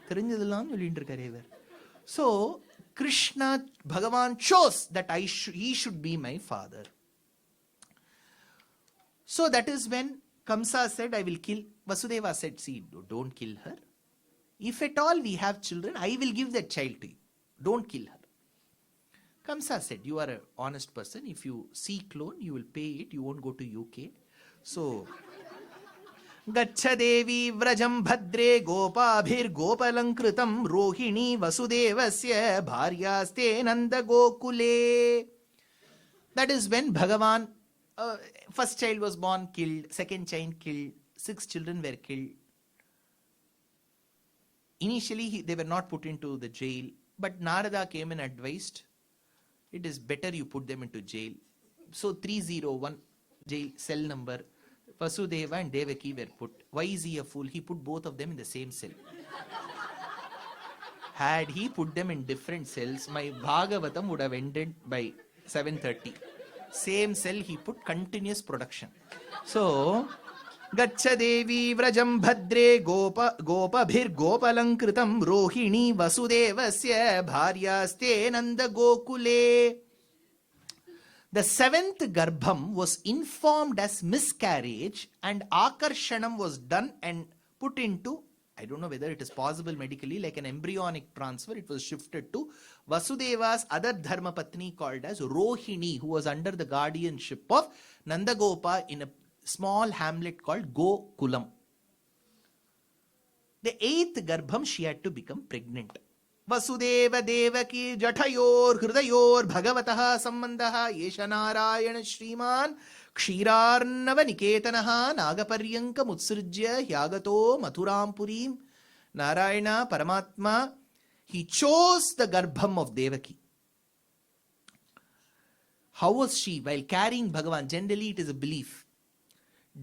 Therinjadillam solliட்டு irukare ivar. So Krishna, Bhagavan chose that he should be my father. So that is when Kamsa said, I will kill. Vasudeva said, see, don't kill her. If at all we have children, I will give that child to you. Don't kill her. Kamsa said, you are an honest person. If you seek loan, you will pay it. You won't go to UK. So, Gaccha Devi Vrajam Bhadre Gopabhir Gopalankritam Rohini Vasudevasya Bharyaste Nanda Gokule. That is when Bhagavan, first child was born, killed, second child killed, 6 children were killed. Initially, they were not put into the jail, but Narada came and advised, it is better you put them into jail. So 301 jail cell number, Vasudeva and Devaki were put. Why is he a fool? He put both of them in the same cell. Had he put them in different cells, my Bhagavatam would have ended by 7:30. Same cell he put, continuous production. So, Gaccha Devi Vrajam Bhadre Gopabhir Gopalankritam Rohini Vasudevasya Bharyaste Nanda Gokule. The 7th Garbham was informed as miscarriage and Akarshanam was done and put into, I don't know whether it is possible medically, like an embryonic transfer. It was shifted to Vasudeva's other Dharma Patni called as Rohini, who was under the guardianship of Nandagopa in a small hamlet called Gokulam. The 8th Garbham, she had to become pregnant. Vasudeva Devaki Jatayor Hridayor Bhagavata Sammandaha Yesha Narayana Shriman Kshirar Niketanaha Nagaparyanka Mutsrijya Hyagato Mathuram Purim. Narayana Paramatma, he chose the Garbham of Devaki. How was she while carrying Bhagavan? Generally it is a belief.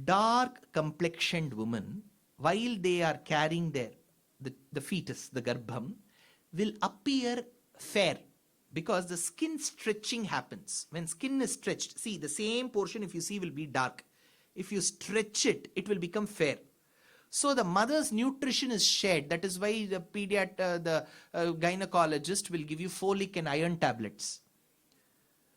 Dark complexioned women, while they are carrying the fetus, the Garbham, will appear fair because the skin stretching happens. When skin is stretched, see the same portion if you see will be dark. If you stretch it, it will become fair. So the mother's nutrition is shared. That is why the gynecologist will give you folic and iron tablets.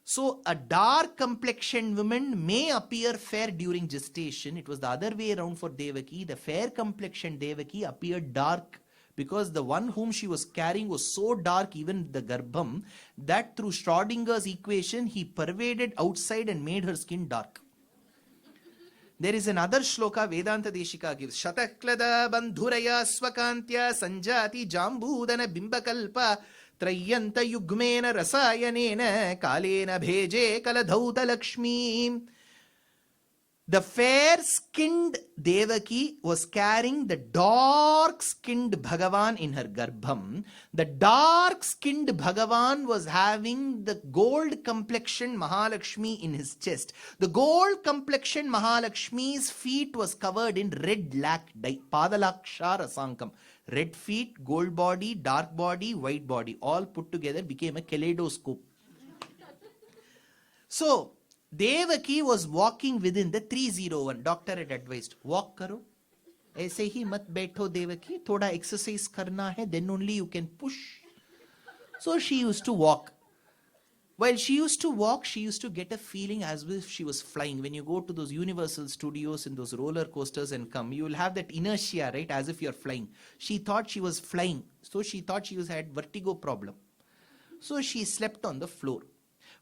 So a dark complexioned woman may appear fair during gestation. It was the other way around for Devaki. The fair complexioned Devaki appeared dark because the one whom she was carrying was so dark, even the Garbham, that through Schrodinger's equation, he pervaded outside and made her skin dark. There is another shloka Vedanta Deshika gives. Shataklada bandhuraya swakantya sanjati jambudana bimbakalpa trayanta yugmena rasayanena kalena bheje kaladhauta Lakshmi. The fair-skinned Devaki was carrying the dark-skinned Bhagavan in her Garbham. The dark-skinned Bhagavan was having the gold-complexioned Mahalakshmi in his chest. The gold-complexioned Mahalakshmi's feet was covered in red lac dye. Padalakshara Sankam. Red feet, gold body, dark body, white body. All put together became a kaleidoscope. So, Devaki was walking within the 301. Doctor had advised, walk karo. ऐसे ही मत बैठो देवकी, थोड़ा exercise करना है, then only you can push. So she used to walk. While she used to walk, she used to get a feeling as if she was flying. When you go to those Universal Studios and those roller coasters and come, you will have that inertia, right, as if you're flying. She thought she was flying. So she thought she had vertigo problem. So she slept on the floor.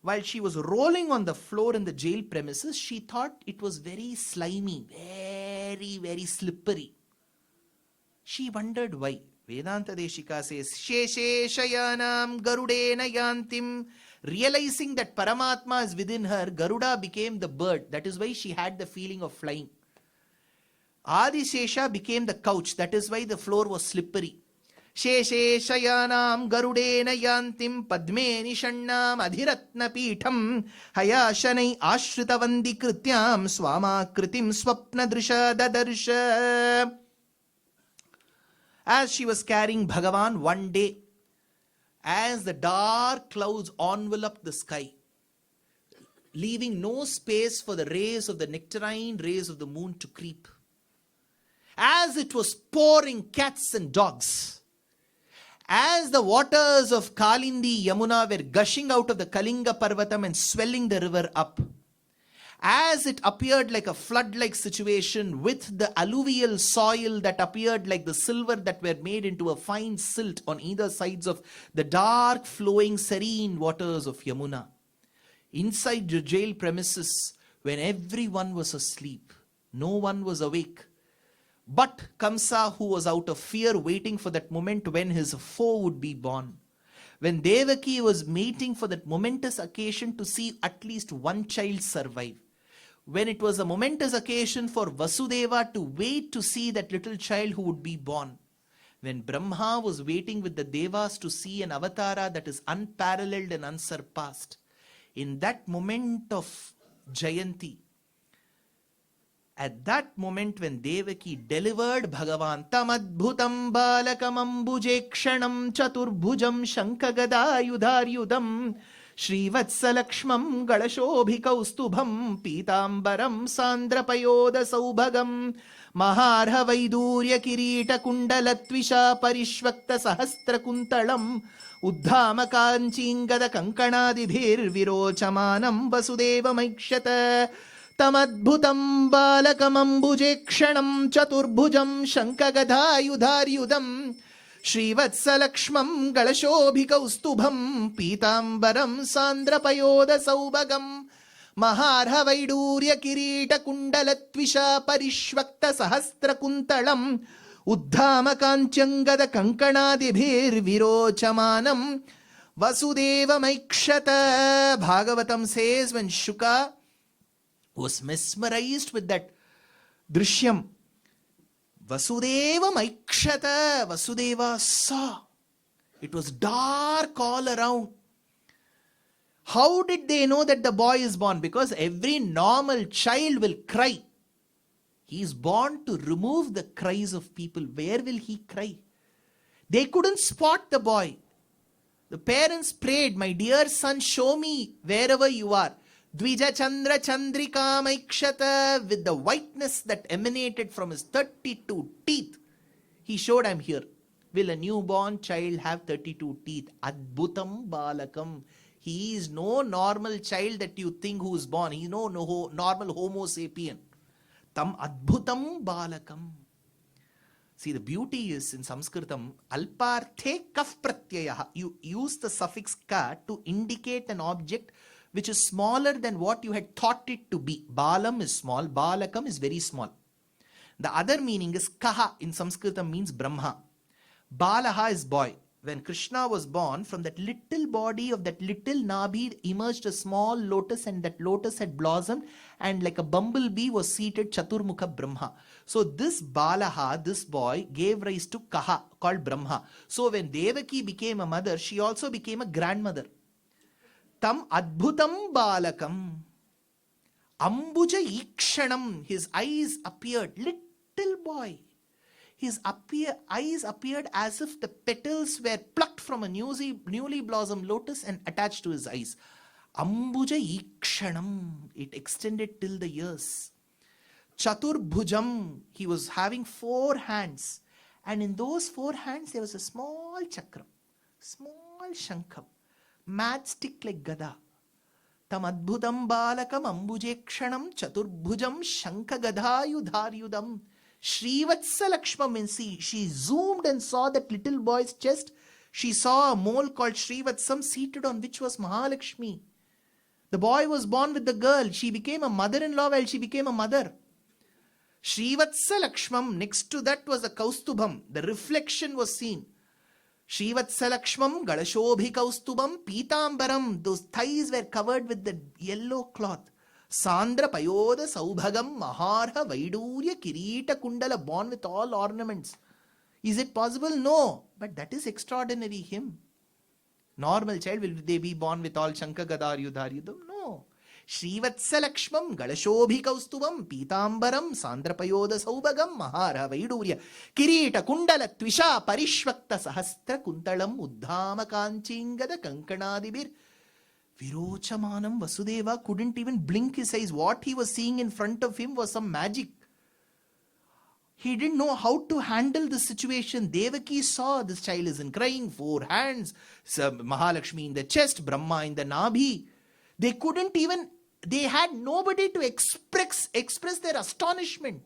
While she was rolling on the floor in the jail premises, she thought it was very slimy, very, very slippery. She wondered why. Vedanta Deshika says, Sheshe Shayanam Garudena Yantim. Realizing that Paramatma is within her, Garuda became the bird. That is why she had the feeling of flying. Adishesha became the couch. That is why the floor was slippery. Sheshe Shayanam Garudena Yantim Padme Nishannam Adhiratna Pitham Hayashanai Ashritavandi Krityam Swama Kritim Swapna Drisha Dadarsha. As she was carrying Bhagavan one day, as the dark clouds enveloped the sky, leaving no space for the rays of the nectarine rays of the moon to creep, as it was pouring cats and dogs, as the waters of Kalindi Yamuna were gushing out of the Kalinga Parvatam and swelling the river up, as it appeared like a flood-like situation with the alluvial soil that appeared like the silver that were made into a fine silt on either sides of the dark flowing serene waters of Yamuna. Inside the jail premises, when everyone was asleep, no one was awake, but Kamsa, who was out of fear waiting for that moment when his foe would be born. When Devaki was waiting for that momentous occasion to see at least one child survive. When it was a momentous occasion for Vasudeva to wait to see that little child who would be born. When Brahma was waiting with the Devas to see an avatara that is unparalleled and unsurpassed. In that moment of Jayanti, at that moment when Devaki delivered Bhagavan, Tamadbhutam balakam ambujekshanam chaturbhujam shankagada Shri Vatsalakshmam Galashobhikaustubham Pitambaram Sandrapayoda Saubhagam Maharha Vaidurya Kirita Kundalatvisha Parishvakta Sahastra Kuntalam Uddhama Kanchingada Kankanadibhir Virochamanam Vasudeva Maikshata Tamadbhutam Balakam Ambujekshanam Chaturbhujam Shankagada Shri Vatsalakshmam Galashobhikaustubham Pitambaram Sandrapayoda Saubhagam Maharha Vaidurya Kirita Kundalatvisha Parishvakta Sahastra Kuntalam Uddhama Kanchangada Kankanadibhir Virochamanam Vasudeva Maikshata. Bhagavatam says when Shuka was mesmerized with that Drishyam, Vasudeva Maikshata, Vasudeva saw. It was dark all around. How did they know that the boy is born? Because every normal child will cry. He is born to remove the cries of people. Where will he cry? They couldn't spot the boy. The parents prayed, my dear son, show me wherever you are. Dvija Chandra Chandrika Maikshata, with the whiteness that emanated from his 32 teeth. He showed, I'm here. Will a newborn child have 32 teeth? Adbhutam Balakam. He is no normal child that you think who is born. He is no normal Homo sapien. Tam Adbhutam Balakam. See, the beauty is in Sanskritam, alparthe kaf pratyaya. You use the suffix ka to indicate an object which is smaller than what you had thought it to be. Balam is small, balakam is very small. The other meaning is kaha in Sanskritam means Brahma. Balaha is boy. When Krishna was born, from that little body of that little Nabhi emerged a small lotus, and that lotus had blossomed, and like a bumblebee was seated Chaturmukha Brahma. So this Balaha, this boy, gave rise to Kaha, called Brahma. So when Devaki became a mother, she also became a grandmother. Tam Adbhutam Balakam. Ambuja Ikshanam. His eyes appeared. Little boy. His eyes appeared as if the petals were plucked from a newly blossomed lotus and attached to his eyes. Ambuja Ikshanam. It extended till the ears. Chaturbhujam. He was having 4 hands. And in those 4 hands there was a small chakram. Small shankham. Matchstick like Gada. Tam Adbhutam Balakam Ambujekshanam Chaturbhujam Shankha Gadayudharyudam. Srivatsa Lakshma means, she zoomed and saw that little boy's chest. She saw a mole called Srivatsam seated on which was Mahalakshmi. The boy was born with the girl. She became a mother-in-law while she became a mother. Srivatsa Lakshmam. Next to that was a Kaustubham. The reflection was seen. Srivatsa Lakshmam Galashobhi Kaustubham Pitambaram. Those thighs were covered with the yellow cloth. Sandra Payoda Saubhagam Maharha Vaidurya Kirita Kundala, born with all ornaments. Is it possible? No. But that is extraordinary him. Normal child, will they be born with all Shankha Gadaryudharyudam? No. Srivatsa Lakshmam Galashobhi Kaustubam Pitambaram Sandra Payoda Saubhagam Maharha Vaidurya Kirita Kundala Tvisha Parishvakta Sahastra Kuntalam Uddhama Kanchingada Kankanadibir. Virochamanam. Vasudeva couldn't even blink his eyes. What he was seeing in front of him was some magic. He didn't know how to handle the situation. Devaki saw this child isn't crying, 4 hands, Mahalakshmi in the chest, Brahma in the Nabhi. They had nobody to express their astonishment.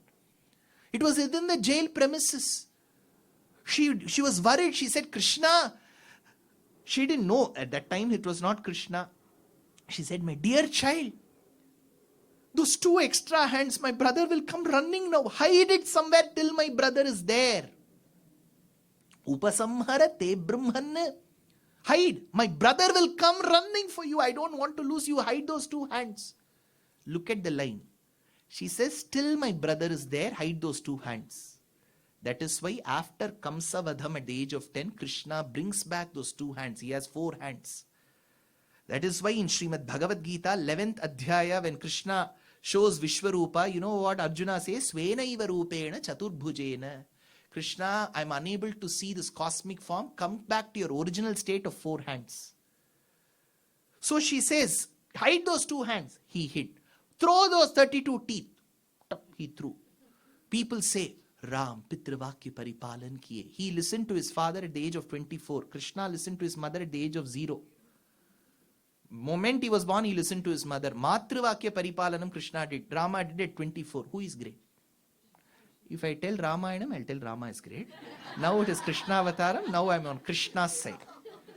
It was within the jail premises. She was worried. She said, Krishna. She didn't know at that time it was not Krishna. She said, my dear child, those 2 extra hands, my brother will come running now. Hide it somewhere till my brother is there. Upasamhara te brahman. Hide. My brother will come running for you. I don't want to lose you. Hide those 2 hands. Look at the line. She says, till my brother is there, hide those 2 hands. That is why after Kamsavadham at the age of 10, Krishna brings back those 2 hands. He has 4 hands. That is why in Srimad Bhagavad Gita, 11th Adhyaya, when Krishna shows Vishwarupa, you know what Arjuna says? Svenaiva rupena chaturbhujena. Krishna, I am unable to see this cosmic form. Come back to your original state of 4 hands. So she says, hide those 2 hands. He hid. Throw those 32 teeth. He threw. People say, Ram, Pitravakya Paripalan Kiye. He listened to his father at the age of 24. Krishna listened to his mother at the age of 0. Moment he was born, he listened to his mother. Matravakya Paripalanam Krishna did. Rama did at 24. Who is great? If I tell Ramayanam, I'll tell Rama is great. Now it is Krishna Avataram. Now I'm on Krishna's side.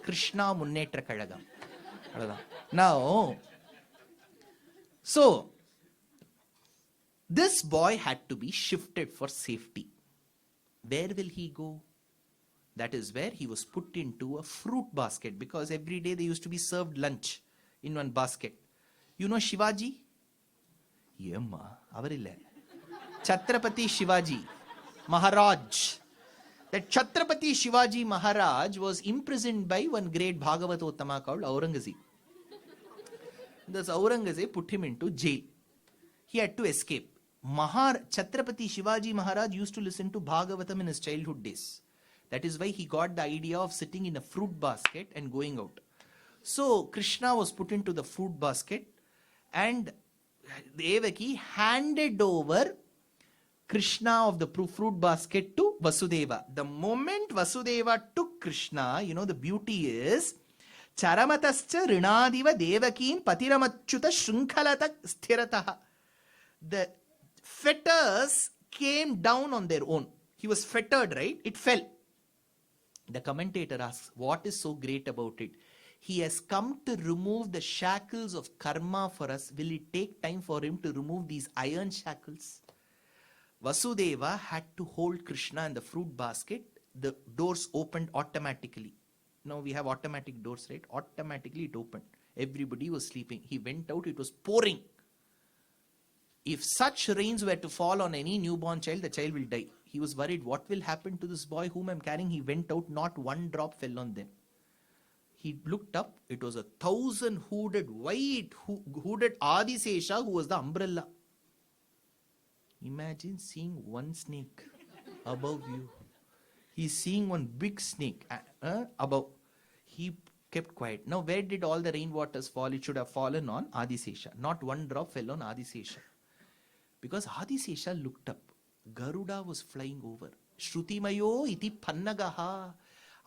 Krishna Munnetra Kalagam. Now, so, this boy had to be shifted for safety. Where will he go? That is where he was put into a fruit basket, because every day they used to be served lunch in one basket. You know Shivaji? Yemma, avarilla. Chhatrapati Shivaji Maharaj. That Chhatrapati Shivaji Maharaj was imprisoned by one great Bhagavatam called Aurangzeb. Thus Aurangzeb put him into jail. He had to escape. Chhatrapati Shivaji Maharaj used to listen to Bhagavatam in his childhood days. That is why he got the idea of sitting in a fruit basket and going out. So Krishna was put into the fruit basket, And Devaki handed over Krishna of the fruit basket to Vasudeva. The moment Vasudeva took Krishna, the beauty is Charamatascha Rinadiva Devakim Patiramachyuta Shrinkhalata Sthirataha. The fetters came down on their own. He was fettered, right? It fell. The commentator asks, what is so great about it? He has come to remove the shackles of karma for us. Will it take time for him to remove these iron shackles? Vasudeva had to hold Krishna in the fruit basket. The doors opened automatically. Now we have automatic doors, right? Automatically it opened. Everybody was sleeping. He went out, it was pouring. If such rains were to fall on any newborn child, the child will die. He was worried, what will happen to this boy whom I'm carrying? He went out, not one drop fell on them. He looked up, it was 1,000 hooded, white hooded Adisesha who was the umbrella. Imagine seeing one snake above you. He's seeing one big snake above. He kept quiet. Now where did all the rainwaters fall? It should have fallen on Adisesha. Not one drop fell on Adisesha. Because Adisesha looked up. Garuda was flying over. Shrutimayo iti pannagaha.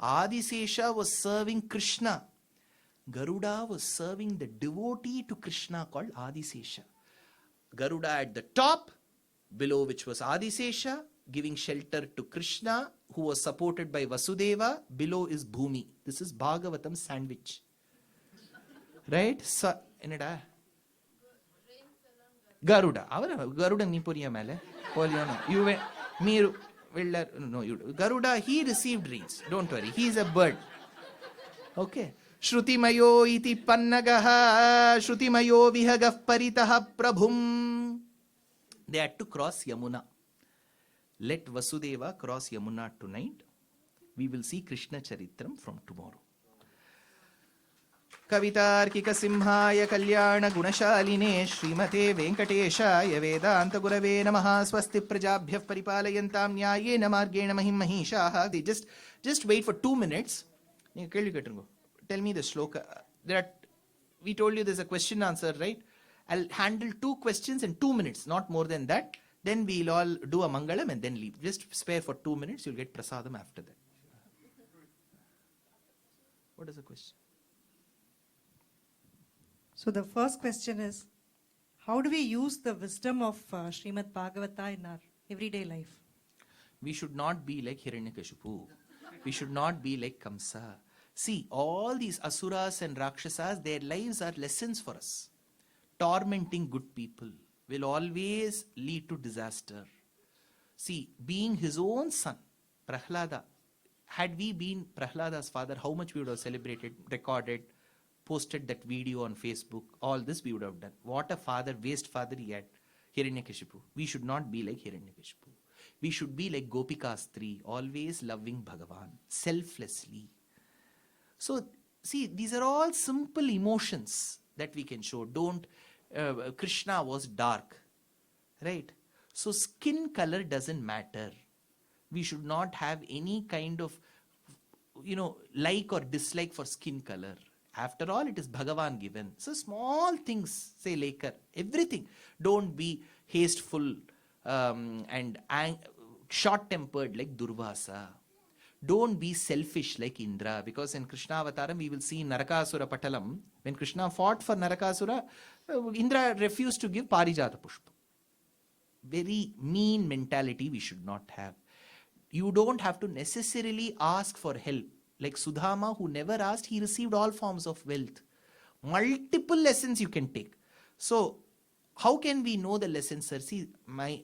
Adisesha was serving Krishna. Garuda was serving the devotee to Krishna called Adisesha. Garuda at the top, below which was Adisesha, giving shelter to Krishna, who was supported by Vasudeva. Below is Bhumi. This is Bhagavatam sandwich. Right? So, enada? Garuda. Garuda ni puriya mele. You went, Miru. No, Garuda, he received rains. Don't worry. He is a bird. Okay. Shrutimayo iti pannagaha. Shrutimayo vihagah paritaha prabhum. They had to cross Yamuna. Let Vasudeva cross Yamuna tonight. We will see Krishna Charitram from tomorrow. Kavitarkika Simhaya Kalyana Gunashaline Srimate Venkateshaya Vedanta Gurave Namaha Swasti Prajabhyav Paripalayantam Nyayena Margena Mahim Mahishaha. They just wait for 2 minutes. Tell me the shloka. We told you there's a question answer, right? I'll handle 2 questions in 2 minutes, not more than that. Then we'll all do a Mangalam and then leave. Just spare for 2 minutes, you'll get prasadam after that. What is the question? So the first question is, how do we use the wisdom of Srimad Bhagavata in our everyday life? We should not be like Hiranyakashipu. We should not be like Kamsa. See, all these Asuras and Rakshasas, their lives are lessons for us. Tormenting good people will always lead to disaster. See, being his own son, Prahlada, had we been Prahlada's father, how much we would have celebrated, recorded, posted that video on Facebook, all this we would have done. What a father, waste father he had, Hiranyakashipu. We should not be like Hiranyakashipu. We should be like Gopikastri, always loving Bhagavan, selflessly. So, see, these are all simple emotions that we can show. Krishna was dark, right? So skin color doesn't matter. We should not have any kind of, like or dislike for skin color. After all, it is Bhagavan given. So small things, say Lekar, everything. Don't be hasteful and short-tempered like Durvasa. Don't be selfish like Indra, because in Krishna Avataram we will see Narakasura Patalam. When Krishna fought for Narakasura, Indra refused to give Parijata Pushpa. Very mean mentality we should not have. You don't have to necessarily ask for help. Like Sudhama, who never asked, he received all forms of wealth. Multiple lessons you can take. So, how can we know the lessons, sir? See, my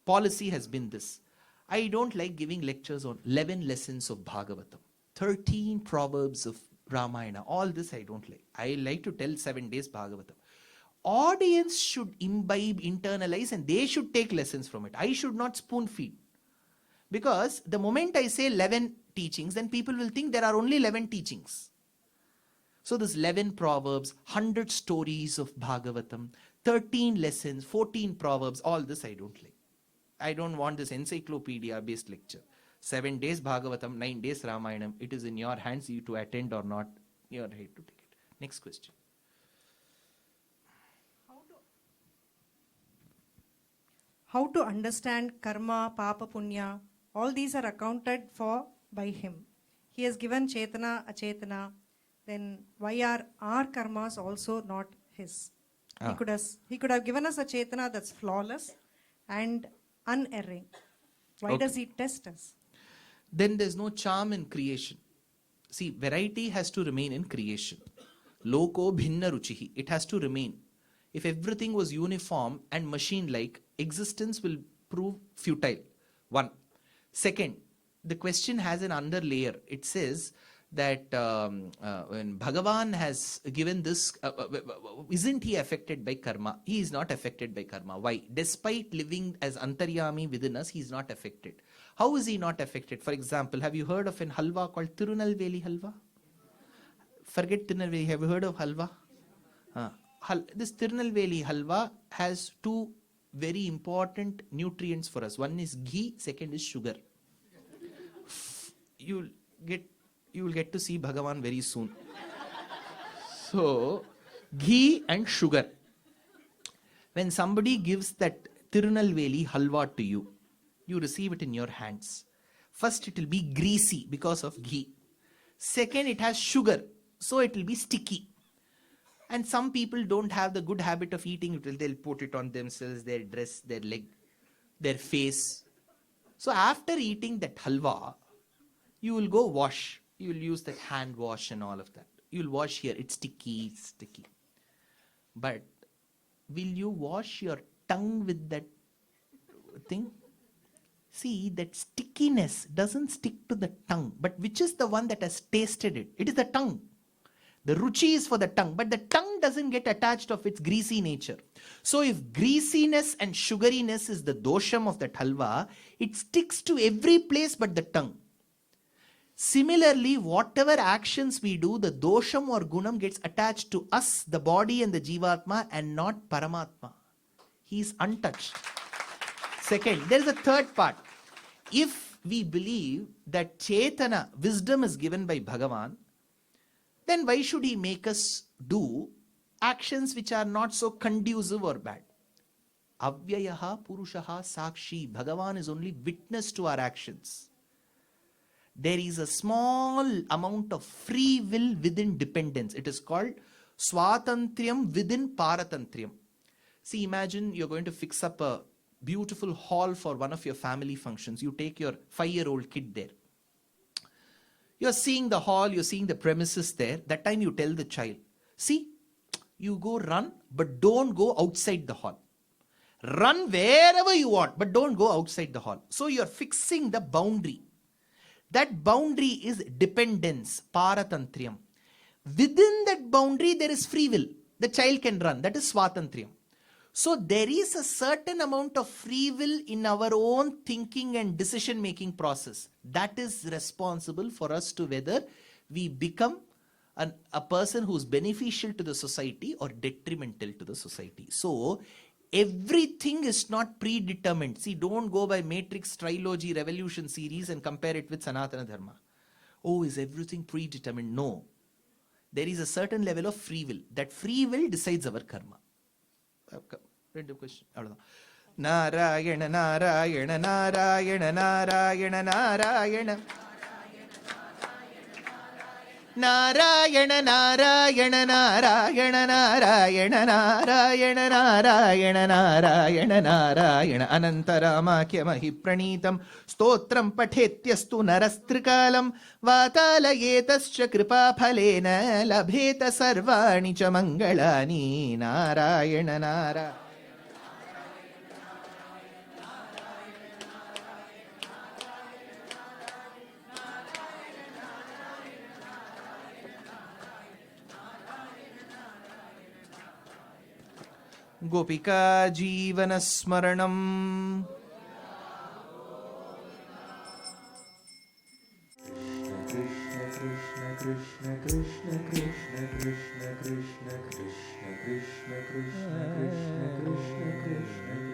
policy has been this. I don't like giving lectures on 11 lessons of Bhagavatam, 13 proverbs of Ramayana. All this I don't like. I like to tell 7 days Bhagavatam. Audience should imbibe, internalize, and they should take lessons from it. I should not spoon feed. Because the moment I say 11 teachings, then people will think there are only 11 teachings. So this 11 proverbs, 100 stories of Bhagavatam, 13 lessons, 14 proverbs, all this I don't like. I don't want this encyclopedia-based lecture. 7 days Bhagavatam, 9 days Ramayanam. It is in your hands, you to attend or not. You are right to take it. Next question. how to understand karma, papa, punya, all these are accounted for by him. He has given chetana, achetana. Then why are our karmas also not his? Ah. He could have given us a chetana that's flawless and unerring. Why Okay. does he test us? Then there's no charm in creation. See, variety has to remain in creation. Loko bhinna ruchihi. It has to remain. If everything was uniform and machine-like, existence will prove futile. One. Second, the question has an underlayer. It says that when Bhagavan has given this, isn't he affected by karma? He is not affected by karma. Why? Despite living as Antaryami within us, he is not affected. How is he not affected? For example, have you heard of an halwa called Tirunelveli halwa? Forget Tirunelveli. Have you heard of halwa? This Tirunelveli halwa has two very important nutrients for us. One is ghee, second is sugar. You will get to see Bhagavan very soon. So, ghee and sugar. When somebody gives that Tirunelveli halwa to you, you receive it in your hands. First, it will be greasy because of ghee. Second, it has sugar, so it will be sticky. And some people don't have the good habit of eating it. They'll put it on themselves, their dress, their leg, their face. So after eating that halwa, you will go wash. You will use that hand wash and all of that. You will wash here. It's sticky, sticky. But will you wash your tongue with that thing? See, that stickiness doesn't stick to the tongue. But which is the one that has tasted it? It is the tongue. The ruchi is for the tongue, but the tongue doesn't get attached of its greasy nature. So if greasiness and sugariness is the dosham of that halwa, it sticks to every place but the tongue. Similarly, whatever actions we do, the dosham or gunam gets attached to us, the body and the jivatma, and not Paramatma. He is untouched. Second, there is a third part. If we believe that Chetana, wisdom is given by Bhagavan, then why should he make us do actions which are not so conducive or bad? Avyayaha Purushaha Sakshi. Bhagavan is only witness to our actions. There is a small amount of free will within dependence. It is called Swatantriyam within Paratantriyam. See, imagine you're going to fix up a beautiful hall for one of your family functions. You take your 5-year-old kid there. You're seeing the hall, you're seeing the premises there. That time you tell the child, see, you go run, but don't go outside the hall. Run wherever you want, but don't go outside the hall. So you're fixing the boundary. That boundary is dependence, paratantriyam. Within that boundary, there is free will. The child can run. That is swatantriyam. So there is a certain amount of free will in our own thinking and decision-making process. That is responsible for us to whether we become a person who is beneficial to the society or detrimental to the society. So everything is not predetermined. See, don't go by Matrix Trilogy Revolution series and compare it with Sanatana Dharma. Oh, is everything predetermined? No. There is a certain level of free will. That free will decides our karma. Random question. Narayana, Narayana, Narayana, Narayana, Narayana. Narayana, Narayana, Narayana, Narayana, Narayana, Narayana, Narayana, Narayana, Anantaramakhyamahi pranitam stotram pathetyastu narastrikalam vatalayetascha kripa phalena labheta sarvani cha mangalani. Narayana, Narayana. Gopika Jeevana Smaranam. Krishna Krishna Krishna Krishna Krishna Krishna Krishna Krishna Krishna Krishna Krishna Krishna Krishna